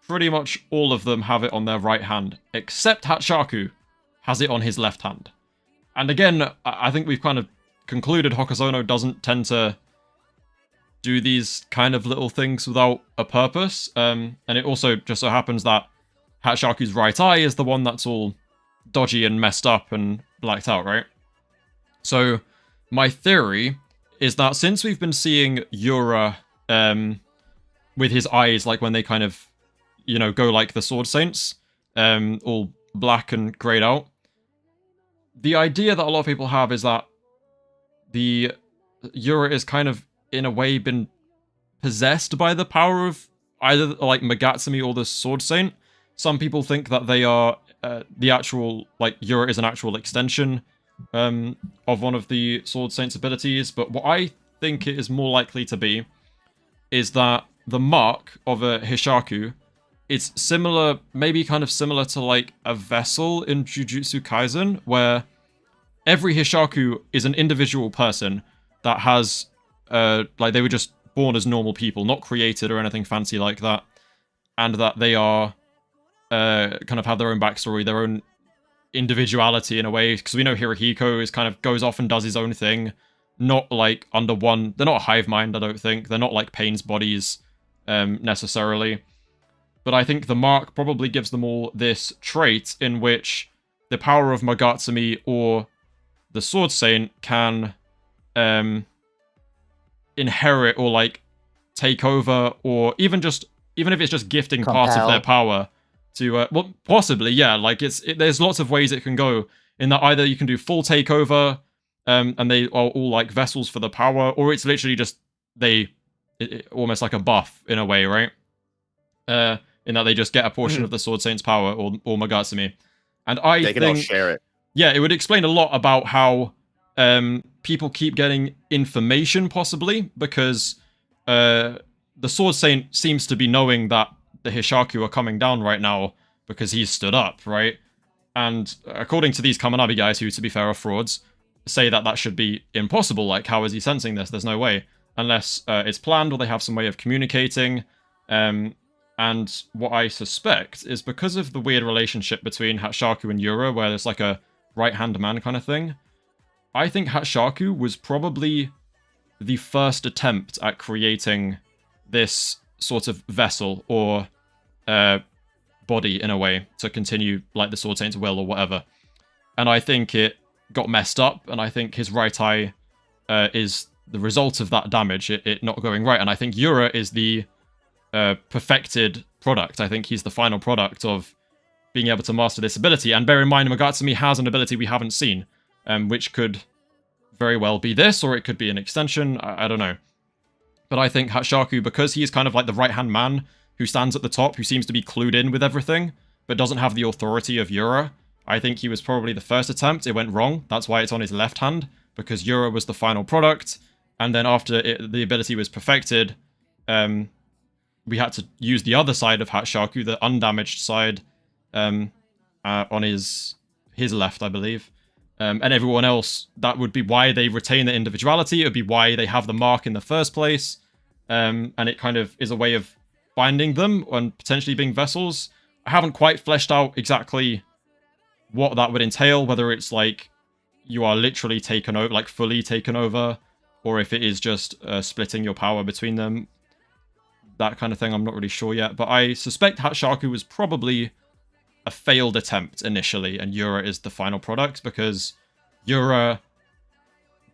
Pretty much all of them have it on their right hand, except Hatshaku has it on his left hand. And again, I think we've kind of concluded Hokuzono doesn't tend to do these kind of little things without a purpose. And it also just so happens that Hatshaku's right eye is the one that's all dodgy and messed up and blacked out, right? So my theory is that since we've been seeing Yura with his eyes, like when they kind of, go like the Sword Saints, all black and grayed out, the idea that a lot of people have is that the Yura is kind of, in a way, been possessed by the power of either, like, Magatsumi or the Sword Saint. Some people think that they are the actual, like, Yura is an actual extension of one of the Sword Saint's abilities, but what I think it is more likely to be is that the mark of a Hishaku, it's similar, maybe kind of similar to like a vessel in Jujutsu Kaisen, where every Hishaku is an individual person that has, like they were just born as normal people, not created or anything fancy like that, and that they are kind of have their own backstory, their own individuality in a way, because we know Hirohiko is kind of goes off and does his own thing, not like under one, they're not a hive mind, I don't think, they're not like Pain's bodies necessarily, but I think the mark probably gives them all this trait in which the power of Magatsumi or the Sword Saint can inherit or like take over, or even if it's just gifting part of their Compel. power to well, possibly, yeah, like there's lots of ways it can go, in that either you can do full takeover and they are all like vessels for the power, or it's literally just almost like a buff in a way, right? In that they just get a portion of the Sword Saint's power, or Magatsumi. And They can all share it. yeah, it would explain a lot about how people keep getting information, possibly, because the Sword Saint seems to be knowing that the Hishaku are coming down right now because he's stood up, right? And according to these Kamanabi guys, who, to be fair, are frauds, say that that should be impossible. Like, how is he sensing this? There's no way. Unless it's planned or they have some way of communicating. And what I suspect is because of the weird relationship between Hishaku and Yura, where there's like a right-hand man kind of thing, I think Hishaku was probably the first attempt at creating this sort of vessel or body in a way to continue like the Sword Saint's will or whatever. And I think it got messed up, and I think his right eye is the result of that damage, it not going right. And I think Yura is the perfected product. I think he's the final product of being able to master this ability. And bear in mind, Mogatsumi has an ability we haven't seen, which could very well be this, or it could be an extension. I don't know. But I think Hishaku, because he is kind of like the right-hand man who stands at the top, who seems to be clued in with everything, but doesn't have the authority of Yura, I think he was probably the first attempt. It went wrong. That's why it's on his left hand, because Yura was the final product. And then after the ability was perfected, we had to use the other side of Hishaku, the undamaged side, on his left, I believe. And everyone else, that would be why they retain their individuality. It would be why they have the mark in the first place. And it kind of is a way of binding them and potentially being vessels. I haven't quite fleshed out exactly what that would entail, whether it's like you are literally taken over, like fully taken over, or if it is just splitting your power between them. That kind of thing, I'm not really sure yet. But I suspect Hishaku was probably a failed attempt initially, and Yura is the final product, because Yura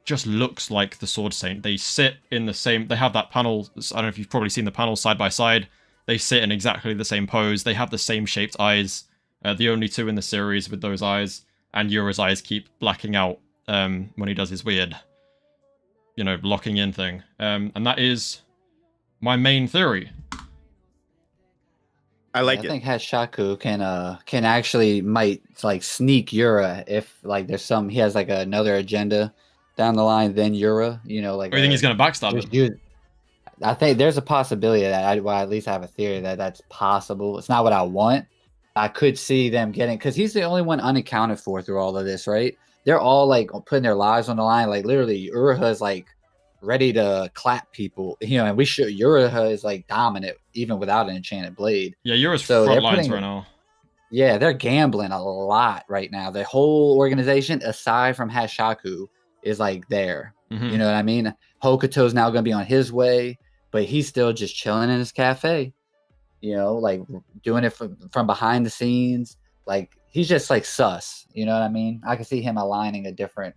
just looks like the Sword Saint. They sit in the same... They have that panel... I don't know if you've probably seen the panel side by side. They sit in exactly the same pose. They have the same shaped eyes. The only two in the series with those eyes. And Yura's eyes keep blacking out when he does his weird, locking in thing. And that is my main theory. I like I it. think Hishaku can actually might like sneak Yura if like there's he has like another agenda down the line than Yura. Like. Or you think he's gonna backstab him? I think there's a possibility that I at least have a theory that that's possible. It's not what I want. I could see them getting, because he's the only one unaccounted for through all of this, right? They're all like putting their lives on the line. Like literally, Uruha is like ready to clap people, and Uruha is like dominant even without an enchanted blade. Yeah, Yura's front lines right now. Yeah, they're gambling a lot right now. The whole organization, aside from Hishaku, is like there. Mm-hmm. You know what I mean? Hokuto's now going to be on his way, but he's still just chilling in his cafe. Like doing it from behind the scenes. Like he's just like sus. You know what I mean? I can see him aligning a different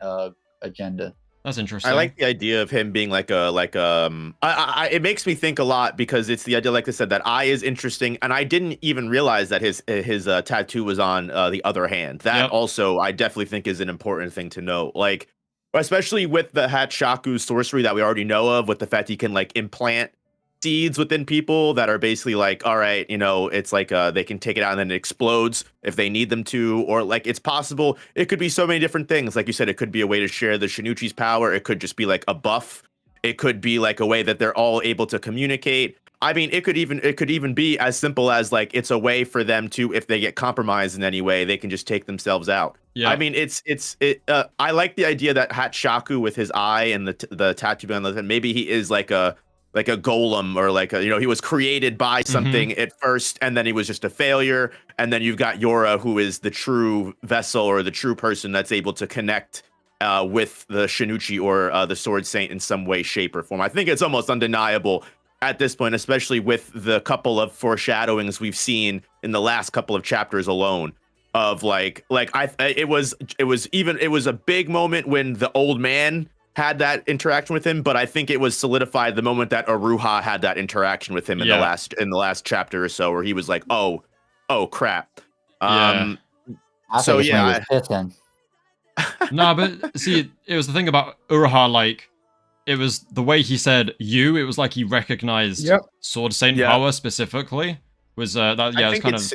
agenda. That's interesting. I like the idea of him being it makes me think a lot, because it's the idea, like I said, that eye is interesting, and I didn't even realize that his tattoo was on the other hand. That also I definitely think is an important thing to know, like especially with the Hishaku sorcery that we already know of, with the fact he can like implant seeds within people that are basically like, all right, it's like they can take it out and then it explodes if they need them to, or like it's possible. It could be so many different things. Like you said, it could be a way to share the Shinuichi's power. It could just be like a buff. It could be like a way that they're all able to communicate. I mean, it could even be as simple as like it's a way for them to, if they get compromised in any way, they can just take themselves out. Yeah. I mean, I like the idea that Hishaku with his eye and the tattoo on the head, maybe he is like a golem, or like he was created by something at first, and then he was just a failure. And then you've got Yura, who is the true vessel, or the true person that's able to connect with the Shinuichi or the Sword Saint in some way, shape, or form. I think it's almost undeniable at this point, especially with the couple of foreshadowings we've seen in the last couple of chapters alone. Of it was a big moment when the old man had that interaction with him, but I think it was solidified the moment that Aruha had that interaction with him in the last chapter or so, where he was like, oh crap. I think he was pissing. No, but see, it was the thing about Uruha, like it was the way he said "you." It was like he recognized Sword Saint power specifically. Was it's kind of.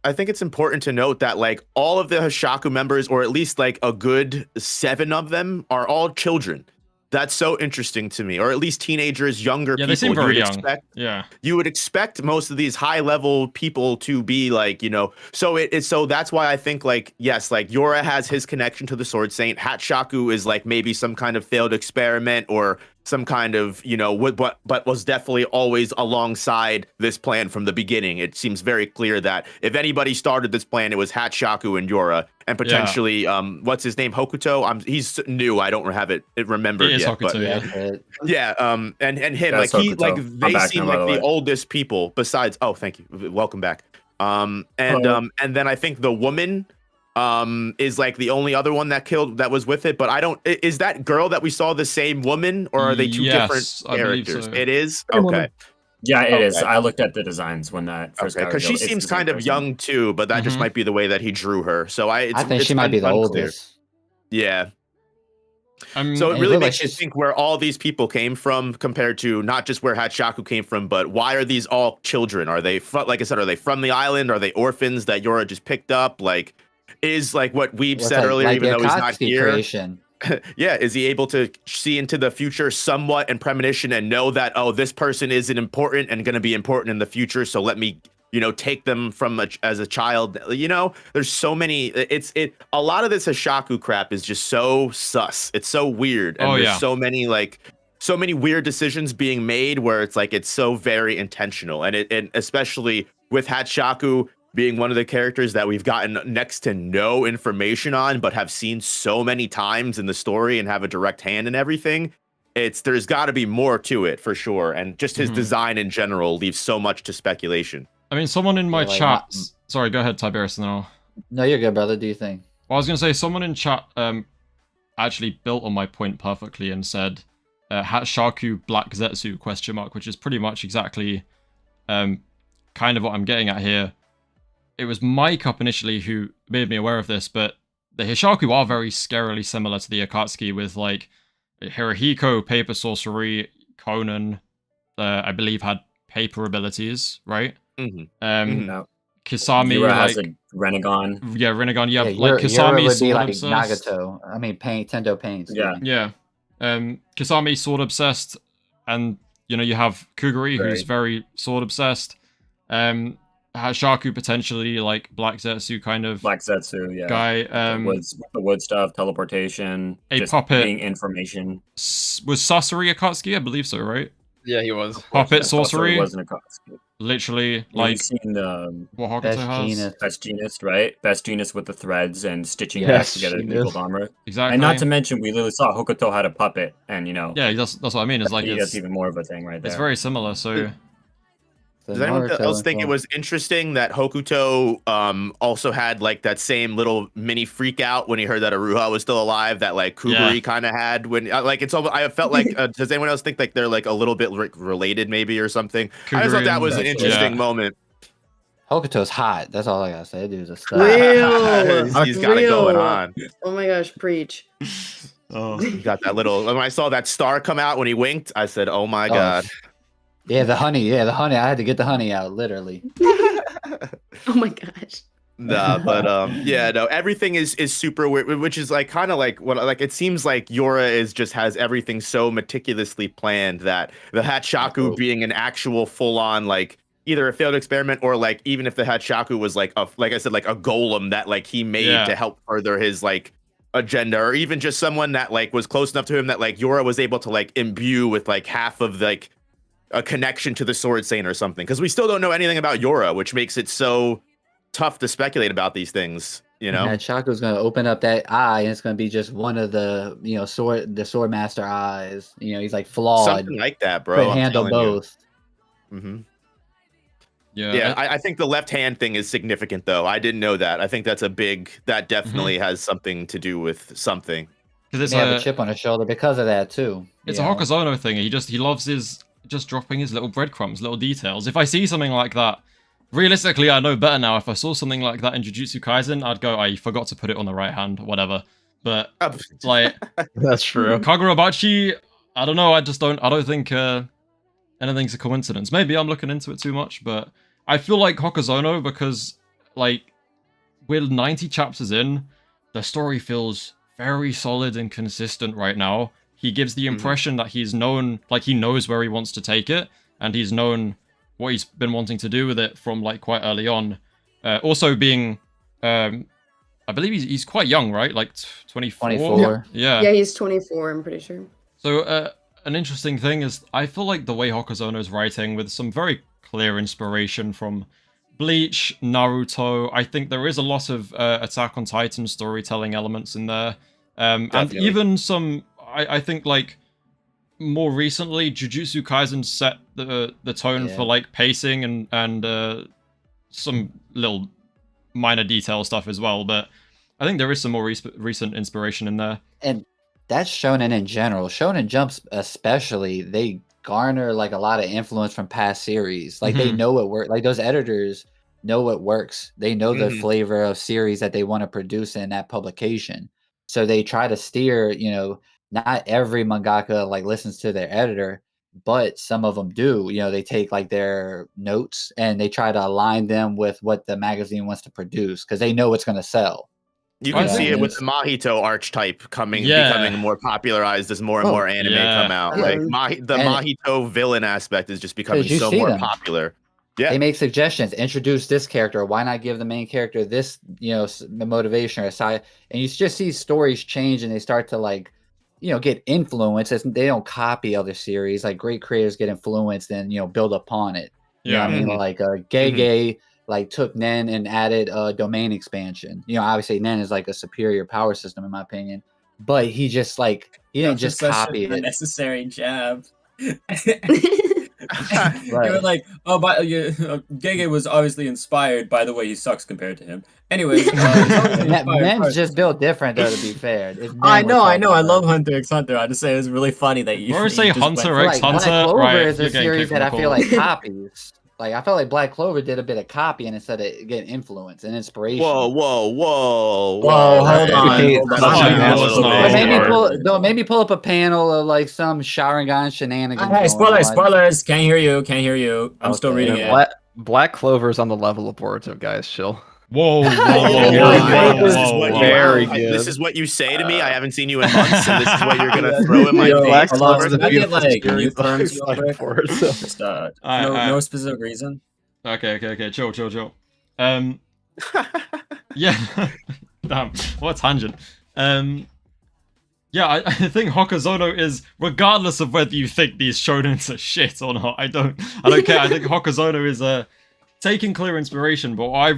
I think it's important to note that like all of the Hishaku members, or at least like a good 7 of them, are all children. That's so interesting to me, or at least teenagers, younger people. They seem very young. You would expect most of these high level people to be like, so that's why I think like, yes, like Yura has his connection to the Sword Saint. Hishaku is like maybe some kind of failed experiment, or some kind of, you know, but was definitely always alongside this plan from the beginning. It seems very clear that if anybody started this plan, it was Hishaku and Yura, and potentially, what's his name, Hokuto. He's new. I don't have it remembered It is yet. Hokuto, But yeah, and him, That's like he, Hokuto. like I'm they back seem now, by like the the way. oldest people. Besides, oh, thank you, welcome back. And then I think the woman is like the only other one that was with it, but I don't, is that girl that we saw the same woman, or are they two Yes, different I believe characters? so. It is Same okay. woman. Yeah, it is. Okay. I looked at the designs when that first got Because she revealed. It's seems the same kind of person. young too, but that just Mhm. might be the way that he drew her. So I think she might be the unclear. oldest. Yeah. So it And it really looked like makes you she's- think where all these people came from, compared to not just where Hachaku came from, but why are these all children? Are they, like I said, are they from the island? Are they orphans that Yura just picked up? Like, is like what Weeb Well, said it's earlier, like even the though he's not Akatsuki here. creation. Yeah, is he able to see into the future somewhat in premonition and know that, oh, this person isn't important and going to be important in the future, so let me, you know, take them from as a child. You know, there's so many, a lot of this Hishaku crap is just so sus. It's so weird, and there's so many weird decisions being made where it's like it's so very intentional, and especially with Hachaku being one of the characters that we've gotten next to no information on, but have seen so many times in the story and have a direct hand in everything. There's got to be more to it for sure, and just his design in general leaves so much to speculation. I mean, someone in my Yeah, like, chat. Sorry, go ahead, Tiberius, and then I'll. No, you're good, brother. Do you think? Well, I was gonna say someone in chat actually built on my point perfectly and said Hatshaku Black Zetsu ? Which is pretty much exactly kind of what I'm getting at here. It was Mike up initially who made me aware of this, but the Hishaku are very scarily similar to the Akatsuki, with like Hirohiko, paper sorcery, Conan, I believe had paper abilities, right? No. Kisame, Yura like has a Renegon. yeah, Renegon. Yeah, like Yura Kisame would be sword like obsessed. Nagato. I mean, Tendo Paint. Yeah. Yeah. Kisame sword obsessed, and you know you have Kuguri who's very sword obsessed. Hashaku potentially like Black Zetsu kind of Black Zetsu, yeah. guy. The wood stuff, teleportation, A just puppet. being information. Was Sasori Akatsuki? I believe so, right? Yeah, he was. Puppet Yeah, sorcery. wasn't a Akatsuki. Literally, Like, like you've seen the what Hokuto Best has. Genus. Best Genus, right? Best Genus with the threads and stitching Yes, back together she the gold does. armor. Exactly. And not to mention, we literally saw Hokuto had a puppet, and you know, yeah, that's what I mean. It's like that's it's even more of a thing right there. very similar. So The Does anyone Naruto else think it influence. was interesting that Hokuto also had like that same little mini freak out when he heard that Aruha was still alive, that like Kuguri kind of had when like it's almost, I felt like does anyone else think like they're like a little bit related maybe or something? I just thought that was an interesting moment. Hokuto's hot. That's all I gotta say. Dude's a stud. Real. He's got it going Real. on. Oh my gosh, preach. Oh. He got that little. When I saw that star come out when he winked, I said, "Oh my god!" Yeah, the honey. Yeah, the honey. I had to get the honey out, literally. Oh my gosh. Nah, but yeah, no, everything is super weird, which is like kind of like what like it seems like Yura has everything so meticulously planned that the Hatshaku being an actual full on like either a failed experiment or like even if the Hatshaku was like I said like a golem that like he made to help further his like agenda, or even just someone that like was close enough to him that like Yura was able to like imbue with like half of like a connection to the Sword Saint or something, because we still don't know anything about Yura, which makes it so tough to speculate about these things, you know. And Chaco's gonna open up that eye, and it's gonna be just one of the Swordmaster eyes. You know, he's like flawed. Something like that, bro. Could I'm handle telling you. both. Mm-hmm. Yeah, I think the left hand thing is significant, though. I didn't know that. I think that's that definitely has something to do with something. because He have a chip on his shoulder because of that too. It's you a know? Hokuzono thing. He loves his just dropping his little breadcrumbs, little details. If I see something like that, realistically, I know better now. If I saw something like that in Jujutsu Kaisen, I'd go, I forgot to put it on the right hand, whatever. But like That's true. Kagurabachi, I don't know. I don't think anything's a coincidence. Maybe I'm looking into it too much, but I feel like Hokuzono because like we're 90 chapters in, the story feels very solid and consistent right now. He gives the impression that he's known, like he knows where he wants to take it, and he's known what he's been wanting to do with it from like quite early on. Also being, I believe he's quite young, right? Like 24? 24. Yeah. Yeah, he's 24, I'm pretty sure. So an interesting thing is I feel like the way Hokuzono's writing with some very clear inspiration from Bleach, Naruto. I think there is a lot of Attack on Titan storytelling elements in there. And even some, I think, like, more recently, Jujutsu Kaisen set the tone for, like, pacing and some little minor detail stuff as well. But I think there is some more recent inspiration in there. And that's shonen in general. Shonen Jumps especially, they garner like a lot of influence from past series. Like they know what works. Like those editors know what works. They know the flavor of series that they want to produce in that publication. So they try to steer, you know, not every mangaka like listens to their editor, but some of them do. You know, they take like their notes and they try to align them with what the magazine wants to produce because they know what's going to sell. You can see it with the Mahito archetype becoming more popularized as more and more anime come out. Like the Mahito villain aspect is just becoming so more popular. Yeah, they make suggestions. Introduce this character. Why not give the main character this, you know, motivation or side? And you just see stories change, and they start to like, you know, get influenced. They don't copy other series. Like great creators get influenced and you know build upon it. You know what I mean? Like Gege like took Nen and added a domain expansion. You know, obviously Nen is like a superior power system in my opinion, but he just like he didn't just copy it. Unnecessary jab. Right. They were like, oh, but Gege was obviously inspired by the way he sucks compared to him. Anyways, Nen's just built different though. To be fair, I know. I love Hunter x Hunter. I just say it's really funny that you. Or say Hunter x Hunter. Black Clover right, is a series that I feel like copies. Like I felt like Black Clover did a bit of copying instead of getting influence and inspiration. Whoa! Hold on. Maybe pull up a panel of like some Sharingan shenanigans. Hey, spoilers! Can't hear you. I'm still reading it. Black Clover is on the level of Boruto, guys. Chill. Whoa! Very good. This is what you say to me. I haven't seen you in months, and this is what you're gonna throw in my face. Black Clover is a beautiful no specific reason. Okay. Chill. Yeah. Damn. What a tangent. Yeah, I think Hokuzono is, regardless of whether you think these shonens are shit or not, I don't care. I think Hokuzono is taking clear inspiration, but what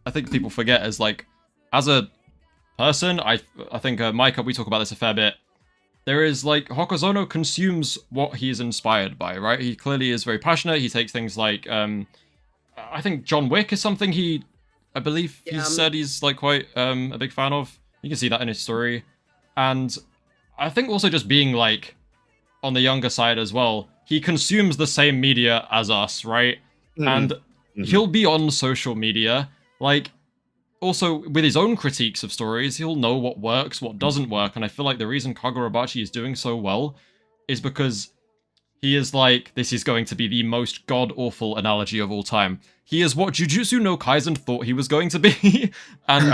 I think people forget is like, as a person, I think Micah, we talk about this a fair bit. There is like Hokuzono consumes what he's inspired by, right? He clearly is very passionate. He takes things like I think John Wick is something I believe he said he's like quite a big fan of. You can see that in his story. And I think also just being like on the younger side as well, he consumes the same media as us, right? And he'll be on social media, like also with his own critiques of stories, he'll know what works, what doesn't work. And I feel like the reason Kagurabachi is doing so well is because he is like, this is going to be the most god-awful analogy of all time. He is what Jujutsu no Kaisen thought he was going to be. And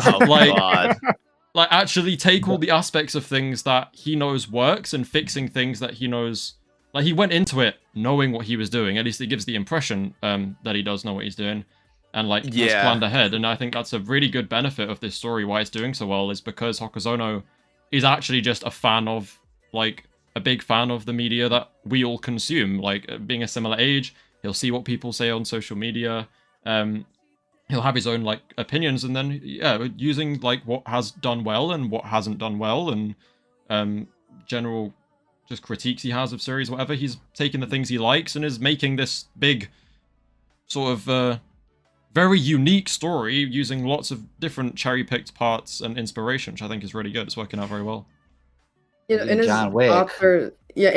like actually take all the aspects of things that he knows works and fixing things that he knows. Like he went into it knowing what he was doing. At least it gives the impression that he does know what he's doing, and like has planned ahead. And I think that's a really good benefit of this story. Why it's doing so well is because Hokuzono is actually just a fan of, like, a big fan of the media that we all consume. Like being a similar age, he'll see what people say on social media. He'll have his own like opinions, and then using like what has done well and what hasn't done well, and general just critiques he has of series, whatever. He's taking the things he likes and is making this big sort of very unique story using lots of different cherry-picked parts and inspiration, which I think is really good. It's working out very well. Yeah, in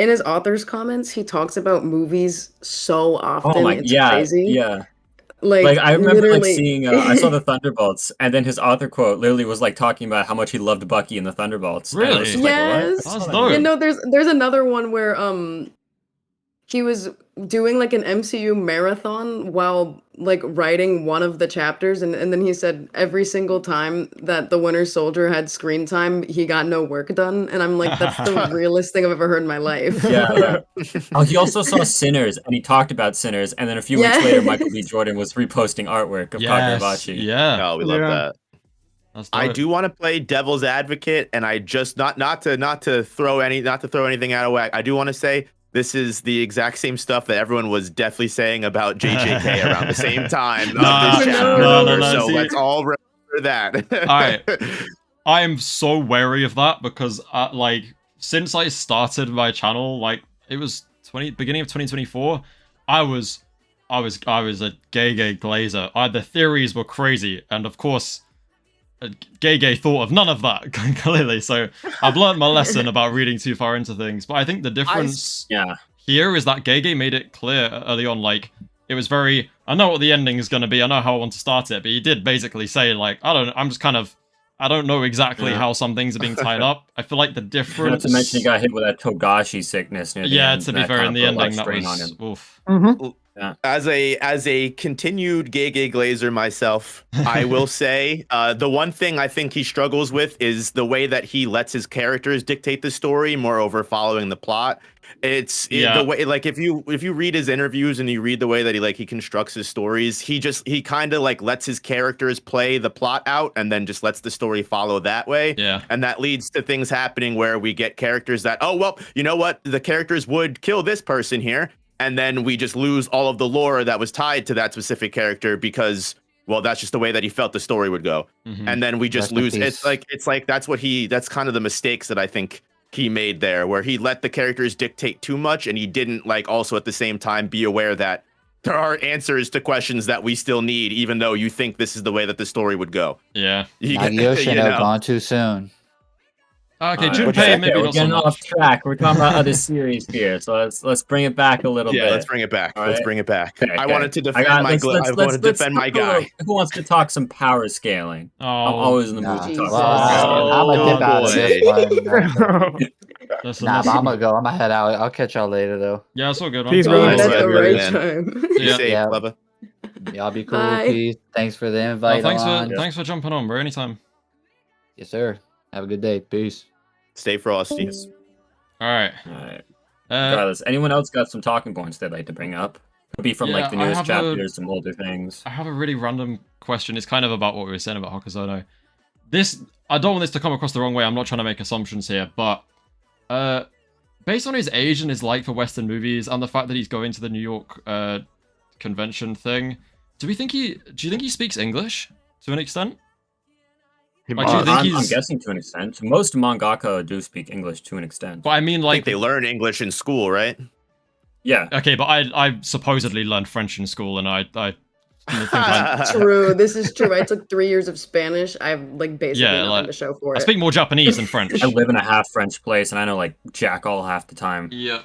his author's comments, he talks about movies so often. It's crazy. Yeah. Like I remember like seeing I saw the Thunderbolts, and then his author quote literally was like talking about how much he loved Bucky in the Thunderbolts. Really? Yes. Like, what? You know, there's another one where he was doing like an MCU marathon while like writing one of the chapters, and then he said every single time that the Winter Soldier had screen time, he got no work done. And I'm like, that's the realest thing I've ever heard in my life. Yeah. Oh, he also saw Sinners, and he talked about Sinners, and then a few weeks later, Michael B. Jordan was reposting artwork of Kagurabachi. Yeah. Oh, we love that. That's I dope. do want to play devil's advocate, and I just not to throw anything out of whack. I do want to say this is the exact same stuff that everyone was definitely saying about JJK around the same time of this chapter. No, so see, let's all remember that. All right. I am so wary of that because, like, since I started my channel, like, it was beginning of 2024, I was a gay glazer. The theories were crazy, and of course, gay thought of none of that clearly. So I've learned my lesson about reading too far into things. But I think the difference here is that gay made it clear early on, like, it was very, I know what the ending is going to be, I know how I want to start it, but he did basically say, like, I don't know exactly how some things are being tied up. I feel like the difference... Not to mention he got hit with that Togashi sickness near the end. To be fair, in the ending, that was... Oof. Yeah. As a continued gay glazer myself, I will say the one thing I think he struggles with is the way that he lets his characters dictate the story, moreover following the plot. The way, like, if you read his interviews and you read the way that he constructs his stories, he kind of like lets his characters play the plot out and then just lets the story follow that way. Yeah. And that leads to things happening where we get characters that, oh well, you know what, the characters would kill this person here, and then we just lose all of the lore that was tied to that specific character because, well, that's just the way that he felt the story would go. Mm-hmm. And then we just lose. It's like that's kind of the mistakes that I think he made there, where he let the characters dictate too much, and he didn't also at the same time be aware that there are answers to questions that we still need, even though you think this is the way that the story would go. Yeah. Yoshino gone too soon. Okay, Junpei, maybe we're not getting so much. off track. We're talking about other series here, so let's bring it back a little bit. Yeah, let's bring it back. All Let's right. bring it back. Okay, I wanted to defend my guy. Who wants to talk some power scaling? Oh, I'm always in the mood to talk Well, power I'm gonna dip out of scaling. this one. But I'm gonna head out. I'll catch y'all later though. Yeah, it's all good, man. Peace, Being man. at the right man. time. Be safe, Yeah. Bubba. Y'all be cool. Bye. Peace. Thanks for the invite. Thanks for jumping on, bro. Anytime. Yes, sir. Have a good day. Peace. Stay frosty. All right. Regardless, anyone else got some talking points they'd like to bring up? Could be from like the I newest have chapters, some older things. I have a really random question. It's kind of about what we were saying about Hokuzono. I don't want this to come across the wrong way. I'm not trying to make assumptions here, but based on his age and his like for Western movies and the fact that he's going to the New York convention thing, do you think he speaks English to an extent? Like, do you think I'm guessing to an extent. Most mangaka do speak English to an extent. But I mean, I think they learn English in school, right? Yeah. Okay, but I supposedly learned French in school, and I think True. This is true. I took 3 years of Spanish. I've basically nothing to show for it. I speak more Japanese than French. I live in a half French place, and I know like jack all half the time. Yeah.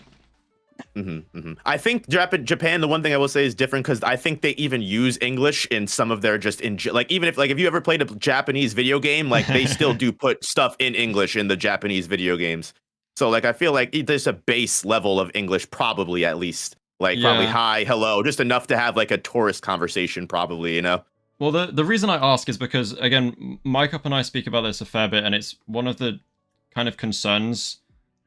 I think Japan, the one thing I will say is different because I think they even use English in some of their even if you ever played a Japanese video game, like they still do put stuff in English in the Japanese video games. So I feel like there's a base level of English, probably at least probably hi, hello, just enough to have a tourist conversation, probably, you know. Well, the reason I ask is because, again, Mike Up and I speak about this a fair bit, and it's one of the kind of concerns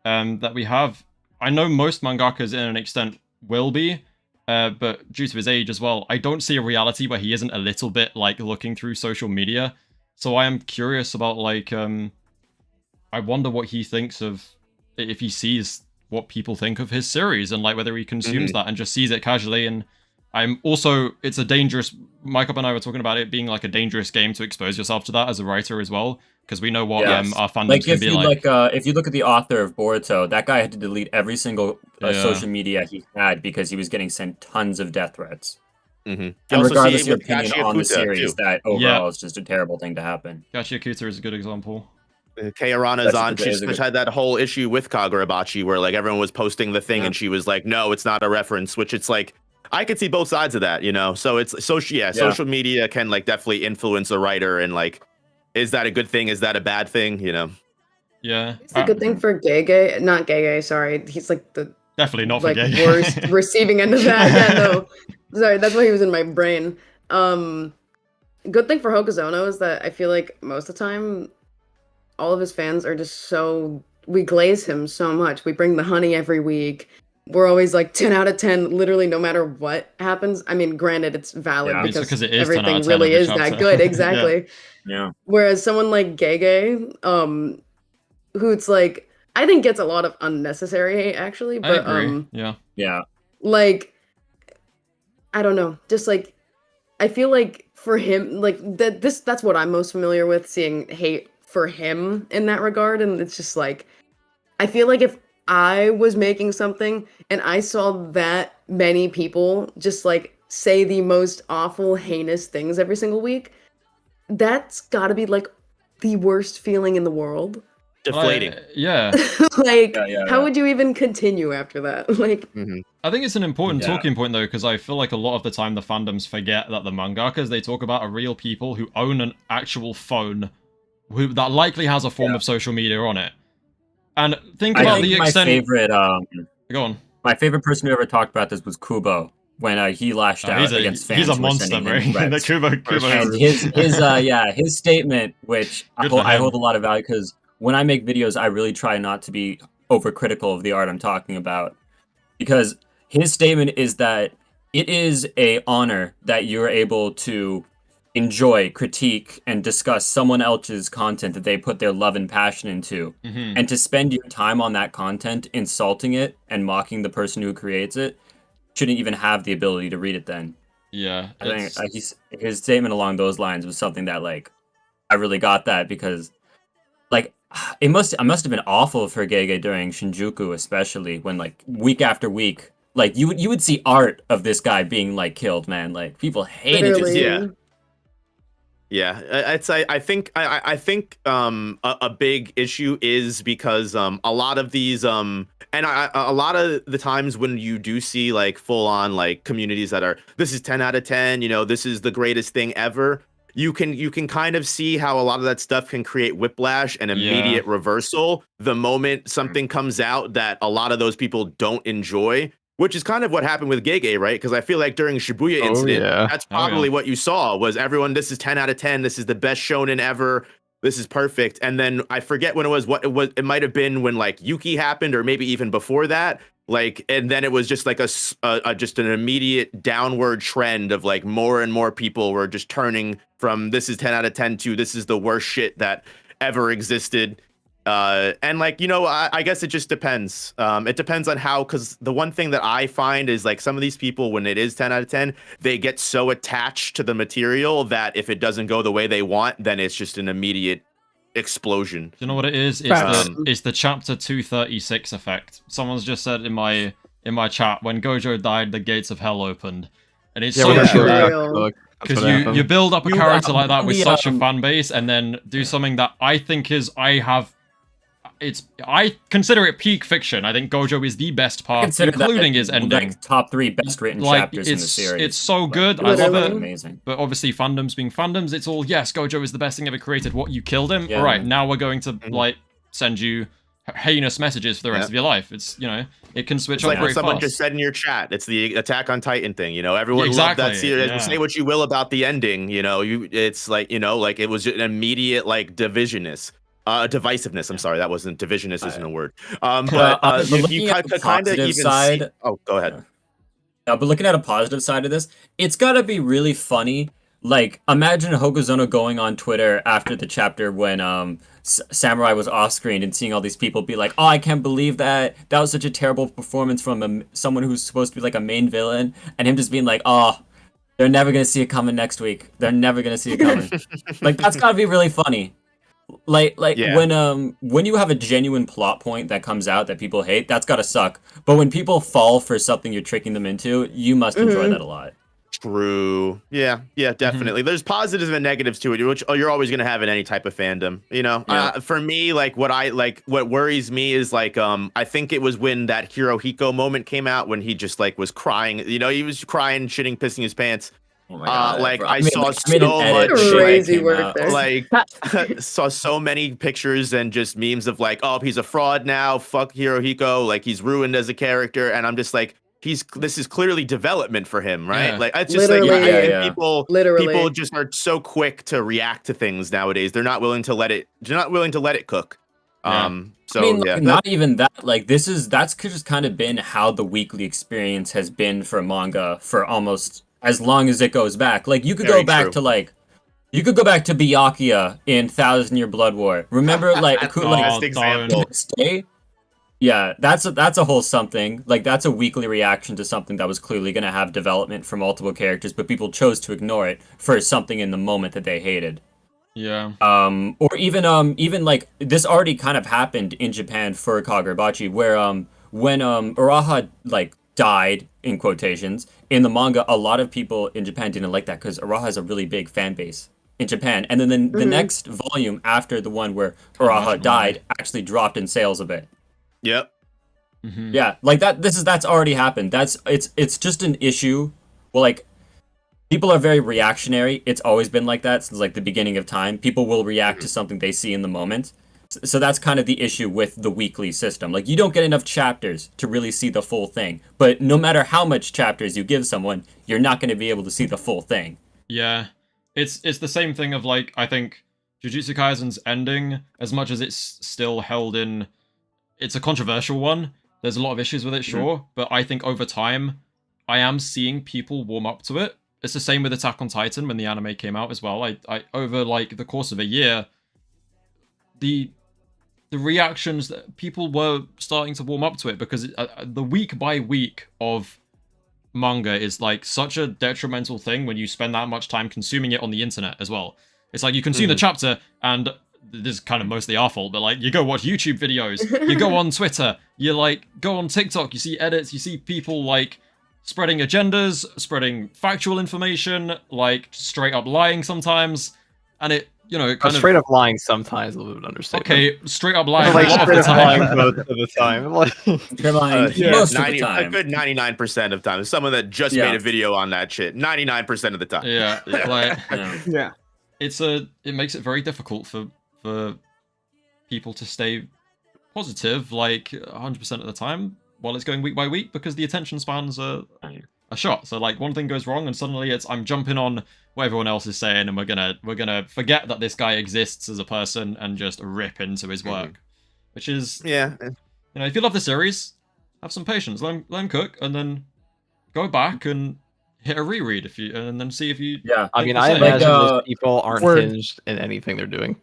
that we have. I know most mangakas, in an extent, will be, but due to his age as well, I don't see a reality where he isn't a little bit, looking through social media. So I am curious about, I wonder what he thinks of, if he sees what people think of his series, and, whether he consumes that and just sees it casually. And I'm also, it's a dangerous, Mike Up and I were talking about it being, a dangerous game to expose yourself to that as a writer as well. Because we know what our fandoms can be like. If you look at the author of Boruto, that guy had to delete every single social media he had because he was getting sent tons of death threats. And regardless of your opinion on the series, that overall is just a terrible thing to happen. Gachiakuta is a good example. Kei Arana's she had that whole issue with Kagurabachi where everyone was posting the thing and she was like, no, it's not a reference, which it's I could see both sides of that, you know. So it's social media can definitely influence a writer, and is that a good thing? Is that a bad thing? You know? Yeah. It's a good thing for Gege. Not Gege, sorry. He's the definitely not for Gege. worst receiving end of that. Yeah, no. Sorry, that's why he was in my brain. Good thing for Hokuzono is that I feel like most of the time, all of his fans are just we glaze him so much. We bring the honey every week. we're always like 10 out of 10, literally no matter what happens. I mean, granted, it's valid Yeah. It's because because it is 10 out everything of 10 really every is chapter. that good. Yeah. Exactly. Yeah. Whereas someone like Gege, who it's like, I think gets a lot of unnecessary hate actually, I but agree. Yeah. Yeah. like, I don't know, just like, I feel like for him, like that's what I'm most familiar with, seeing hate for him in that regard. And it's just like, I feel like if I was making something and I saw that many people just like say the most awful, heinous things every single week, that's gotta be like the worst feeling in the world. Deflating. Yeah. Like, Yeah. how would you even continue after that? Like, I think it's an important Yeah. talking point though, because I feel like a lot of the time the fandoms forget that the mangakas they talk about are real people who own an actual phone, that likely has a form of social media on it. And think I about think the my extent. favorite Go on. my favorite person who ever talked about this was Kubo when he lashed out against fans. He's a who were monster, sending bro. him The threats. Kubo. And his statement, which I Good for him. hold a lot of value, because when I make videos, I really try not to be overcritical of the art I'm talking about, because his statement is that it is a honor that you're able to enjoy, critique, and discuss someone else's content that they put their love and passion into, Mhm. and to spend your time on that content insulting it and mocking the person who creates it shouldn't even have the ability to read it then. Yeah. I think it's- his statement along those lines was something that, like, I really got that, because, like, it must have been awful for Gege during Shinjuku, especially when, like, week after week, like, you would see art of this guy being, like, killed, man. Like, people hated to see it. Yeah. Yeah, I think a big issue is because a lot of these and a lot of the times when you do see like full on like communities that are, this is 10 out of 10, you know, this is the greatest thing ever, you can kind of see how a lot of that stuff can create whiplash and immediate reversal the moment something comes out that a lot of those people don't enjoy. Which is kind of what happened with Gege, right? Because I feel like during Shibuya incident, that's probably what you saw was everyone, this is 10 out of 10. This is the best shonen ever. This is perfect. And then I forget when it was, it might have been when like Yuki happened, or maybe even before that. Like, and then it was just like just an immediate downward trend of like more and more people were just turning from this is 10 out of 10 to this is the worst shit that ever existed. And like, you know, I guess it just depends. It depends on how, because the one thing that I find is like some of these people, when it is 10 out of 10, they get so attached to the material that if it doesn't go the way they want, then it's just an immediate explosion. Do you know what it is? It's the chapter 236 effect. Someone's just said in my chat, when Gojo died, the gates of hell opened. And it's so true. Because you build up a character like that with such a fan base, and then do something that I think is, I consider it peak fiction. I think Gojo is the best part, including his ending. Like top 3 best written chapters in the series. It's so good. I love it. Amazing. But obviously, fandoms being fandoms, it's all, yes, Gojo is the best thing ever created. What, you killed him? Yeah. All right, now we're going to like send you heinous messages for the rest of your life. It's, you know, it can switch like very what someone fast. just said in your chat. It's the Attack on Titan thing. You know, everyone Exactly, loved that series. yeah. Say what you will about the ending. You know, it's like, you know, like it was an immediate like divisiveness. Divisiveness. I'm sorry, that wasn't divisiveness. Isn't a word. But if you kind of even see, oh, go ahead. But looking at a positive side of this, it's gotta be really funny. Like, imagine Hokuzono going on Twitter after the chapter when Samurai was off screen and seeing all these people be like, "Oh, I can't believe that was such a terrible performance from someone who's supposed to be like a main villain," and him just being like, "Oh, they're never gonna see it coming next week. They're never gonna see it coming." Like, that's gotta be really funny. Like when you have a genuine plot point that comes out that people hate, that's gotta suck. But when people fall for something you're tricking them into, you must enjoy that a lot. True. Yeah, definitely. There's positives and negatives to it, which you're always gonna have in any type of fandom. You know, for me, like what worries me is like I think it was when that Hirohiko moment came out when he just like was crying. You know, he was crying, shitting, pissing his pants. Oh my God, like bro. I saw so much crazy work there. like saw so many pictures and just memes of like, oh, he's a fraud now, fuck Hirohiko, like he's ruined as a character, and I'm just like, this is clearly development for him, right? Yeah. Like it's just people just are so quick to react to things nowadays. They're not willing to let it cook. So I mean, yeah, like, not even that. Like, that's just kind of been how the weekly experience has been for manga for almost as long as it goes back. Like, you could Very go back true. to like, you could go back to Byakuya in Thousand Year Blood War. Remember, like, That's like the best don't. example. next day. Yeah, that's a whole something. Like, that's a weekly reaction to something that was clearly going to have development for multiple characters, but people chose to ignore it for something in the moment that they hated. Yeah. Or even like this already kind of happened in Japan for Kagurabachi, where when Uraha like died in quotations in the manga, a lot of people in Japan didn't like that because Uraha has a really big fan base in Japan, and then the next volume after the one where Uraha died actually dropped in sales a bit. Yep. Yeah, like that's already happened. It's just an issue. Well, like, people are very reactionary. It's always been like that since like the beginning of time. People will react to something they see in the moment. So that's kind of the issue with the weekly system. Like, you don't get enough chapters to really see the full thing. But no matter how much chapters you give someone, you're not going to be able to see the full thing. Yeah. It's the same thing of like, I think Jujutsu Kaisen's ending, as much as it's still held in, it's a controversial one. There's a lot of issues with it, sure, but I think over time, I am seeing people warm up to it. It's the same with Attack on Titan when the anime came out as well. I over like the course of a year, the reactions that people were starting to warm up to it because the week by week of manga is like such a detrimental thing when you spend that much time consuming it on the internet as well. It's like you consume the chapter and this is kind of mostly our fault, but like you go watch YouTube videos, you go on Twitter, you like go on TikTok, you see edits, you see people like spreading agendas, spreading factual information, like straight up lying sometimes, and it, you know, it kind Straight of up lying sometimes, a little bit of understatement. okay, straight up lying Like a lot of straight the up time. lying most of the time. Like, They're lying Yeah, most of the 90 a time. good 99% of time. Someone that just Yeah. made a video on that shit. 99% of the time. Yeah, like Yeah. Yeah. it makes it very difficult for people to stay positive like 100% of the time while it's going week by week because the attention spans are shot. So like one thing goes wrong and suddenly it's I'm jumping on what everyone else is saying and we're gonna forget that this guy exists as a person and just rip into his work, which is Yeah. you know, if you love the series, have some patience, let him cook, and then go back and hit a reread if you and then see if you Yeah. I think mean, the I same. imagine Like, those people aren't Word. hinged in anything they're doing.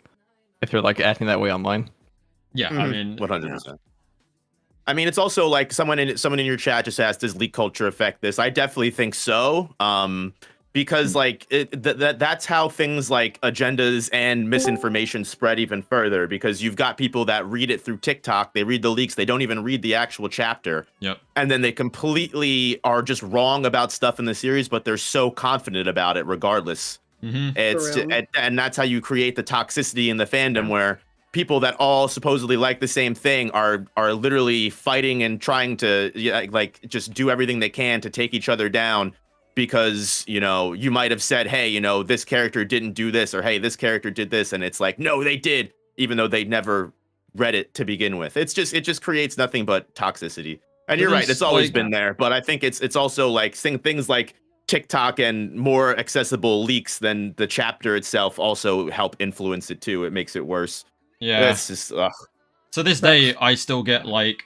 If they're like acting that way online. yeah, I mean 100%. I mean, it's also like someone in your chat just asked, does leak culture affect this? I definitely think so. Because like that's how things like agendas and misinformation spread even further. Because you've got people that read it through TikTok, they read the leaks, they don't even read the actual chapter. Yep. And then they completely are just wrong about stuff in the series, but they're so confident about it regardless. It's For real. and that's how you create the toxicity in the fandom where people that all supposedly like the same thing are literally fighting and trying to like just do everything they can to take each other down because, you know, you might have said, hey, you know, this character didn't do this, or hey, this character did this, and it's like, no, they did, even though they never read it to begin with. It just creates nothing but toxicity. And you're right, it's always been there, but I think it's also like things like TikTok and more accessible leaks than the chapter itself also help influence it too. It makes it worse. yeah. It's just To this day, I still get like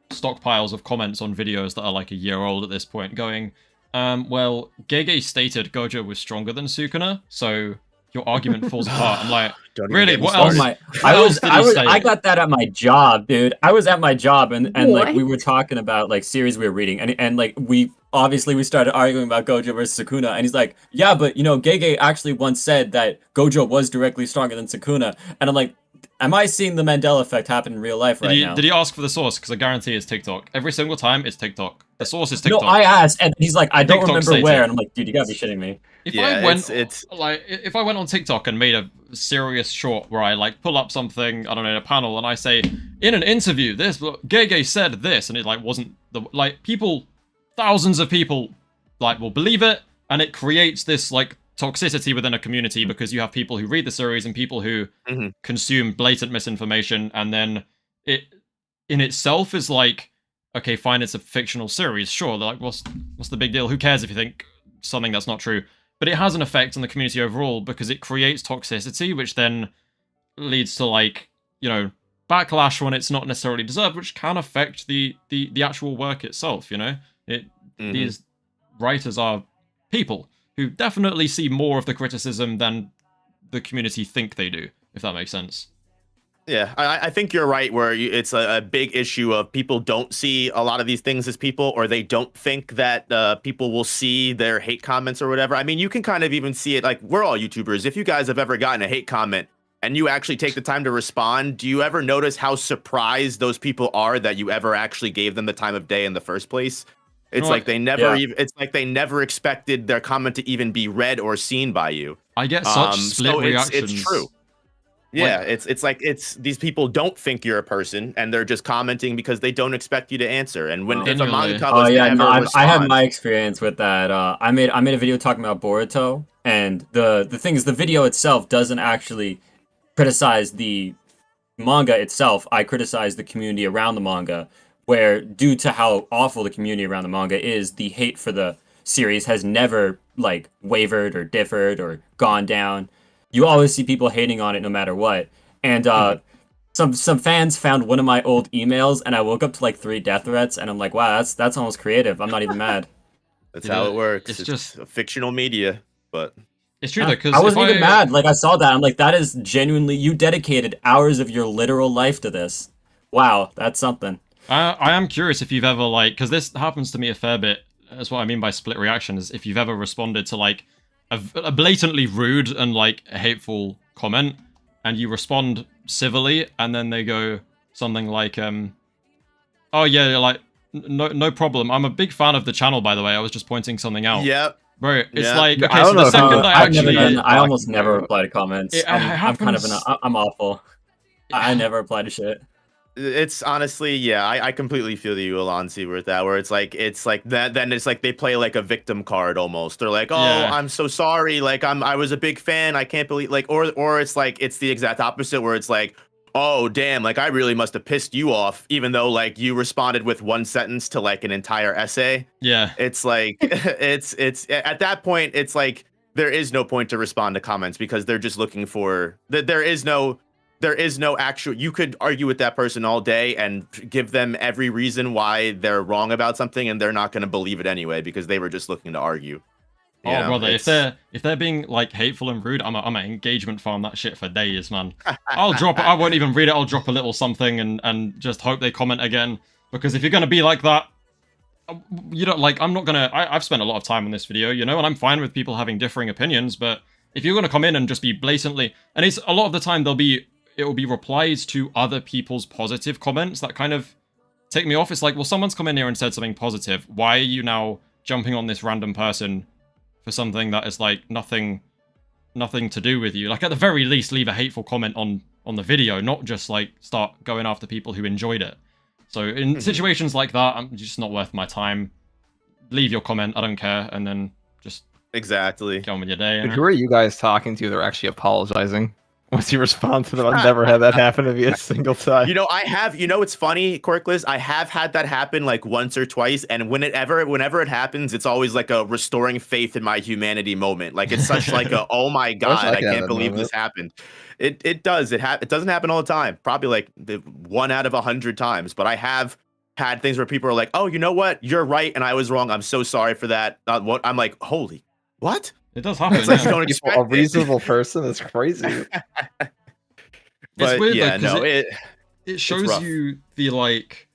stockpiles of comments on videos that are like a year old at this point going, well, Gege stated Gojo was stronger than Sukuna, so your argument falls apart. I'm like, Don't even really? get me What Oh else? my! else did he say? I got that at my job, dude. I was at my job, and like What? we were talking about like series we were reading, and like we started arguing about Gojo versus Sukuna, and he's like, yeah, but you know, Gege actually once said that Gojo was directly stronger than Sukuna, and I'm like, am I seeing the Mandela effect happen in real life right now? Did he ask for the source? Because I guarantee it's TikTok. Every single time, it's TikTok. The source is No, TikTok. I asked, and he's like, I don't TikTok remember states where, it. and I'm like, dude, you gotta be shitting me. If Yeah, I went, it's- like, if I went on TikTok and made a serious short where I like pull up something, I don't know, in a panel, and I say, in an interview, this Gege said this, and it like wasn't the like people, thousands of people, like will believe it, and it creates this like toxicity within a community because you have people who read the series and people who consume blatant misinformation, and then it in itself is like, okay, fine, it's a fictional series, sure. They're like, what's the big deal? Who cares if you think something that's not true? But it has an effect on the community overall because it creates toxicity, which then leads to like, you know, backlash when it's not necessarily deserved, which can affect the actual work itself. You know, these writers are people who definitely see more of the criticism than the community think they do, if that makes sense. Yeah, I think you're right, where it's a big issue of people don't see a lot of these things as people, or they don't think that people will see their hate comments or whatever. I mean, you can kind of even see it, like, we're all YouTubers. If you guys have ever gotten a hate comment and you actually take the time to respond, do you ever notice how surprised those people are that you ever actually gave them the time of day in the first place? It's like they never it's like they never expected their comment to even be read or seen by you. I get such split reactions. It's true. Yeah, it's like these people don't think you're a person, and they're just commenting because they don't expect you to answer. And when if a mangaka was I had my experience with that. I made a video talking about Boruto, and the thing is, the video itself doesn't actually criticize the manga itself. I criticize the community around the manga, where due to how awful the community around the manga is, the hate for the series has never like wavered or differed or gone down. You always see people hating on it no matter what. And some fans found one of my old emails, and I woke up to like 3 death threats, and I'm like, wow, that's almost creative. I'm not even mad. That's how it works. It's just fictional media, but it's true though, because I wasn't even mad. Like, I saw that, I'm like, that is genuinely, you dedicated hours of your literal life to this. Wow, that's something. I am curious if you've ever, like, because this happens to me a fair bit. That's what I mean by split reaction, is if you've ever responded to like a blatantly rude and like hateful comment, and you respond civilly, and then they go something like, "Oh yeah, like no problem. I'm a big fan of the channel, by the way. I was just pointing something out." Yep. Bro, it's like, okay, I so don't know the second I almost never reply to comments. I'm kind of I'm awful. I never reply to shit. It's honestly, yeah, I completely feel you, Allons-Y, with that, where it's like that. Then it's like they play like a victim card almost. They're like, oh, Yeah. I'm so sorry. Like I was a big fan. I can't believe, like, or it's like it's the exact opposite, where it's like, oh damn, like I really must have pissed you off, even though like you responded with 1 sentence to like an entire essay. Yeah. It's like it's at that point, it's like there is no point to respond to comments, because they're just looking for that. There is no actual, you could argue with that person all day and give them every reason why they're wrong about something, and they're not going to believe it anyway, because they were just looking to argue. You know, brother, if they're being like hateful and rude, I'm an engagement farm that shit for days, man. I won't even read it. I'll drop a little something and just hope they comment again, because if you're gonna be like that, you don't like. I'm not gonna. I've spent a lot of time on this video, you know, and I'm fine with people having differing opinions, but if you're gonna come in and just be blatantly, and it's a lot of the time it will be replies to other people's positive comments that kind of take me off. It's like, well, someone's come in here and said something positive. Why are you now jumping on this random person for something that is like nothing to do with you? Like, at the very least, leave a hateful comment on the video, not just like start going after people who enjoyed it. So in situations like that, I'm just not worth my time. Leave your comment, I don't care, and then just exactly get on with your day. Who are you guys talking to? They're actually apologizing once you respond to them. I've never had that happen to me a single time. You know, I have. You know, it's funny, Corkless. I have had that happen like once or twice, and whenever it happens, it's always like a restoring faith in my humanity moment. Like, it's such like a, oh my god, I can't believe this happened. It does. It doesn't happen all the time. Probably like 1 out of 100 times. But I have had things where people are like, oh, you know what? You're right, and I was wrong. I'm so sorry for that. What? I'm like, holy, what? It does happen. It's like you don't expect a reasonable person is crazy. But it's weird, yeah, though, no, it shows you the like.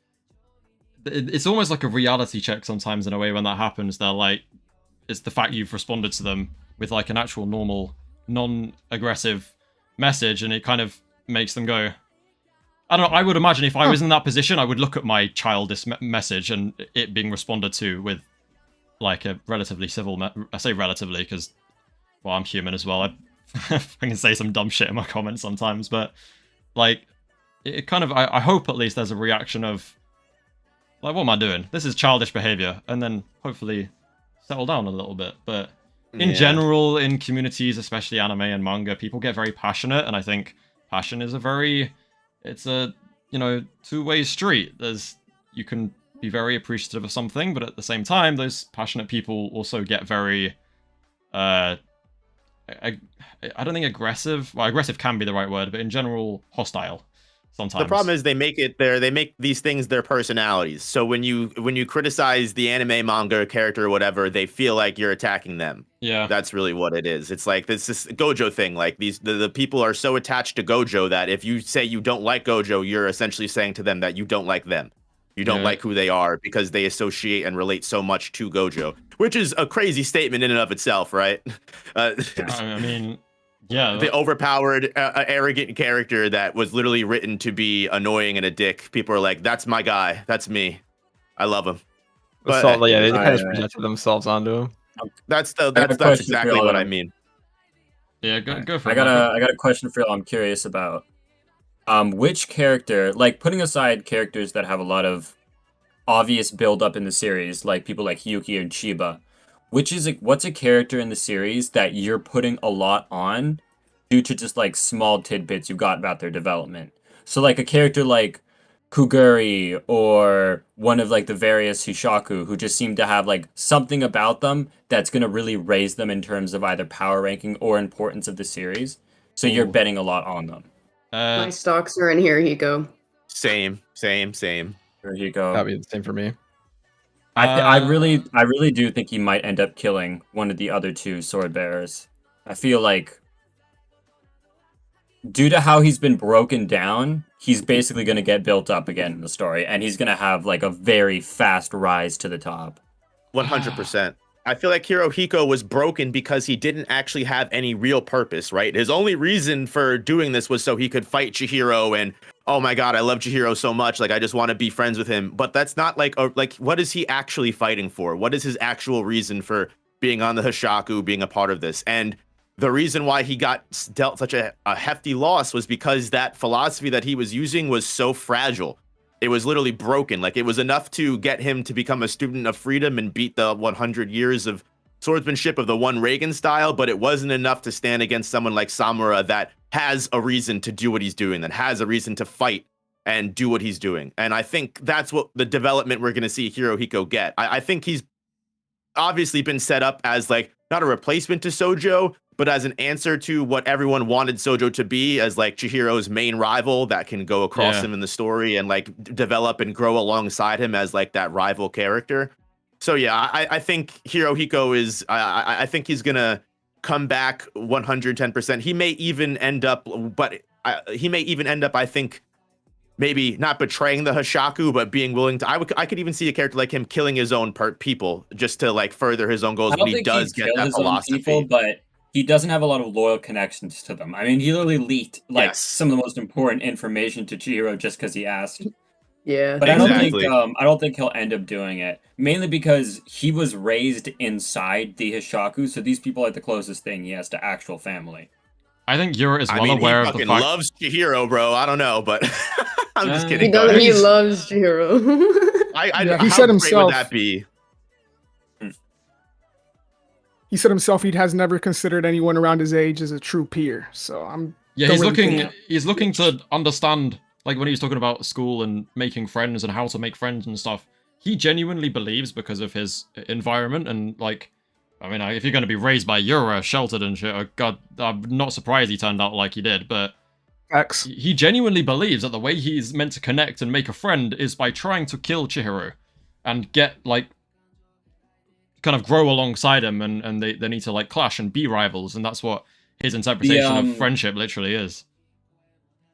It's almost like a reality check sometimes in a way when that happens. They're like, it's the fact you've responded to them with like an actual normal, non-aggressive message, and it kind of makes them go. I don't know. I would imagine if I was in that position, I would look at my childish message and it being responded to with like a relatively civil. I say relatively because, well, I'm human as well. I can say some dumb shit in my comments sometimes, but like it kind of. I hope at least there's a reaction of like, what am I doing? This is childish behavior, and then hopefully settle down a little bit. But in general, in communities, especially anime and manga, people get very passionate, and I think passion is it's a two-way street. You can be very appreciative of something, but at the same time, those passionate people also get very I don't think aggressive. Well, aggressive can be the right word, but in general, hostile. sometimes. The problem is they make these things their personalities. So when you criticize the anime, manga character or whatever, they feel like you're attacking them. Yeah. That's really what it is. It's like this Gojo thing. Like the people are so attached to Gojo that if you say you don't like Gojo, you're essentially saying to them that you don't like them. You don't like who they are because they associate and relate so much to Gojo, which is a crazy statement in and of itself, right? I mean, yeah. The overpowered, arrogant character that was literally written to be annoying and a dick. People are like, that's my guy. That's me. I love him. But So, yeah, they kind of projected themselves onto him. That's exactly what I mean. Yeah, go for I it. got a question for y'all. I'm curious about which character, like putting aside characters that have a lot of obvious build up in the series, like people like Hyuki and Chiba, what's a character in the series that you're putting a lot on due to just like small tidbits you got about their development? So like a character like Kuguri or one of like the various Hishaku who just seem to have like something about them that's going to really raise them in terms of either power ranking or importance of the series. So you're betting a lot on them. My stocks are in here. You go. Same. Here you go. That'd be the same for me. I really do think he might end up killing one of the other two sword bearers. I feel like due to how he's been broken down, he's basically going to get built up again in the story, and he's going to have like a very fast rise to the top. 100%. I feel like Hirohiko was broken because he didn't actually have any real purpose, right? His only reason for doing this was so he could fight Chihiro and, oh my god, I love Chihiro so much, like I just want to be friends with him. But that's not like what is he actually fighting for? What is his actual reason for being on the Hishaku, being a part of this? And the reason why he got dealt such a hefty loss was because that philosophy that he was using was so fragile. It was literally broken. Like, it was enough to get him to become a student of freedom and beat the 100 years of swordsmanship of the one Reagan style, but it wasn't enough to stand against someone like Samura that has a reason to do what he's doing, that has a reason to fight and do what he's doing. And I think that's what the development we're going to see Hirohiko get. I think he's obviously been set up as, like, not a replacement to Sojo, but as an answer to what everyone wanted Sojo to be, as like Chihiro's main rival that can go across him in the story and like develop and grow alongside him as like that rival character. So yeah, I think Hirohiko is, I think he's gonna come back 110%. He may even end up, I think, maybe not betraying the Hishaku, but being willing to. I could even see a character like him killing his own people just to like further his own goals when he does get that philosophy. People, but he doesn't have a lot of loyal connections to them. I mean, he literally leaked like some of the most important information to Chihiro just because he asked. Yeah, but I don't think he'll end up doing it, mainly because he was raised inside the Hishaku, so these people are the closest thing he has to actual family. I think Yura is well aware of the fact. He loves Chihiro, bro. I don't know, but I'm just kidding. He loves Chihiro. He said himself. Would that be? He said himself he has never considered anyone around his age as a true peer. So I'm he's looking to understand, like when he's talking about school and making friends and how to make friends and stuff. He genuinely believes, because of his environment and like, I mean, if you're going to be raised by Yura, sheltered and shit, oh god, I'm not surprised he turned out like he did, but he genuinely believes that the way he's meant to connect and make a friend is by trying to kill Chihiro and get like kind of grow alongside him, and they need to like clash and be rivals, and that's what his interpretation of friendship literally is.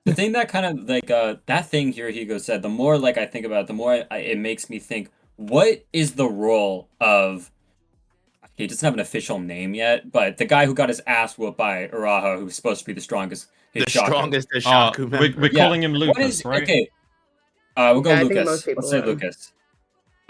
The thing that kind of like that thing Hirohiko said, the more like I think about it, the more it makes me think, what is the role of, he doesn't have an official name yet, but the guy who got his ass whooped by Uraha, who's supposed to be the strongest Hishaku. We're calling him Lucas, right? Okay, we'll go Lucas. Let's say Lucas.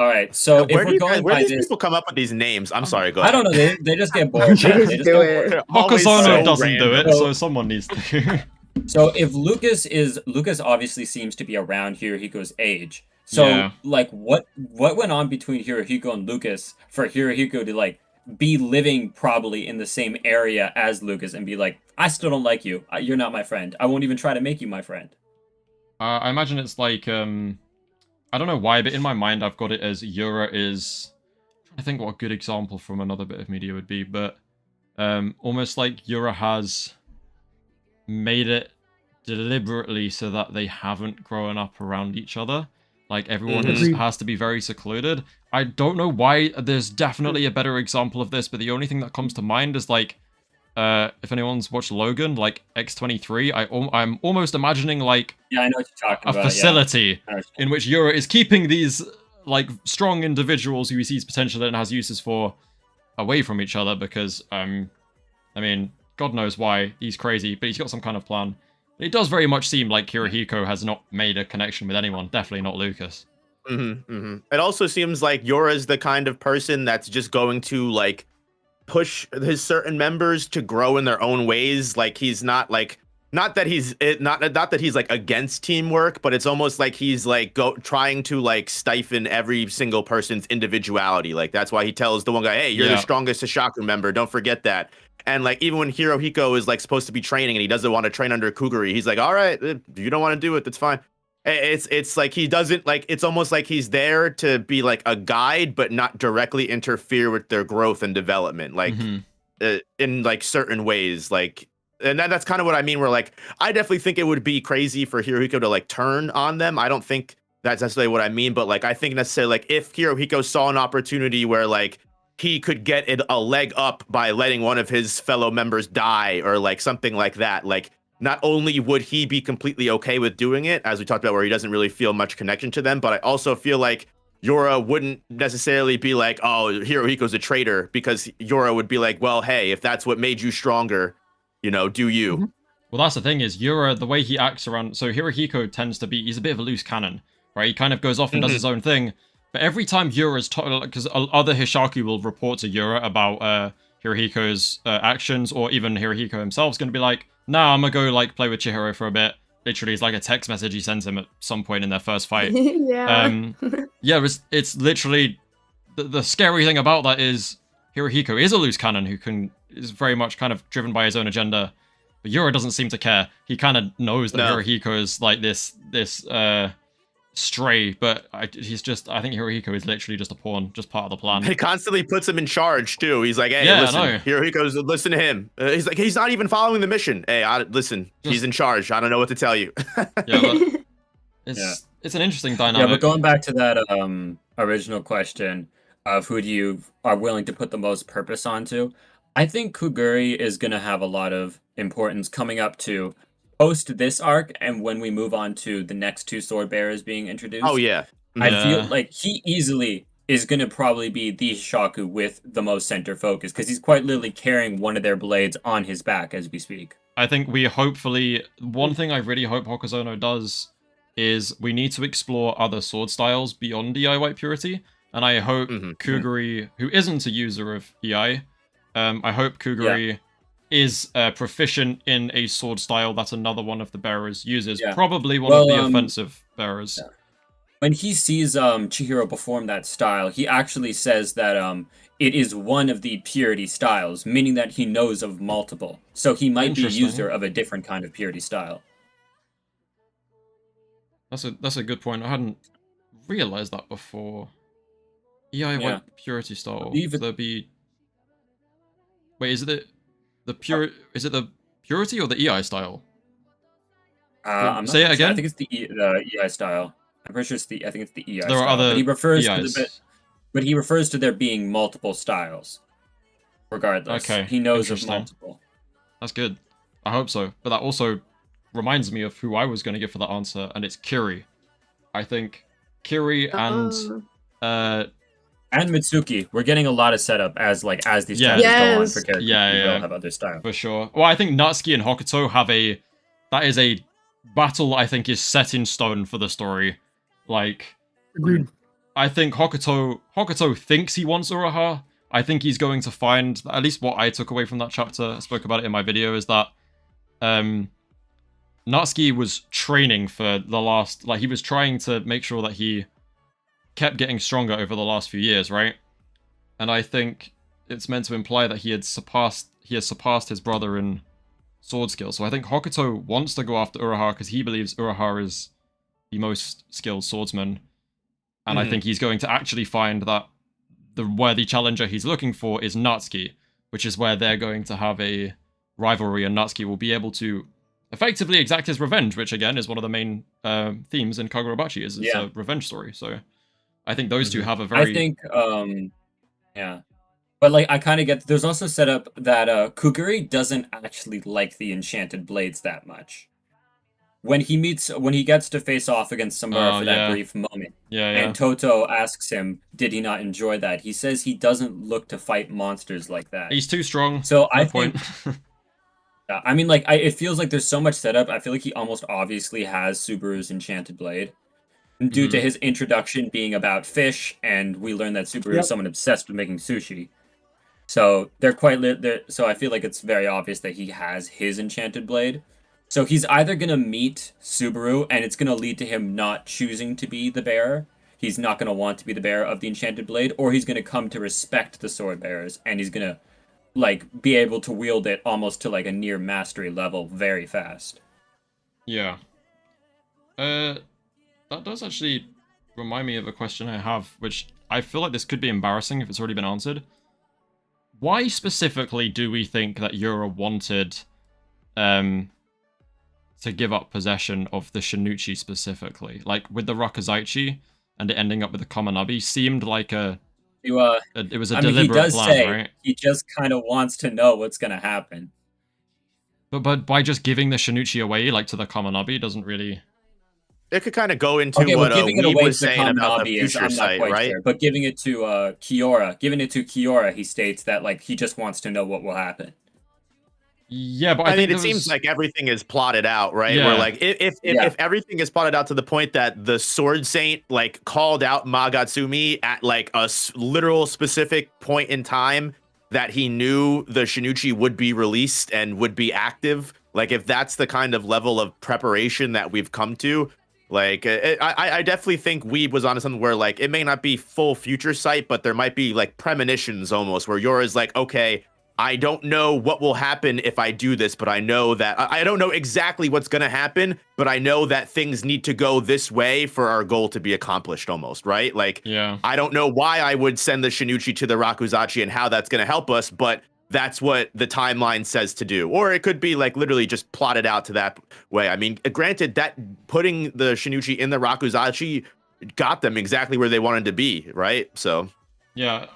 All right, so where do these people come up with these names? I'm sorry, go ahead. I don't know. They just get bored. They just do it. Hokusono doesn't do it, so someone needs to. So if Lucas obviously seems to be around Hirohiko's age. So like what went on between Hirohiko and Lucas for Hirohiko to like be living probably in the same area as Lucas and be like, I still don't like you. You're not my friend. I won't even try to make you my friend. I imagine it's like I don't know why, but in my mind I've got it as Yura is. I'm trying to think what a good example from another bit of media would be, but almost like Yura has made it deliberately so that they haven't grown up around each other. Like, everyone Agreed. has to be very secluded. I don't know why. There's definitely a better example of this, but the only thing that comes to mind is, like, if anyone's watched Logan, like, X-23, I'm almost imagining, like, Yeah, I know what you're talking a about. facility Yeah. in which Yura is keeping these, like, strong individuals who he sees potential and has uses for away from each other because, I mean, God knows why. He's crazy, but he's got some kind of plan. It does very much seem like Hirohiko has not made a connection with anyone. Definitely not Lucas. It also seems like Yura's the kind of person that's just going to, like, push his certain members to grow in their own ways. Like, he's not like, not that he's like against teamwork, but it's almost like he's like trying to like stifle every single person's individuality. Like, that's why he tells the one guy, hey, you're the strongest Hishaku member, don't forget that. And like, even when Hirohiko is like supposed to be training and he doesn't want to train under Kuguri, he's like, all right, if you don't want to do it, that's fine. It's like he doesn't, like, it's almost like he's there to be like a guide, but not directly interfere with their growth and development, like in like certain ways. Like, and that's kind of what I mean, where like, I definitely think it would be crazy for Hirohiko to like turn on them. I don't think that's necessarily what I mean, but like, I think necessarily like if Hirohiko saw an opportunity where like he could get a leg up by letting one of his fellow members die or like something like that, like, not only would he be completely okay with doing it, as we talked about, where he doesn't really feel much connection to them, but I also feel like Yura wouldn't necessarily be like, oh, Hirohiko's a traitor, because Yura would be like, well, hey, if that's what made you stronger, you know, do you. Well, that's the thing is, Yura, the way he acts around... So Hirohiko tends to be... He's a bit of a loose cannon, right? He kind of goes off and does his own thing, but every time Yura's... Because other Hishaku will report to Yura about Hirohiko's actions, or even Hirohiko himself is going to be like, nah, I'm gonna go, like, play with Chihiro for a bit. Literally, it's like a text message he sends him at some point in their first fight. Yeah. It's literally... The scary thing about that is Hirohiko is a loose cannon who is very much kind of driven by his own agenda. But Yura doesn't seem to care. He kind of knows that Hirohiko is, like, this stray, but I think Hirohiko is literally just a pawn, just part of the plan. He constantly puts him in charge too. He's like, hey, Yeah, listen, Hirohiko's, listen to him. He's like, he's not even following the mission. Hey, listen, he's in charge. I don't know what to tell you. It's an interesting dynamic. Yeah, but going back to that original question of who do you are willing to put the most purpose onto, I think Kuguri is going to have a lot of importance coming up to post this arc, and when we move on to the next two sword bearers being introduced. Oh yeah. I feel like he easily is going to probably be the Hishaku with the most center focus, because he's quite literally carrying one of their blades on his back as we speak. I think one thing I really hope Hokuzono does is we need to explore other sword styles beyond EI White Purity, and I hope Kuguri, who isn't a user of EI, I hope Kuguri is proficient in a sword style that another one of the bearers uses, probably one of the offensive bearers. Yeah. When he sees Chihiro perform that style, he actually says that it is one of the purity styles, meaning that he knows of multiple. So he might be a user of a different kind of purity style. That's a good point. I hadn't realized that before. EI White Purity style. There'd be... Wait, is it the purity or the EI style? Say it again. I think it's the EI style. I'm pretty sure I think it's the EI there style. Are other but he refers EIs. but he refers to there being multiple styles. Regardless, he knows of multiple. That's good. I hope so. But that also reminds me of who I was going to give for that answer, and it's Kiri. I think Kiri and Mitsuki. We're getting a lot of setup as these chapters go on for characters who don't have other style. For sure. Well, I think Natsuki and Hokuto that is a battle I think is set in stone for the story. Like, Agreed. I think Hokuto thinks he wants Uraha. I think he's going to find, at least what I took away from that chapter, I spoke about it in my video, is that Natsuki was training for the last, he was trying to make sure that he kept getting stronger over the last few years, right? And I think it's meant to imply that he has surpassed his brother in sword skill. So I think Hokuto wants to go after Uraha because he believes Uraha is the most skilled swordsman. And I think he's going to actually find that the worthy challenger he's looking for is Natsuki, which is where they're going to have a rivalry, and Natsuki will be able to effectively exact his revenge, which again is one of the main themes in Kagurabachi is it's a revenge story. So I think those two have a very. I think, yeah. But like, I kind of get. There's also set up that Kuguri doesn't actually like the enchanted blades that much. When he gets to face off against Samura for that brief moment, and Toto asks him, "Did he not enjoy that?" He says he doesn't look to fight monsters like that. He's too strong. So I think. I mean, like, it feels like there's so much setup. I feel like he almost obviously has Subaru's enchanted blade. Due to his introduction being about fish, and we learn that Subaru is someone obsessed with making sushi. So they're so I feel like it's very obvious that he has his enchanted blade. So he's either gonna meet Subaru, and it's gonna lead to him not choosing to be the bearer. He's not gonna want to be the bearer of the enchanted blade, or he's gonna come to respect the sword bearers, and he's gonna like be able to wield it almost to like a near mastery level very fast. Yeah. That does actually remind me of a question I have, which I feel like this could be embarrassing if it's already been answered. Why specifically do we think that Yura wanted to give up possession of the Shinuichi specifically? Like with the Rakuhiro and it ending up with the Kamanabi seemed like it was a deliberate plan, right? He just kind of wants to know what's going to happen. But by just giving the Shinuichi away, like to the Kamanabi, doesn't really. It could kind of go into what Weeb was saying about the future sight, right? Sure. But giving it to Kiora, he states that like he just wants to know what will happen. Yeah, but I mean, it seems like everything is plotted out, right? Yeah. Where like if everything is plotted out to the point that the Sword Saint like called out Magatsumi at like a literal specific point in time that he knew the Shinuichi would be released and would be active, like if that's the kind of level of preparation that we've come to. Like, I definitely think Weeb was onto something where, like, it may not be full future sight, but there might be, like, premonitions almost, where Yura's like, okay, I don't know what will happen if I do this, but I know that, I don't know exactly what's going to happen, but I know that things need to go this way for our goal to be accomplished almost, right? Like, I don't know why I would send the Shinuichi to the Rakuhiro and how that's going to help us, but that's what the timeline says to do. Or it could be like literally just plotted out to that way. I mean, granted that putting the Shinuichi in the Rakuhiro got them exactly where they wanted to be, right? So yeah,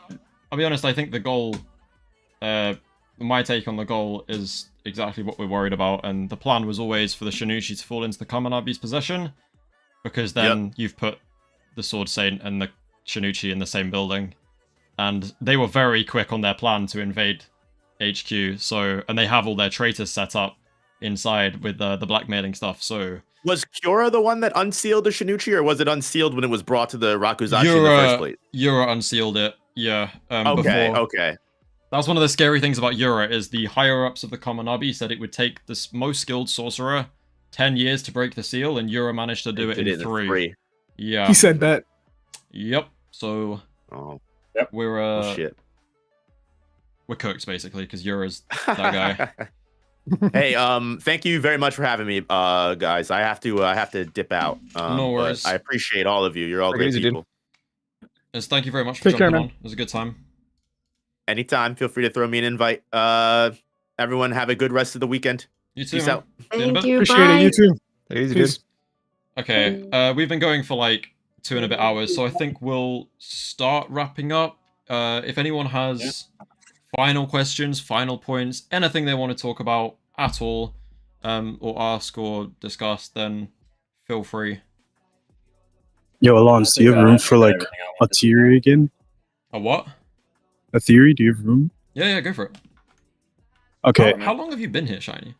I'll be honest, I think the goal, my take on the goal is exactly what we're worried about, and the plan was always for the Shinuichi to fall into the Kamanabi's possession, because then you've put the Sword Saint and the Shinuichi in the same building, and they were very quick on their plan to invade HQ, so, and they have all their traitors set up inside with the blackmailing stuff. So was Kiora the one that unsealed the Shinuichi, or was it unsealed when it was brought to the Rakuhiro in the first place? Yura unsealed it, yeah. Okay. That's one of the scary things about Yura, is the higher-ups of the Kamanabi said it would take the most skilled sorcerer 10 years to break the seal, and Yura managed to do it in 3. Yeah. He said that. Yep. So we're shit. We're cooked basically because Yura's that guy. Hey, thank you very much for having me, guys. I have to dip out. No worries. I appreciate all of you. You're all great people. Yes, thank you very much for jumping on. It was a good time. Anytime. Feel free to throw me an invite. Everyone have a good rest of the weekend. You too. Peace out. Thank you. Appreciate Bye. it. You too. Take it easy, dude. Okay. We've been going for like 2 and a bit hours, so I think we'll start wrapping up. If anyone has final questions, final points, anything they want to talk about at all, or ask or discuss, then feel free. Yo, Allons, do you have room for like a theory again? A what? A theory? Do you have room? Yeah, go for it. Okay. How long have you been here, Shiny?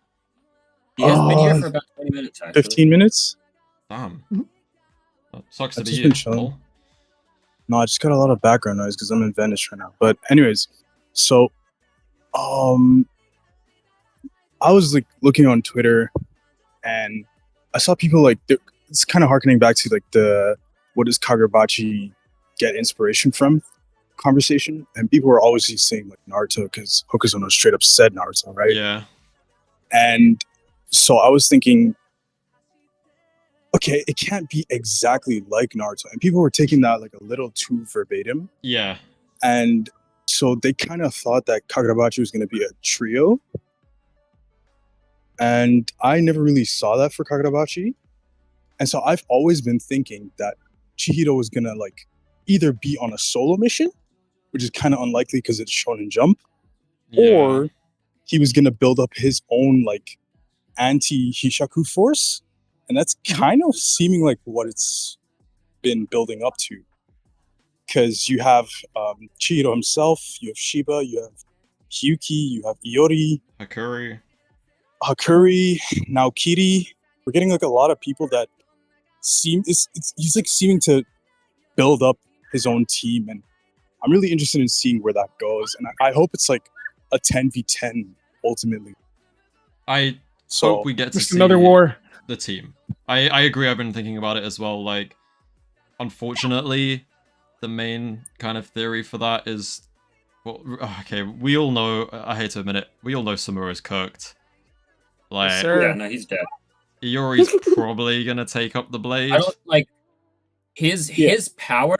He has been here for about 20 minutes, actually. 15 minutes? Damn. That sucks to I've be just you. been chilling. No, I just got a lot of background noise because I'm in Venice right now. But anyways, so I was like looking on Twitter and I saw people like, it's kind of harkening back to like the what does Kagurabachi get inspiration from conversation, and people were always just saying like Naruto because Hokuzono straight up said Naruto, right? Yeah. And so I was thinking, okay, it can't be exactly like Naruto, and people were taking that like a little too verbatim. Yeah. And so they kind of thought that Kagurabachi was going to be a trio. And I never really saw that for Kagurabachi. And so I've always been thinking that Chihiro was gonna like either be on a solo mission, which is kind of unlikely because it's Shonen Jump, or he was gonna build up his own like anti-Hishaku force, and that's kind of seeming like what it's been building up to. Because you have Chihiro himself, you have Shiba, you have Hyuki, you have Iori, Hakuri, now Kiri. We're getting like a lot of people that he's like seeming to build up his own team, and I'm really interested in seeing where that goes. And I hope it's like a 10v10 ultimately. I hope we get to see another war. The team. I agree. I've been thinking about it as well. Like, unfortunately, the main kind of theory for that is, well, okay, we all know. I hate to admit it. We all know Samura's cooked. Like, Yes, sir. Yeah, no, he's dead. Iori's probably gonna take up the blade. I don't like his power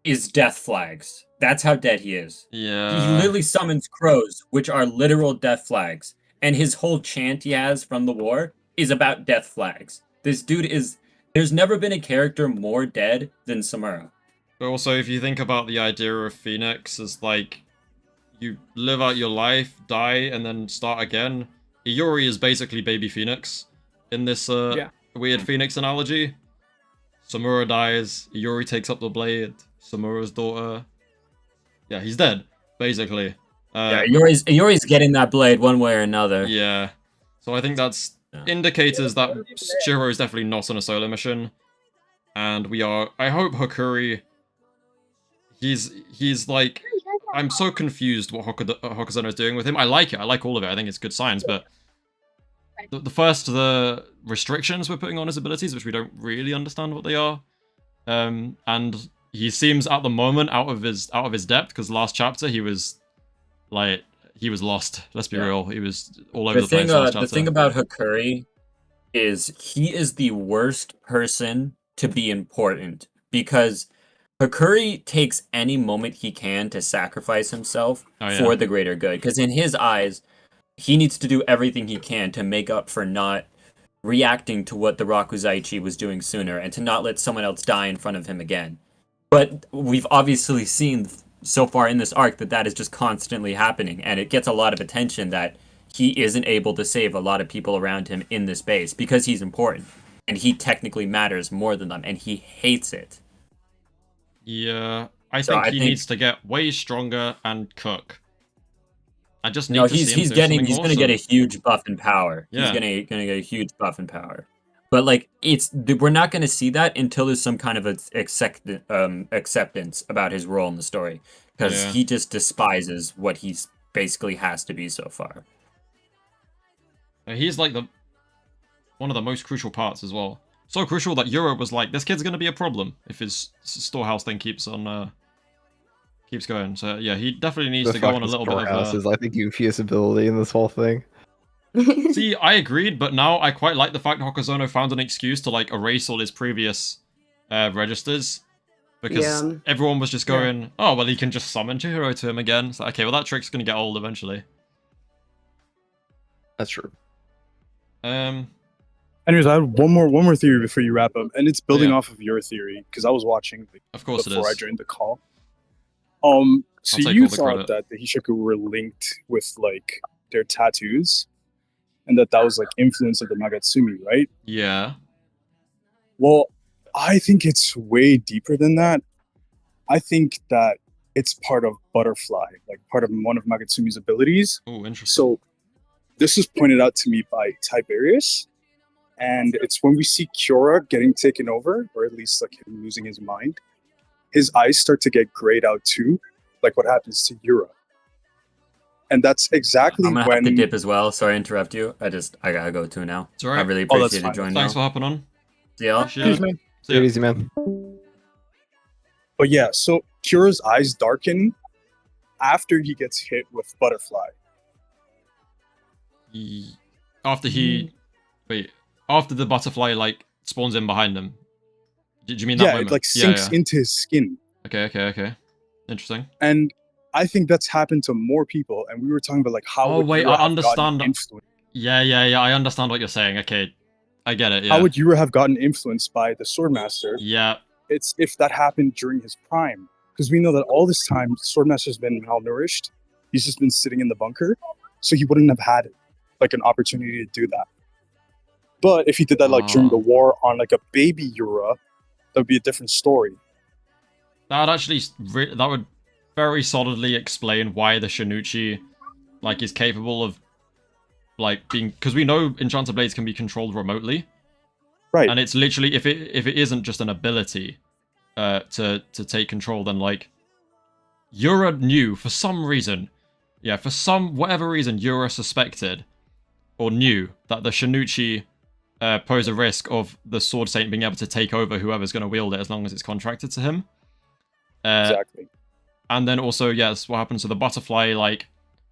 is death flags. That's how dead he is. Yeah. He literally summons crows, which are literal death flags. And his whole chant he has from the war is about death flags. This dude is... There's never been a character more dead than Samura. But also, if you think about the idea of Phoenix as like, you live out your life, die, and then start again, Iori is basically baby Phoenix in this weird Phoenix analogy. Samura dies, Iori takes up the blade, Samura's daughter. Yeah, he's dead, basically. Iori's getting that blade one way or another. Yeah. So I think that's indicators that Chihiro is definitely not on a solo mission. And we are... I hope Hakuri... He's like... I'm so confused what Hokuzono is doing with him. I like it. I like all of it. I think it's good science, but... The restrictions we're putting on his abilities, which we don't really understand what they are. And he seems at the moment out of his depth, because last chapter he was lost. Let's be real. He was all over the place last chapter. The thing about Hakuri is he is the worst person to be important, because Hakuri takes any moment he can to sacrifice himself for the greater good. Because in his eyes, he needs to do everything he can to make up for not reacting to what the Rakuzaichi was doing sooner, and to not let someone else die in front of him again. But we've obviously seen so far in this arc that is just constantly happening, and it gets a lot of attention that he isn't able to save a lot of people around him in this base because he's important, and he technically matters more than them, and he hates it. Yeah, I think he needs to get way stronger and cook. I just need to see him he's do going something to get a huge buff in power. Yeah. He's going to get a huge buff in power. But like, we're not going to see that until there's some kind of acceptance about his role in the story, because he just despises what he basically has to be so far. He's like one of the most crucial parts as well. So crucial that Yura was like, this kid's going to be a problem if his storehouse thing keeps going. So yeah, he definitely needs to go on a little bit of I think Yuffie's ability in this whole thing. See, I agreed, but now I quite like the fact Hokuzono found an excuse to like erase all his previous registers, because everyone was just going, oh well, he can just summon Chihiro to him again. So okay, well that trick's gonna get old eventually. That's true. Anyways, I have one more theory before you wrap up, and it's building off of your theory, because I was watching before I joined the call. So you thought that the Hishaku were linked with like their tattoos, and that was like influence of the Magatsumi, right? Yeah. Well, I think it's way deeper than that. I think that it's part of Butterfly, like part of one of Magatsumi's abilities. Oh, interesting. So this was pointed out to me by Tiberius, and it's when we see Kyora getting taken over, or at least like him losing his mind, his eyes start to get grayed out too, like what happens to Yura. And that's exactly I'm gonna when... have to dip as well. Sorry to interrupt you. I gotta go too now. It's all right. I really appreciate you joining. Thanks for hopping on. See y'all. Cheers, man. Take it easy, man. But yeah, so Kyura's eyes darken after he gets hit with Butterfly. After the butterfly like spawns in behind him. Did you mean that moment? It like sinks into his skin. Okay. Interesting. And I think that's happened to more people, and we were talking about like how. Oh wait, I understand. Yeah, I understand what you're saying. Okay, I get it. Yeah. How would Yura have gotten influenced by the Swordmaster? Yeah. It's if that happened during his prime, because we know that all this time Swordmaster's been malnourished. He's just been sitting in the bunker, so he wouldn't have had like an opportunity to do that. But if he did that like during the war on like a baby Yura, that would be a different story. That would actually that would very solidly explain why the Shinuichi like is capable of like being, because we know enchanted blades can be controlled remotely, right? And it's literally if it isn't just an ability to take control, then like Yura knew for some reason, yeah, for some whatever reason, Yura suspected or knew that the Shinuichi pose a risk of the Sword Saint being able to take over whoever's going to wield it as long as it's contracted to him. Exactly. And then also, yes, what happens to the butterfly, like,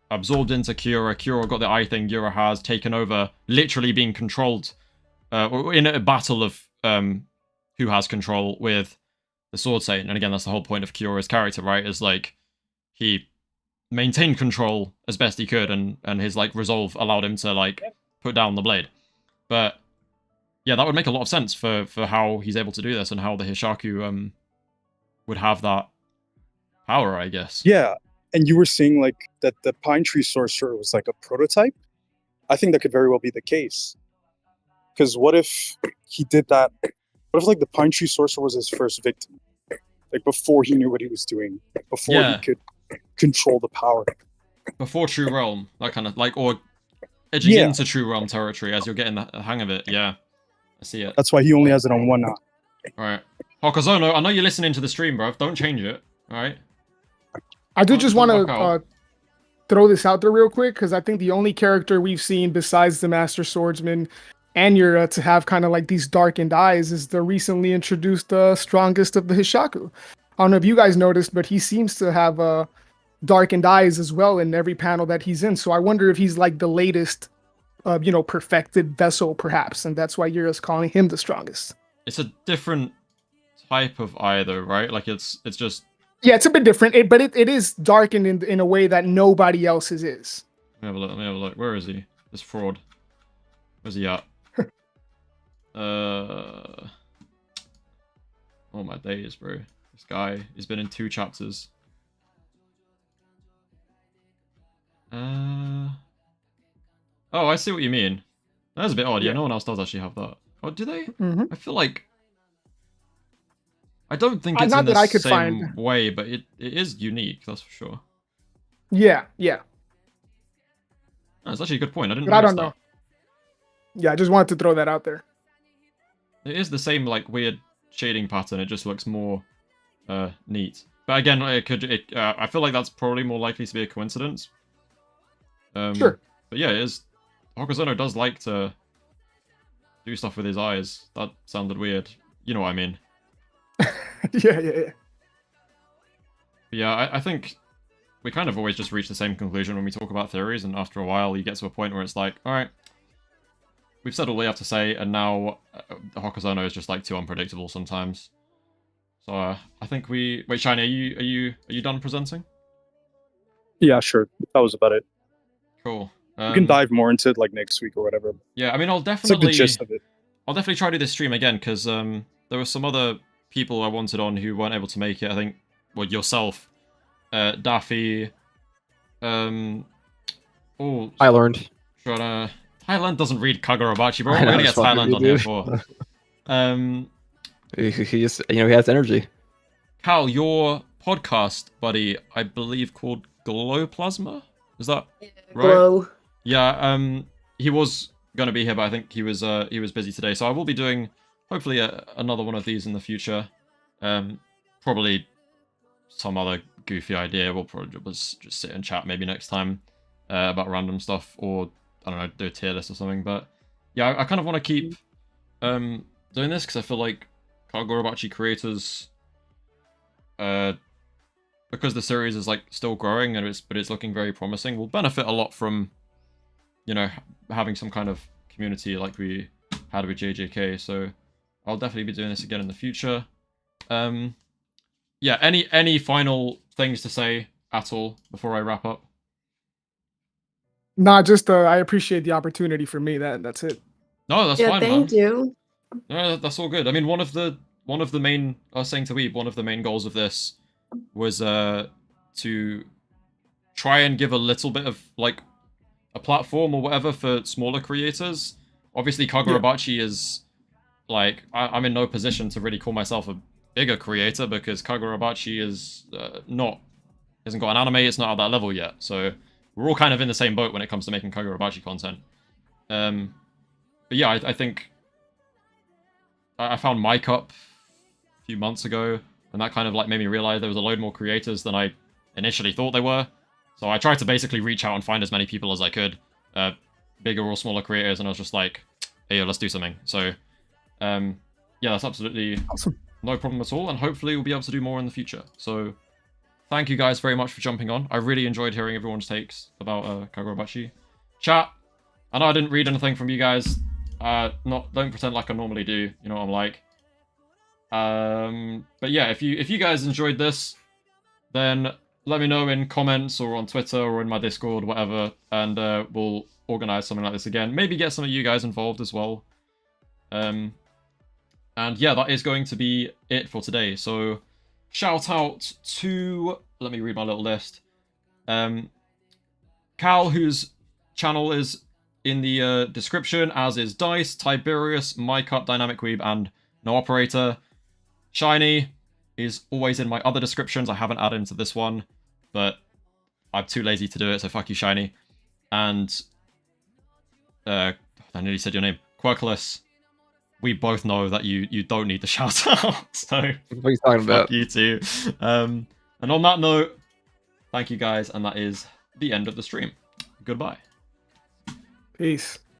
absorbed into Kira. Kira got the eye thing Yura has, taken over, literally being controlled in a battle of who has control with the Sword Saint. And again, that's the whole point of Kira's character, right? Is like, he maintained control as best he could, and his, like, resolve allowed him to, like, put down the blade. But, yeah, that would make a lot of sense for how he's able to do this and how the Hishaku would have that power, I guess. Yeah. And you were saying like that the pine tree sorcerer was like a prototype. I think that could very well be the case. Because what if he did that? What if like the pine tree sorcerer was his first victim? Like before he knew what he was doing, before he could control the power. Before True Realm, that kind of like, or edging into True Realm territory as you're getting the hang of it. Yeah, I see it. That's why he only has it on one eye. All right, Hokazono, I know you're listening to the stream, bro. Don't change it. All right. I do just want to throw this out there real quick, because I think the only character we've seen besides the Master Swordsman and Yura to have kind of like these darkened eyes is the recently introduced strongest of the Hishaku. I don't know if you guys noticed, but he seems to have darkened eyes as well in every panel that he's in. So I wonder if he's like the latest, perfected vessel, perhaps, and that's why Yura's calling him the strongest. It's a different type of eye, though, right? Like it's just. Yeah, it's a bit different, but it is darkened in a way that nobody else's is. Let me have a look. Where is he? This fraud. Where's he at? Oh my days, bro. This guy, he's been in 2 chapters. Oh, I see what you mean. That's a bit odd. Yeah, no one else does actually have that. Oh, do they? Mm-hmm. I feel like... I don't think it's not in that the I could same find... way, but it is unique, that's for sure. Yeah. That's actually a good point. I didn't. But I don't that. know. Yeah, I just wanted to throw that out there. It is the same like weird shading pattern. It just looks more neat. But again, I feel like that's probably more likely to be a coincidence. Sure. But yeah, it is. Hokazono does like to do stuff with his eyes. That sounded weird. You know what I mean? Yeah. Yeah, I think we kind of always just reach the same conclusion when we talk about theories, and after a while you get to a point where it's like, alright, we've said all we have to say, and now Hokazono is just like too unpredictable sometimes. So I think we... Wait, Shiny, are you done presenting? Yeah, sure. That was about it. Cool. We can dive more into it like next week or whatever. Yeah, I mean, I'll It's like definitely... the gist of it. I'll definitely try to do this stream again, because there were some other people I wanted on who weren't able to make it. I think, well, yourself, Daffy, I learned. Thailand doesn't read Kagurabachi, bro. We're gonna get Thailand on here for. He just, he has energy. Cal, your podcast buddy, I believe, called Glow Plasma. Is that right? Glow. Yeah. He was gonna be here, but I think he was busy today. So I will be doing hopefully another one of these in the future. Probably some other goofy idea. We'll probably just sit and chat maybe next time about random stuff, or I don't know, do a tier list or something. But yeah, I kind of want to keep doing this because I feel like Kagurabachi creators, because the series is like still growing and it's looking very promising, will benefit a lot from, you know, having some kind of community like we had with JJK. So I'll definitely be doing this again in the future. Yeah, any final things to say at all before I wrap up? Not just I appreciate the opportunity for me. That's it. No, that's Yeah, fine, thank man. you. No, that's all good. I mean, one of the main I was saying to Weeb, one of the main goals of this was to try and give a little bit of like a platform or whatever for smaller creators. Obviously, Kagurabachi is like I'm in no position to really call myself a bigger creator because Kagurabachi is hasn't got an anime. It's not at that level yet. So we're all kind of in the same boat when it comes to making Kagurabachi content. But yeah, I think I found My Cup a few months ago, and that kind of like made me realize there was a load more creators than I initially thought they were. So I tried to basically reach out and find as many people as I could, bigger or smaller creators, and I was just like, hey, let's do something. So yeah, that's absolutely Awesome. no problem at all, and hopefully we'll be able to do more in the future. So thank you guys very much for jumping on. I really enjoyed hearing everyone's takes about Kagurabachi. Chat, I know I didn't read anything from you guys. Don't pretend like I normally do. You know what I'm like. But yeah, if you guys enjoyed this, then let me know in comments or on Twitter or in my Discord, whatever, and we'll organize something like this again. Maybe get some of you guys involved as well. And yeah, that is going to be it for today. So shout out to, let me read my little list. Cal, whose channel is in the description, as is Dice, Tiberius, MyCup, Dynamic Weeb, and No Operator. Shiny is always in my other descriptions. I haven't added into this one, but I'm too lazy to do it, so fuck you, Shiny. And I nearly said your name, Quirkless. We both know that you don't need the shout out, so What are you talking about? fuck you too. And on that note, thank you guys, and that is the end of the stream. Goodbye. Peace.